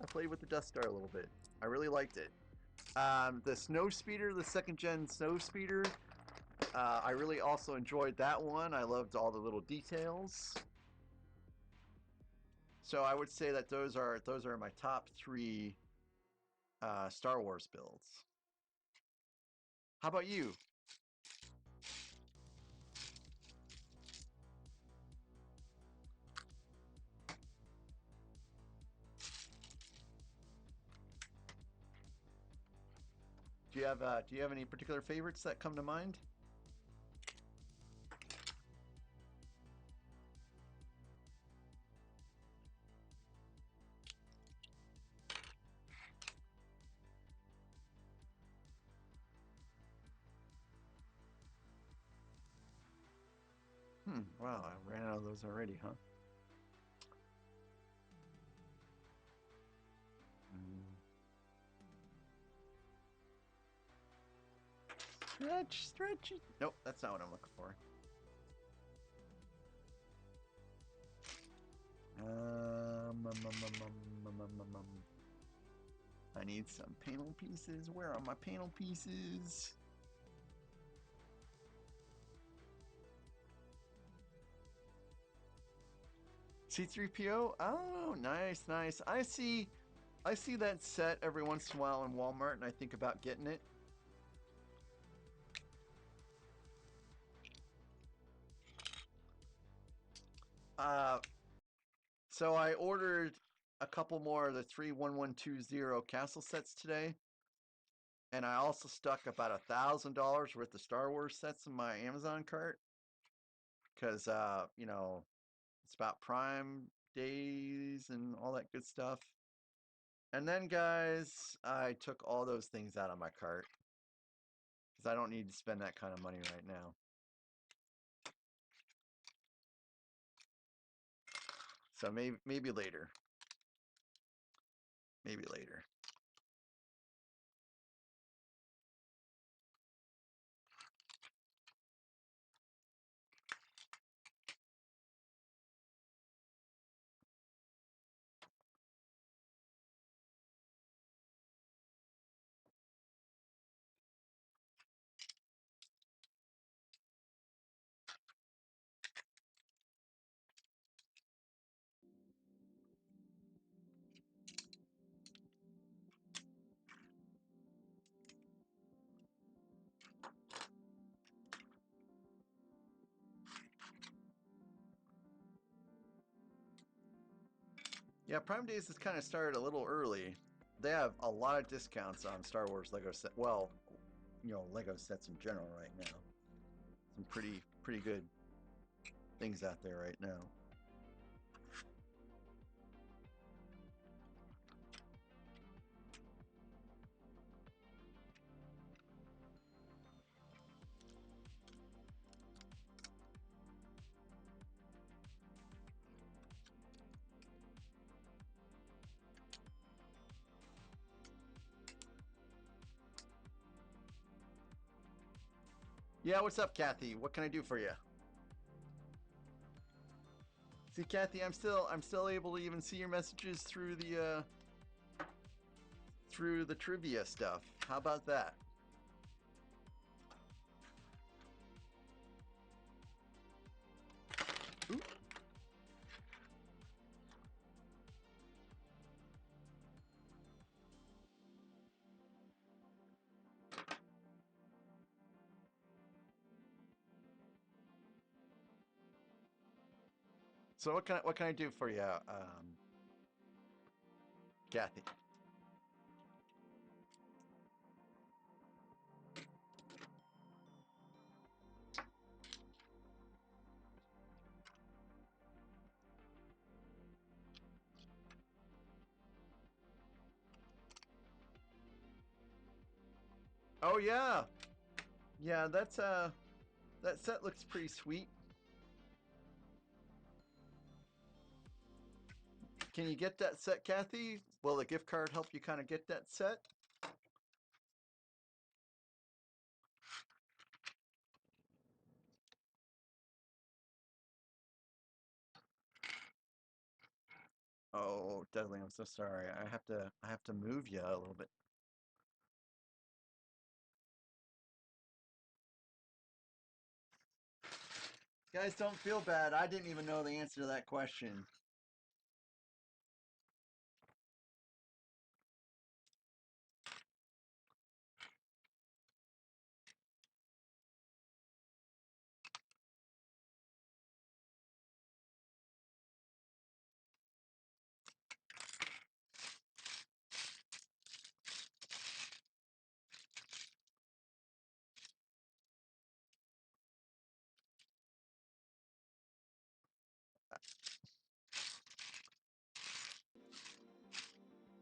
played with the Death Star a little bit. I really liked it. The Snow Speeder, the second gen Snow Speeder, I really also enjoyed that one. I loved all the little details. So I would say that those are my top 3 Star Wars builds. How about you? Do you have any particular favorites that come to mind? Wow, I ran out of those already, huh? Stretch, stretch it. Nope, that's not what I'm looking for. I need some panel pieces. Where are my panel pieces? C3PO? Oh, nice, nice. I see that set every once in a while in Walmart, and I think about getting it. So I ordered a couple more of the 31120 castle sets today, and I also stuck about $1,000 worth of Star Wars sets in my Amazon cart because you know, it's about Prime days and all that good stuff. And then, guys, I took all those things out of my cart because I don't need to spend that kind of money right now. So maybe later. Maybe later. Yeah, Prime Days has kind of started a little early. They have a lot of discounts on Star Wars Lego set. Well, you know, Lego sets in general right now. Some pretty good things out there right now. Yeah, what's up, Kathy? What can I do for you? See, Kathy, I'm still able to even see your messages through the trivia stuff. How about that? Ooh. So what can I do for you, Kathy? Oh yeah, yeah. That set looks pretty sweet. Can you get that set, Kathy? Will the gift card help you kind of get that set? Oh, Dudley, I'm so sorry. I have to move you a little bit. Guys, don't feel bad. I didn't even know the answer to that question.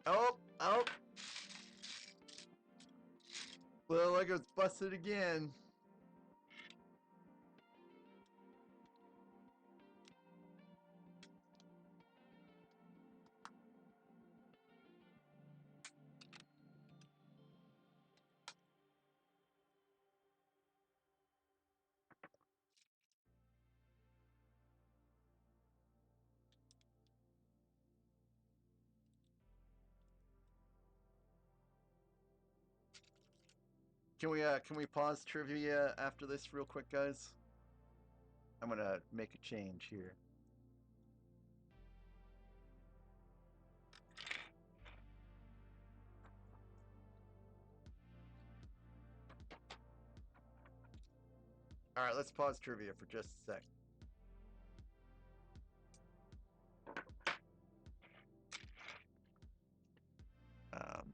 Oh, oh. Little Lego's busted again. Can we pause trivia after this real quick, guys? I'm gonna make a change here. All right, let's pause trivia for just a sec. Um,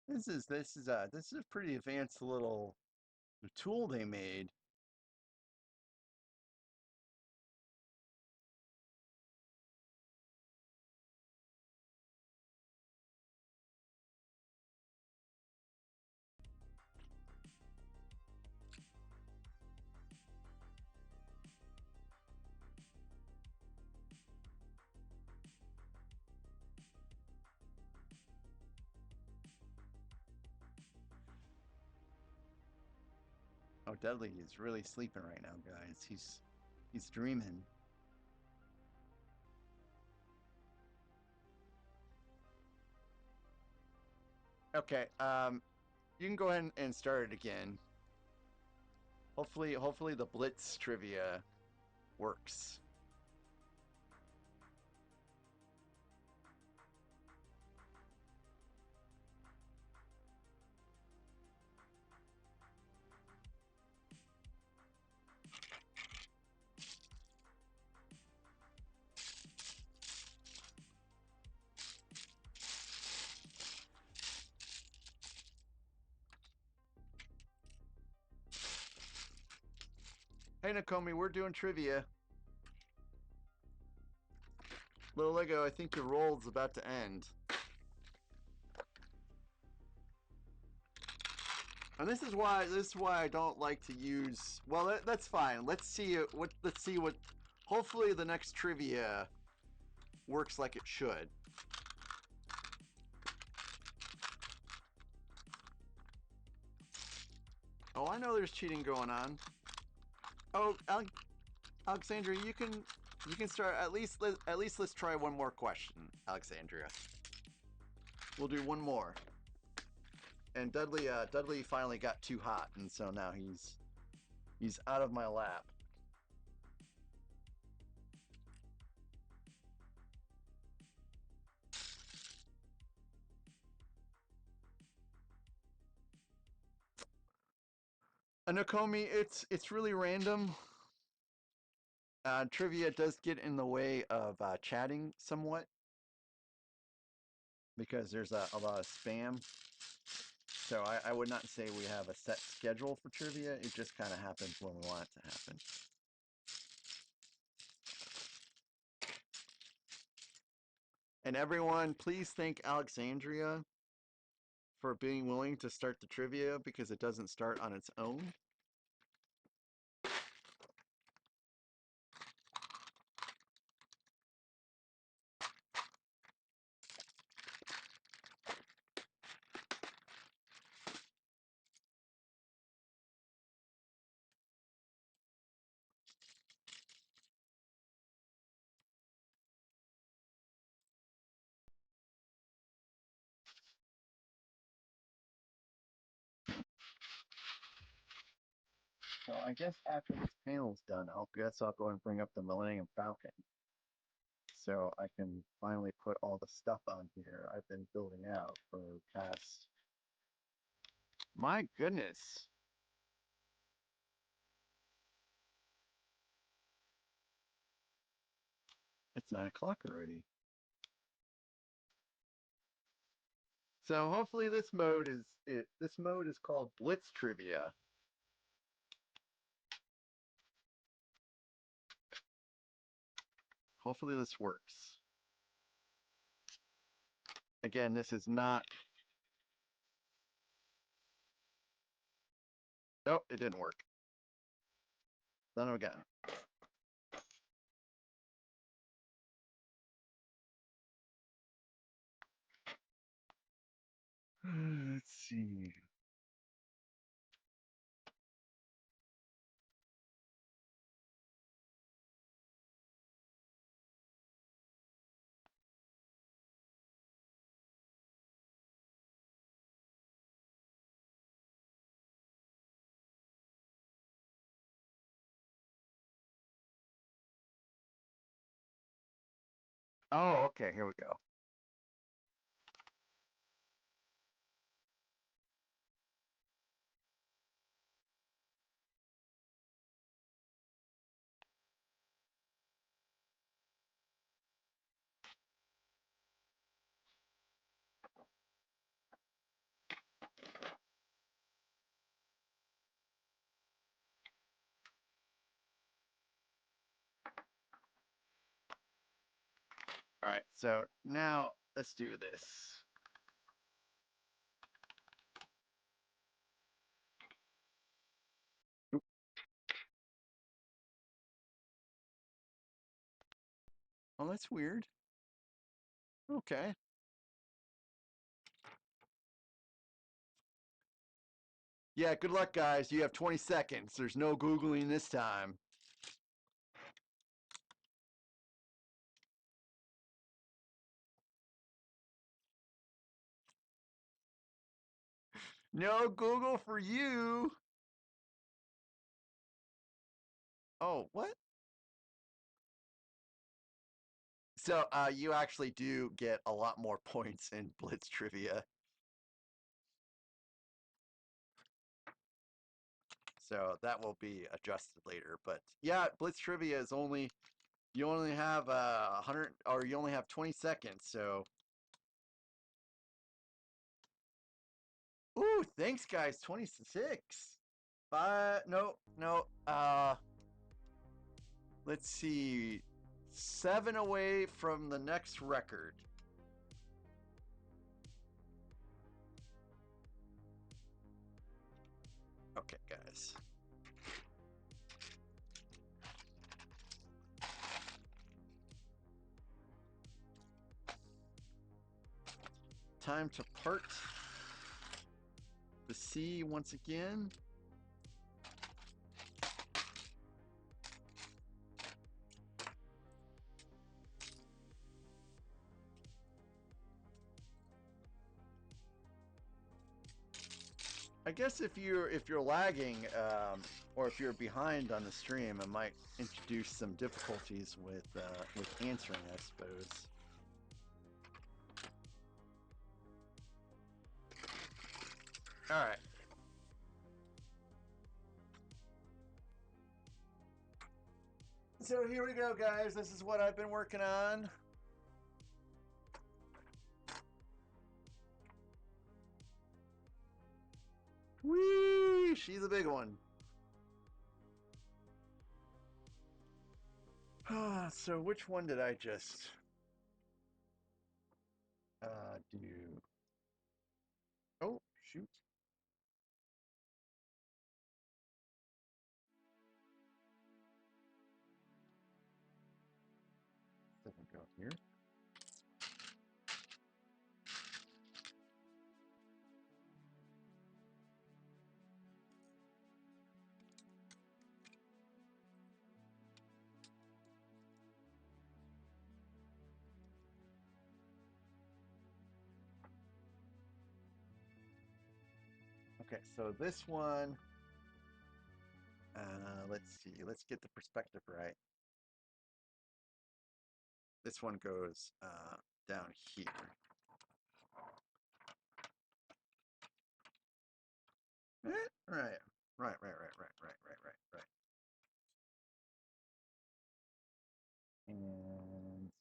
this is a pretty advanced little tool they made. Oh, Dudley is really sleeping right now, guys. He's dreaming. Okay, you can go ahead and start it again. Hopefully the Blitz trivia works. Hey Nakomi, we're doing trivia. Little Lego, I think your roll's about to end. And this is why I don't like to use. Well, that's fine. Let's see what. Let's see what. Hopefully, the next trivia works like it should. Oh, I know there's cheating going on. Oh, Alexandria, you can start. At least let's try one more question, Alexandria. We'll do one more. And Dudley finally got too hot, and so now he's out of my lap. Nakomi, it's really random. Trivia does get in the way of chatting somewhat because there's a lot of spam. So I would not say we have a set schedule for trivia. It just kind of happens when we want it to happen. And everyone, please thank Alexandria for being willing to start the trivia because it doesn't start on its own. So I guess after this panel's done, I'll go and bring up the Millennium Falcon. So I can finally put all the stuff on here I've been building out for past. My goodness. It's 9 o'clock already. So hopefully this mode is called Blitz Trivia. Hopefully this works. Again, this is not. Nope, it didn't work. Done it again. Let's see. Oh, okay, here we go. All right, so now let's do this. Oh, that's weird. Okay. Yeah, good luck, guys. You have 20 seconds. There's no Googling this time. No Google for you. Oh, what? So you actually do get a lot more points in Blitz Trivia. So that will be adjusted later. But yeah, Blitz Trivia is only you only have 100 or you only have 20 seconds. So ooh, thanks guys. 26. No, no. Let's see. 7 away from the next record. Okay, guys. Time to part the sea once again. I guess if you're lagging or if you're behind on the stream, it might introduce some difficulties with answering, I suppose. All right. So here we go, guys. This is what I've been working on. Whee! She's a big one. So which one did I just do? Oh, shoot. Doesn't go here. Okay, so this one, let's see. Let's get the perspective right. This one goes down here. Right. And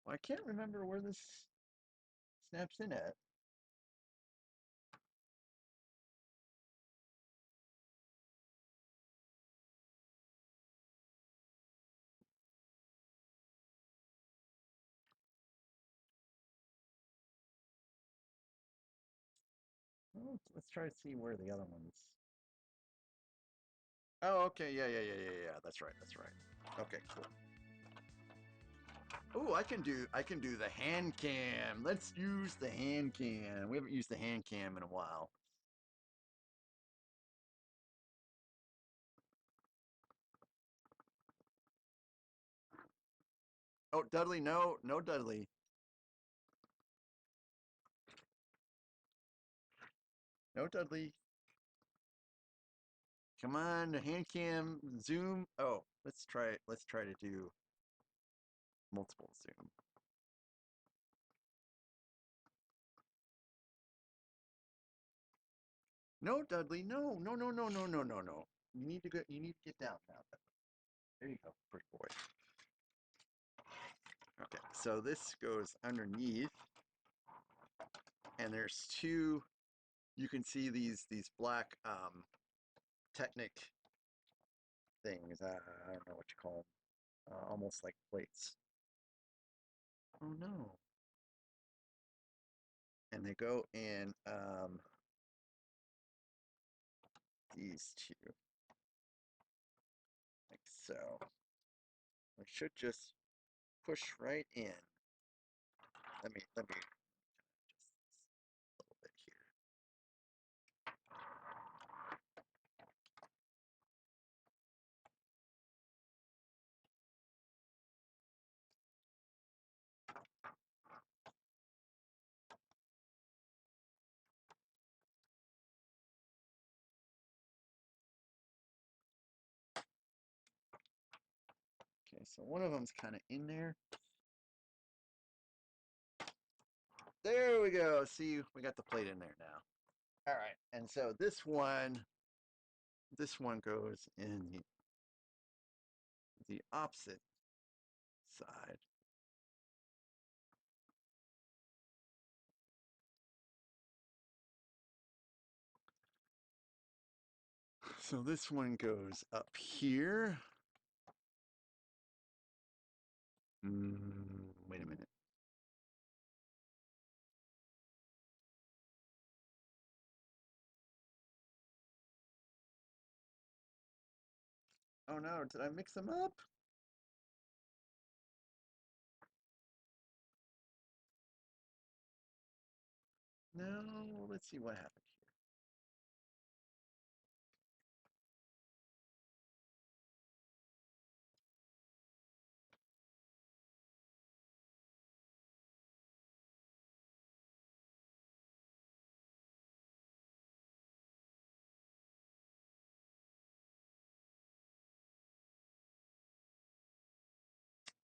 well, I can't remember where this snaps in at. Well, let's try to see where the other ones. Oh, okay. Yeah. That's right. Okay, cool. Oh, I can do the hand cam. Let's use the hand cam. We haven't used the hand cam in a while. Oh, Dudley, no, Dudley. No, Dudley. Come on, the hand cam, zoom. Oh, let's try to do multiple zoom. No, Dudley, no. You need to get down now. There you go, pretty boy. Okay, so this goes underneath, and there's two. You can see these black Technic things. I don't know what you call them. Almost like plates. Oh no. And they go in these two, like so. We should just push right in. Let me just a little bit here. Okay, so one of them's kind of in there. There we go. See, we got the plate in there now. All right, and so this one goes in the opposite side. So this one goes up here. Wait a minute. Oh no, did I mix them up? No, let's see what happened here.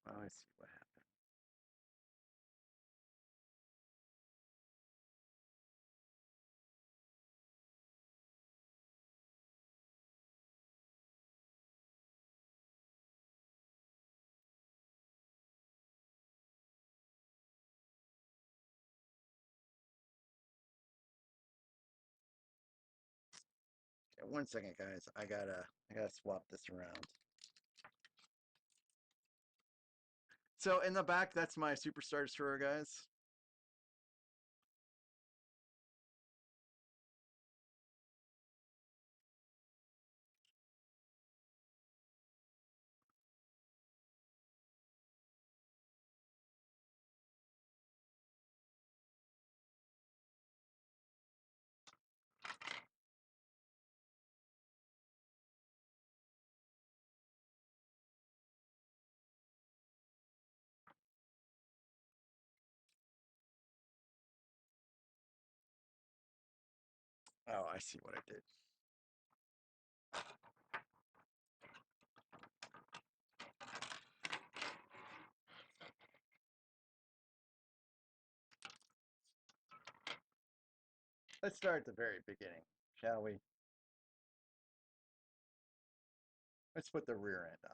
Oh, I see what happened. Okay, 1 second, guys. I gotta swap this around. So in the back, that's my Superstar Destroyer, guys. Oh, I see what I did. Let's start at the very beginning, shall we? Let's put the rear end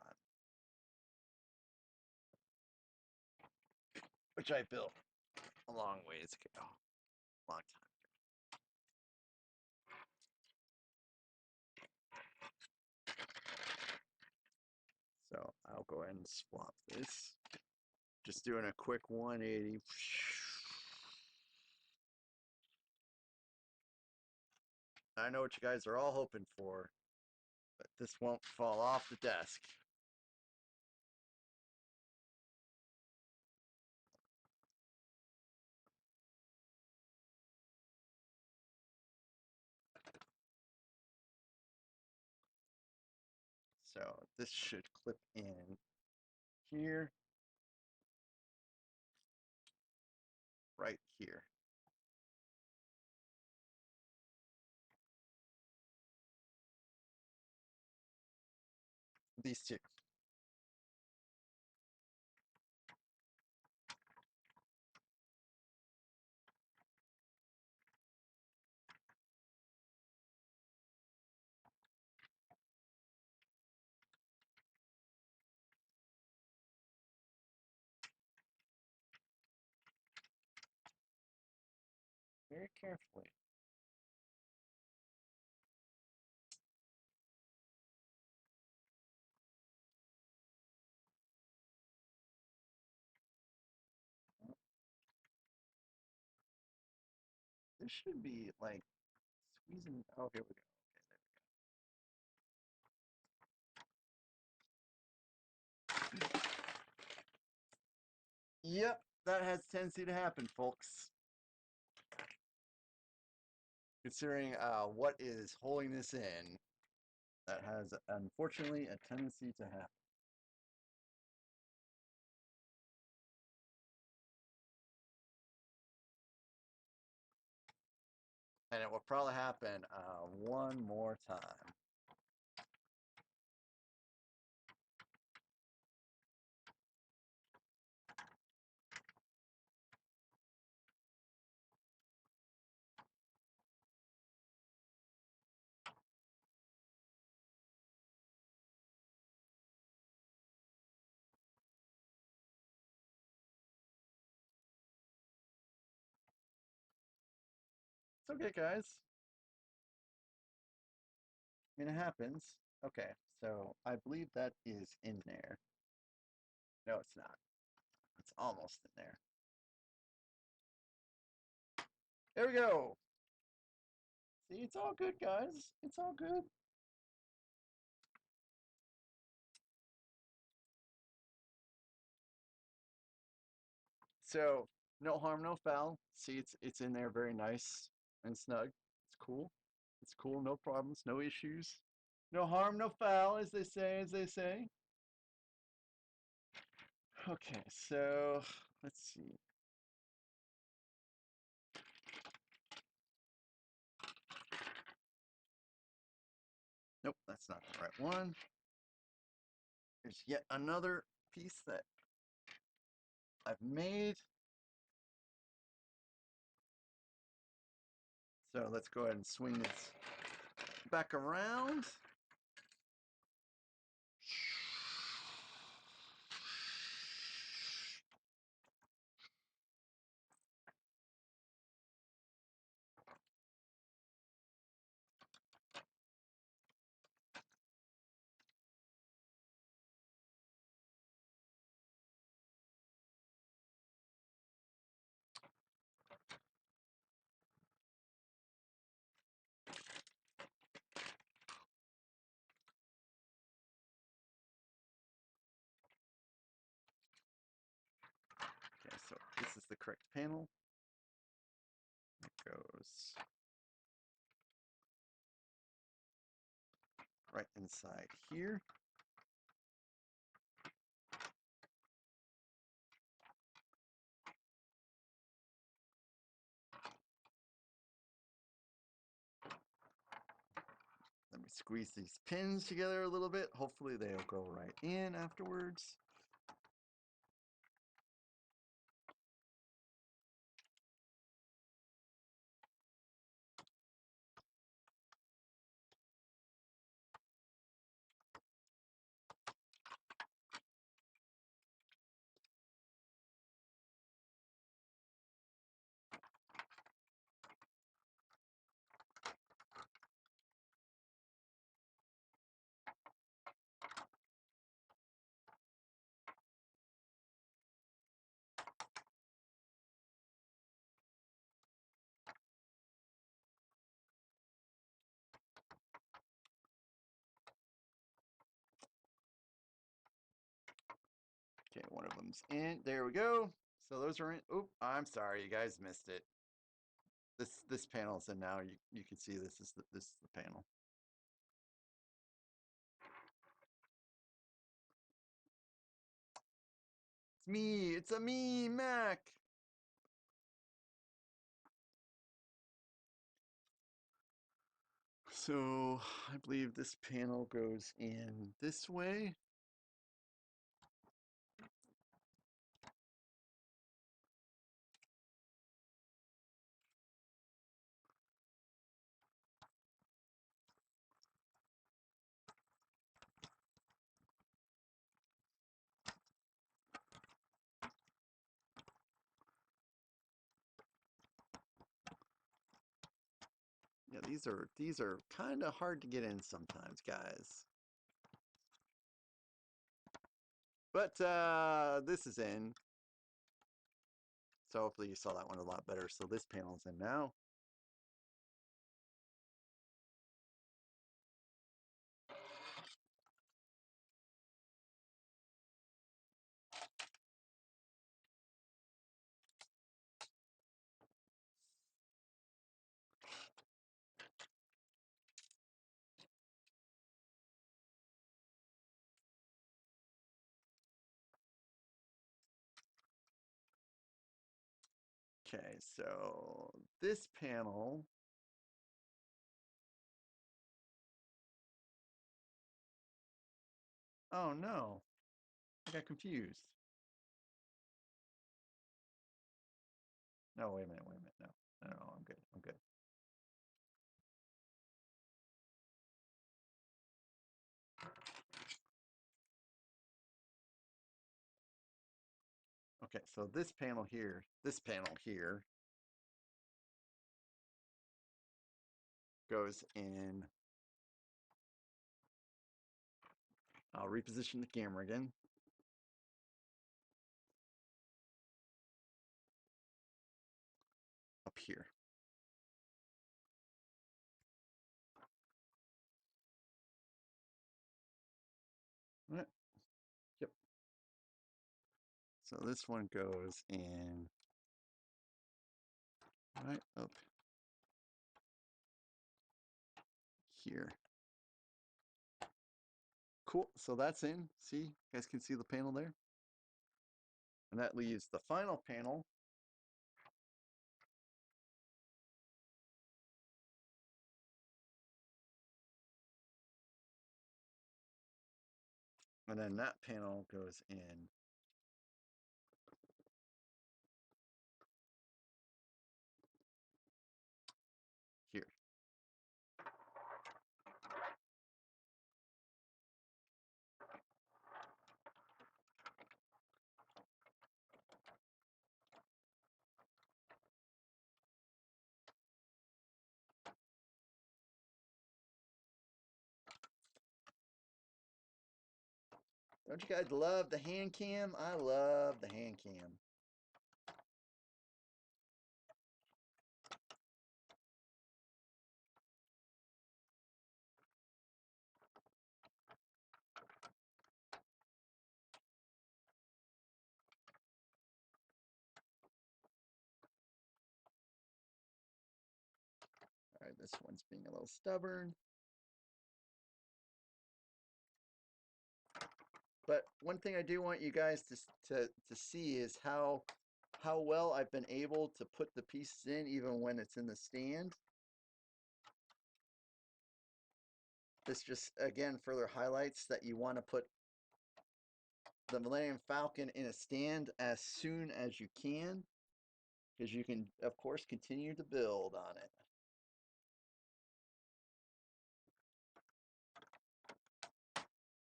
on, which I built a long ways ago, long time. So I'll go ahead and swap this. Just doing a quick 180. I know what you guys are all hoping for, but this won't fall off the desk. So this should clip in here, right here. These two. Very carefully. This should be like squeezing. Oh, here we go. Okay, there we go. Yep, that has a tendency to happen, folks. Considering what is holding this in, that has unfortunately a tendency to happen. And it will probably happen one more time. It's okay, guys. I mean, it happens. Okay, so I believe that is in there. No, it's not. It's almost in there. There we go. See, it's all good, guys. It's all good. So, no harm, no foul. See, it's in there very nice and snug. It's cool. It's cool, no problems, no issues. No harm, no foul, as they say, as they say. Okay, so let's see. Nope, that's not the right one. There's yet another piece that I've made. So let's go ahead and swing this back around. Okay, so this is the correct panel. It goes right inside here. squeeze these pins together a little bit. Hopefully they'll go right in afterwards. Okay, one of them's in. There we go. So those are in. Oop, I'm sorry, you guys missed it. This panel's in now. You can see this is the panel. It's me. It's a me, Mac. So I believe this panel goes in this way. Yeah, these are kind of hard to get in sometimes, guys. But this is in. So hopefully you saw that one a lot better. So this panel's in now. Okay, so this panel. Oh no, I got confused. No, wait a minute. No, I'm good. I'm good. Okay, so this panel here goes in. I'll reposition the camera again. Up here. All right. Yep. So this one goes in right up here. Cool. So that's in. See, you guys can see the panel there. And that leaves the final panel. And then that panel goes in here. Don't you guys love the hand cam? I love the hand cam. All right, this one's being a little stubborn. But one thing I do want you guys to see is how well I've been able to put the pieces in even when it's in the stand. this just again further highlights that you want to put the Millennium Falcon in a stand as soon as you can, because you can, of course, continue to build on it.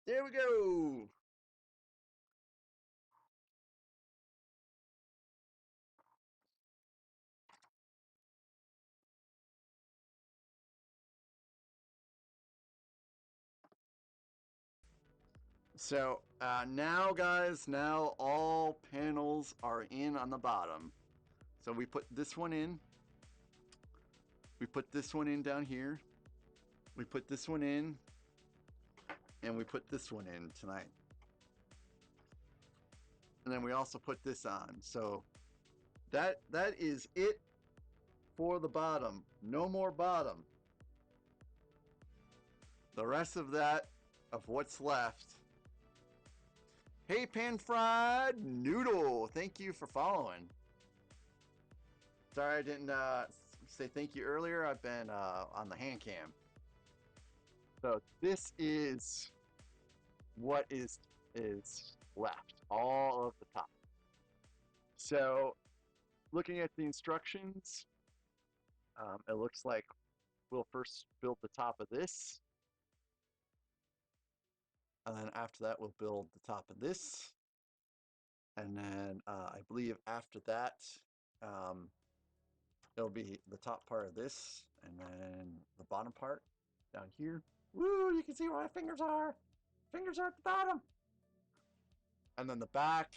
There we go. So now, guys, now all panels are in on the bottom. So we put this one in. We put this one in down here. We put this one in. And we put this one in tonight. And then we also put this on. So that is it for the bottom. No more bottom. The rest of that, of what's left. Hey, Pan Fried Noodle, thank you for following. Sorry I didn't say thank you earlier. I've been on the hand cam. So this is what is left, all of the top. So looking at the instructions, it looks like we'll first build the top of this. And then after that, we'll build the top of this. And then I believe after that, it'll be the top part of this and then the bottom part down here. Woo, you can see where my fingers are. Fingers are at the bottom. And then the back.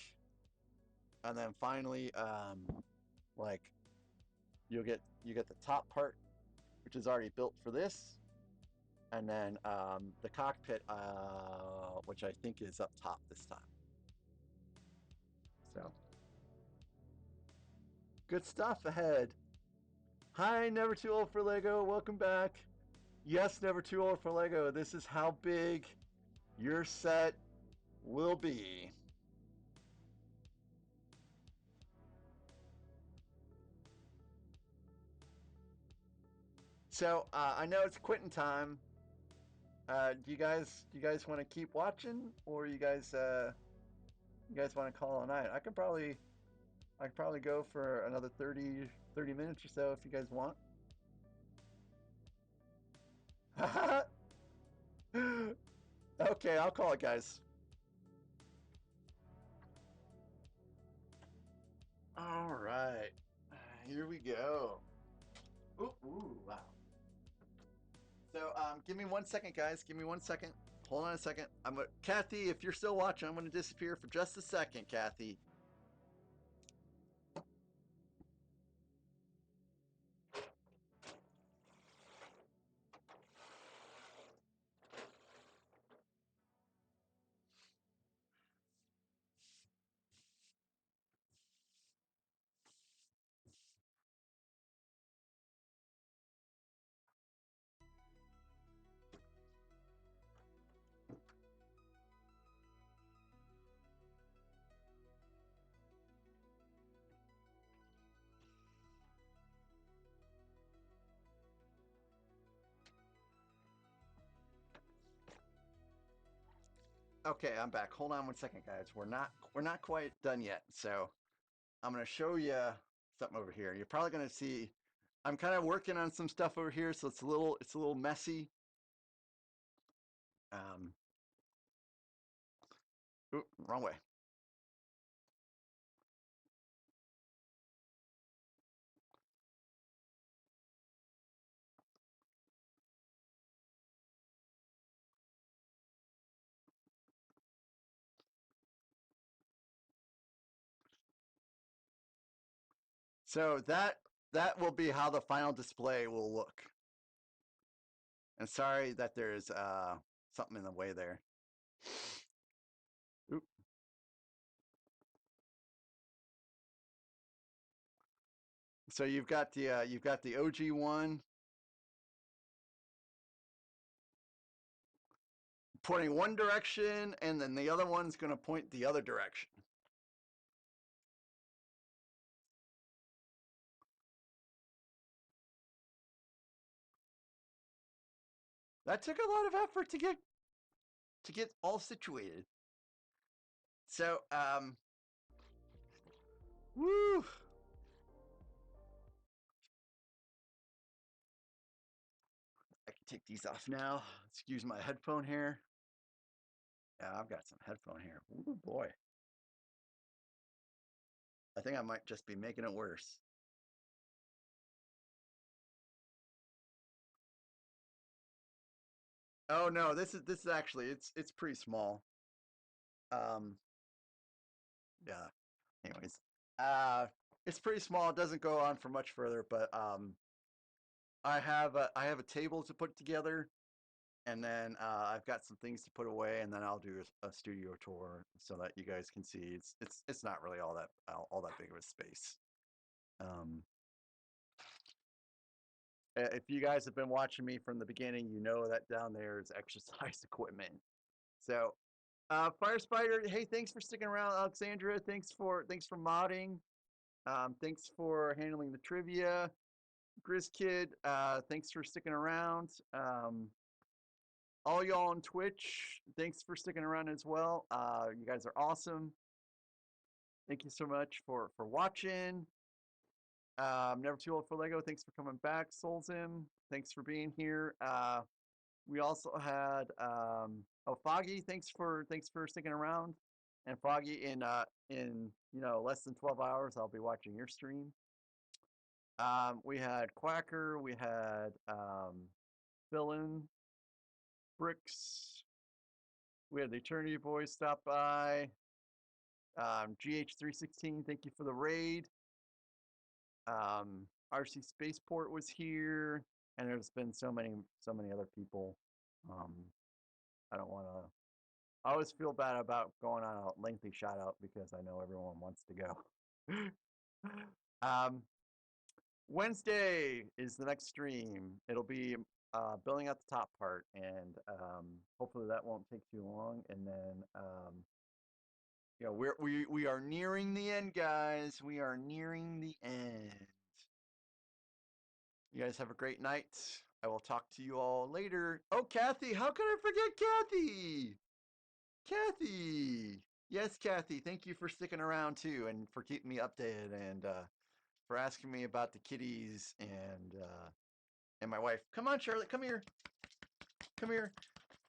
And then finally, like you get the top part, which is already built for this. And then the cockpit, which I think is up top this time. So good stuff ahead. Hi, Never Too Old for Lego. Welcome back. Yes, Never Too Old for Lego. This is how big your set will be. So I know it's quitting time. Do you guys want to keep watching, or you guys want to call it a night? I could probably go for another 30 minutes or so if you guys want. Okay, I'll call it, guys. All right, here we go. Ooh, wow. So give me 1 second, guys. Give me 1 second. Hold on a second. Kathy, if you're still watching, I'm gonna disappear for just a second, Kathy. Okay, I'm back. Hold on 1 second, guys. We're not quite done yet. So I'm gonna show you something over here. You're probably gonna see I'm kind of working on some stuff over here, so it's a little messy. Ooh, wrong way. So that will be how the final display will look. And sorry that there's something in the way there. Oop. So you've got the OG one pointing one direction, and then the other one's going to point the other direction. that took a lot of effort to get all situated. So, woo. I can take these off now. Excuse my headphone hair. Yeah, I've got some headphone hair. Ooh, boy. I think I might just be making it worse. Oh no, this is actually it's pretty small. Um, yeah. Anyways, uh, it's pretty small. It doesn't go on for much further, but I have a table to put together, and then I've got some things to put away, and then I'll do a studio tour so that you guys can see. It's not really all that big of a space. Um, if you guys have been watching me from the beginning, you know that down there is exercise equipment. So, Fire Spider, hey, thanks for sticking around. Alexandra, thanks for modding. Thanks for handling the trivia. Grizz Kid, thanks for sticking around. All y'all on Twitch, thanks for sticking around as well. You guys are awesome. Thank you so much for watching. Never too old for Lego. Thanks for coming back, Soulzim. Thanks for being here. We also had Foggy. Thanks for sticking around. And Foggy, in less than 12 hours, I'll be watching your stream. We had Quacker. We had Villain, Bricks. We had the Eternity Boys stop by. GH316, thank you for the raid. RC Spaceport was here, and there's been so many other people. Um, I don't want to. I always feel bad about going on a lengthy shout out because I know everyone wants to go. um, Wednesday is the next stream. It'll be building out the top part, and hopefully that won't take too long. And then we are nearing the end, guys. We are nearing the end. You guys have a great night. I will talk to you all later. Oh, Kathy, how could I forget Kathy? Kathy. Yes, Kathy. Thank you for sticking around too, and for keeping me updated, and for asking me about the kitties and my wife. Come on, Charlotte. Come here. Come here.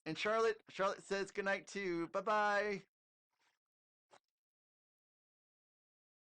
And Charlotte says good night too. Bye bye.